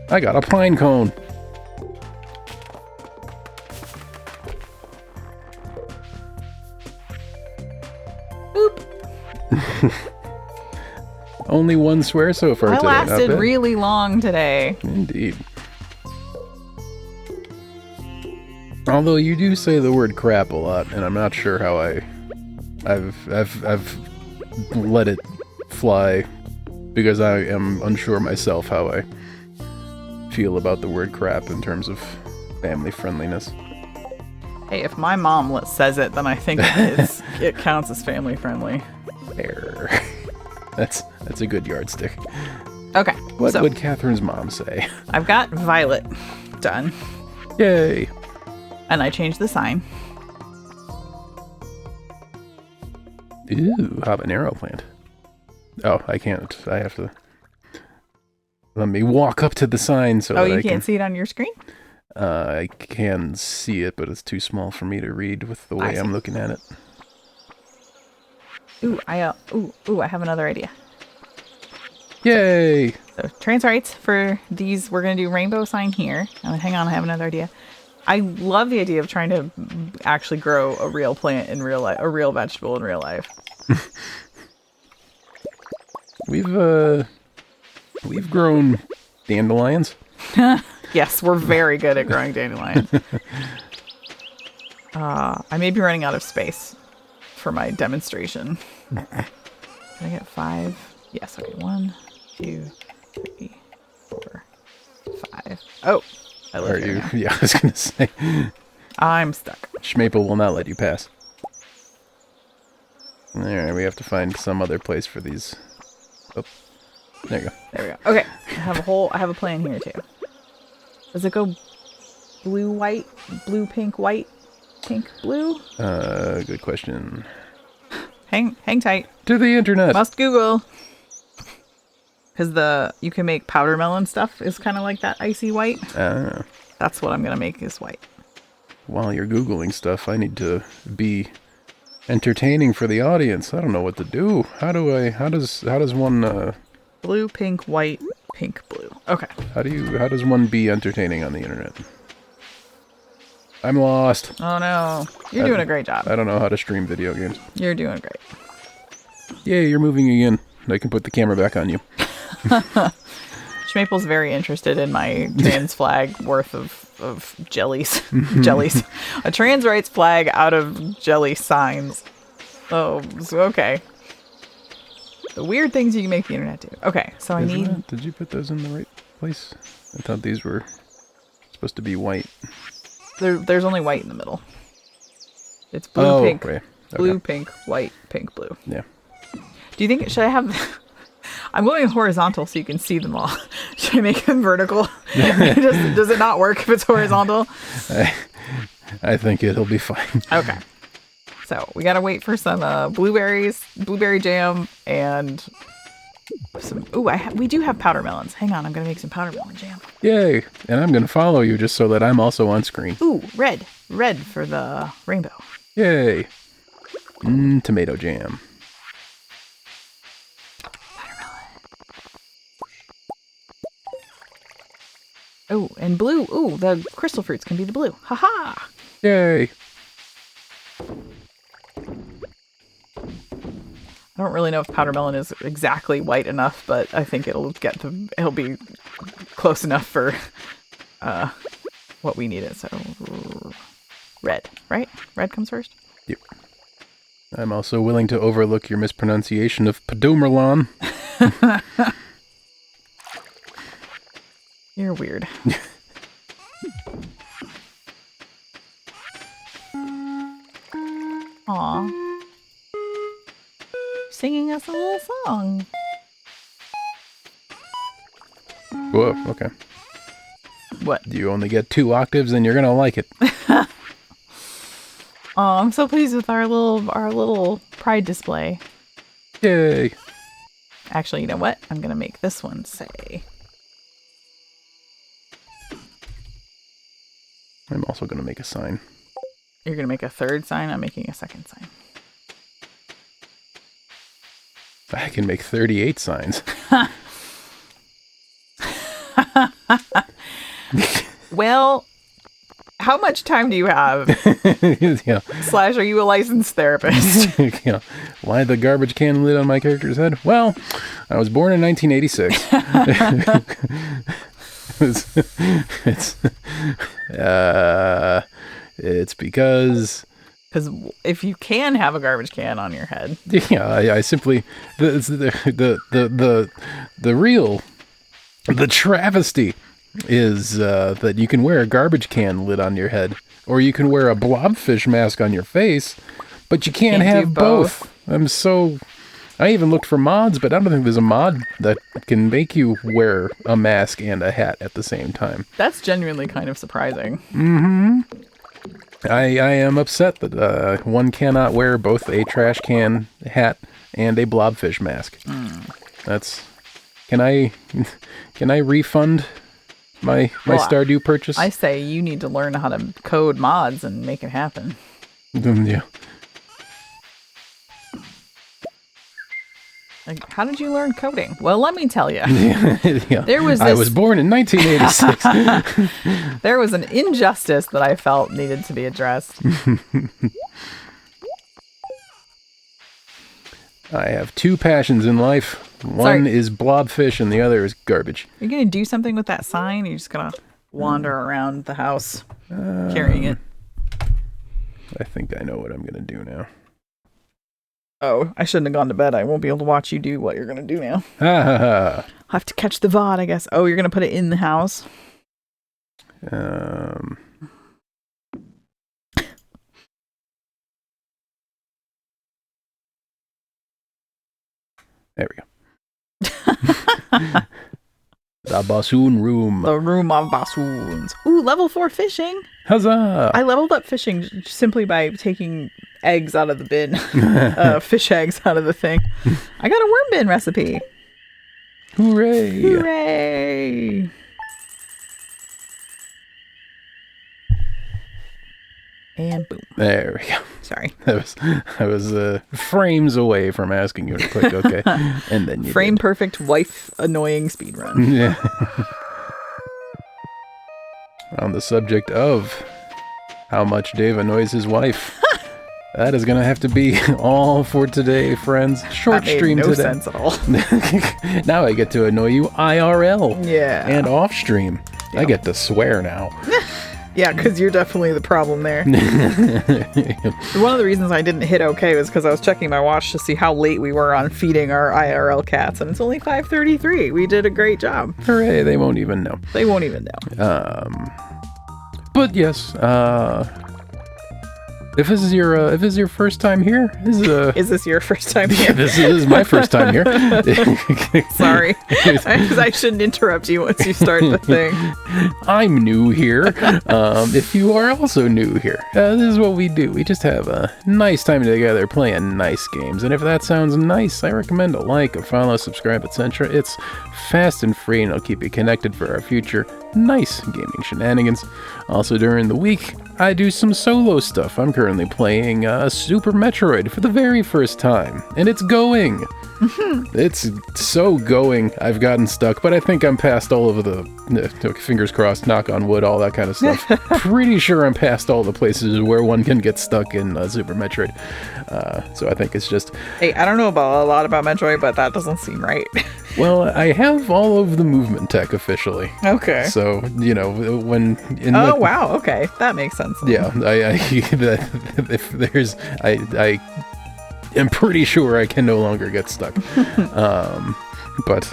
I got a pine cone. Boop. Only 1 swear so far today. I lasted really long today. Indeed. Although you do say the word crap a lot, and I'm not sure how I've let it fly, because I am unsure myself how I feel about the word crap in terms of family friendliness. Hey, if my mom says it, then I think it counts as family friendly. Fair. That's a good yardstick. Okay. What would Catherine's mom say? I've got Violet done. Yay. And I changed the sign. Ooh, habanero plant. Oh, I can't. I have to... Let me walk up to the sign so that you can't see it on your screen? I can see it, but it's too small for me to read with the way I'm looking at it. Ooh, I have another idea. Yay! So, trans rights for these, we're going to do rainbow sign here. Hang on, I have another idea. I love the idea of trying to actually grow a real plant in real life, a real vegetable in real life. We've grown dandelions. Yes, we're very good at growing dandelions. I may be running out of space for my demonstration. Can I get 5? Yes, okay. 1, 2, 3, 4, 5. Oh, I live here now. Yeah, I was gonna say. I'm stuck. Schmaple will not let you pass. Alright, we have to find some other place for these. Oh, there you go. There we go. Okay, I have a plan here too. Does it go blue, white, blue, pink, white, pink, blue? Good question. Hang tight. To the internet. Must Google. Because you can make powder melon stuff is kind of like that icy white. That's what I'm going to make is white. While you're Googling stuff, I need to be entertaining for the audience. I don't know what to do. How does one, blue, pink, white, pink, blue. Okay. How does one be entertaining on the internet? I'm lost. Oh no. You're doing a great job. I don't know how to stream video games. You're doing great. Yay, you're moving again. I can put the camera back on you. Schmaple's very interested in my trans flag worth of jellies. Jellies. A trans rights flag out of jelly signs. Oh, okay. The weird things you can make the internet do. Okay, so I need... Did you put those in the right place? I thought these were supposed to be white. There's only white in the middle. It's blue, pink, okay. Blue, pink, white, pink, blue. Yeah. Do you think, should I have... I'm going horizontal so you can see them all. Should I make them vertical? Does it not work if it's horizontal? I think it'll be fine. Okay. So we gotta wait for some blueberry jam, and some. Ooh, we do have powder melons. Hang on, I'm gonna make some powder melon jam. Yay! And I'm gonna follow you just so that I'm also on screen. Ooh, red for the rainbow. Yay! Tomato jam. Oh, and blue. Ooh, the crystal fruits can be the blue. Haha! Yay! I don't really know if powder melon is exactly white enough, but I think it'll be close enough for what we needed. So red, right? Red comes first? Yep. I'm also willing to overlook your mispronunciation of Padumerlon. You're weird. Aw. Singing us a little song. Whoa, okay. What? You only get 2 octaves and you're gonna like it. Oh, I'm so pleased with our little pride display. Yay! Actually, you know what? I'm gonna make this one say. I'm also gonna make a sign. You're gonna make a third sign? I'm making a second sign. I can make 38 signs. Well, how much time do you have? Yeah. / are you a licensed therapist? Yeah. Why the garbage can lid on my character's head? Well, I was born in 1986. It's because if you can have a garbage can on your head. Yeah, I simply the travesty is that you can wear a garbage can lid on your head, or you can wear a blobfish mask on your face, but you can't have both. I even looked for mods, but I don't think there's a mod that can make you wear a mask and a hat at the same time. That's genuinely kind of surprising. Mm-hmm. I am upset that one cannot wear both a trash can hat and a blobfish mask. Can I refund my Stardew purchase? I say you need to learn how to code mods and make it happen. Yeah. Like, how did you learn coding? Well, let me tell you. Yeah. I was born in 1986. There was an injustice that I felt needed to be addressed. I have 2 passions in life. One is blobfish and the other is garbage. You're going to do something with that sign? You're just going to wander around the house carrying it? I think I know what I'm going to do now. Oh, I shouldn't have gone to bed. I won't be able to watch you do what you're going to do now. I'll have to catch the VOD, I guess. Oh, you're going to put it in the house? There we go. The bassoon room. The room of bassoons. Ooh, level 4 fishing. Huzzah! I leveled up fishing simply by taking eggs out of the bin. Fish eggs out of the thing. I got a worm bin recipe. Hooray! Hooray! And boom. There we go. Sorry. I was frames away from asking you to click OK. And then you Frame did. perfect wife annoying speedrun. Yeah. On the subject of how much Dave annoys his wife. That is going to have to be all for today, friends. Short stream no today. Sense at all. Now I get to annoy you IRL. Yeah. And off stream. I get to swear now. Yeah, because you're definitely the problem there. One of the reasons I didn't hit OK was because I was checking my watch to see how late we were on feeding our IRL cats, and it's only 5:33. We did a great job. Hooray, they won't even know. They won't even know. But yes, If this is your first time here, Is this your first time here? this is my first time here. Sorry. I shouldn't interrupt you once you start the thing. I'm new here. If you are also new here, this is what we do. We just have a nice time together playing nice games. And if that sounds nice, I recommend a like, a follow, subscribe, etc. It's fast and free, and it'll keep you connected for our future nice gaming shenanigans. Also, during the week, I do some solo stuff. I'm currently playing Super Metroid for the very first time, and it's going. It's so going. I've gotten stuck, but I think I'm past all of the fingers crossed, knock on wood, all that kind of stuff. Pretty sure I'm past all the places where one can get stuck in Super Metroid. So I think it's just... Hey, I don't know about a lot about Metroid, but that doesn't seem right. Well, I have all of the movement tech officially. Okay. So, when... Wow, okay. That makes sense. Yeah, if there's... I am pretty sure I can no longer get stuck. But,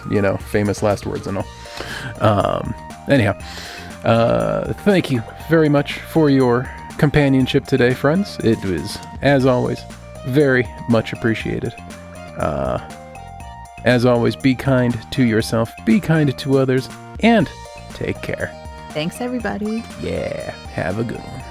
famous last words and all. Anyhow, thank you very much for your companionship today, friends. It was, as always, very much appreciated. As always, be kind to yourself, be kind to others, and take care. Thanks, everybody. Yeah, have a good one.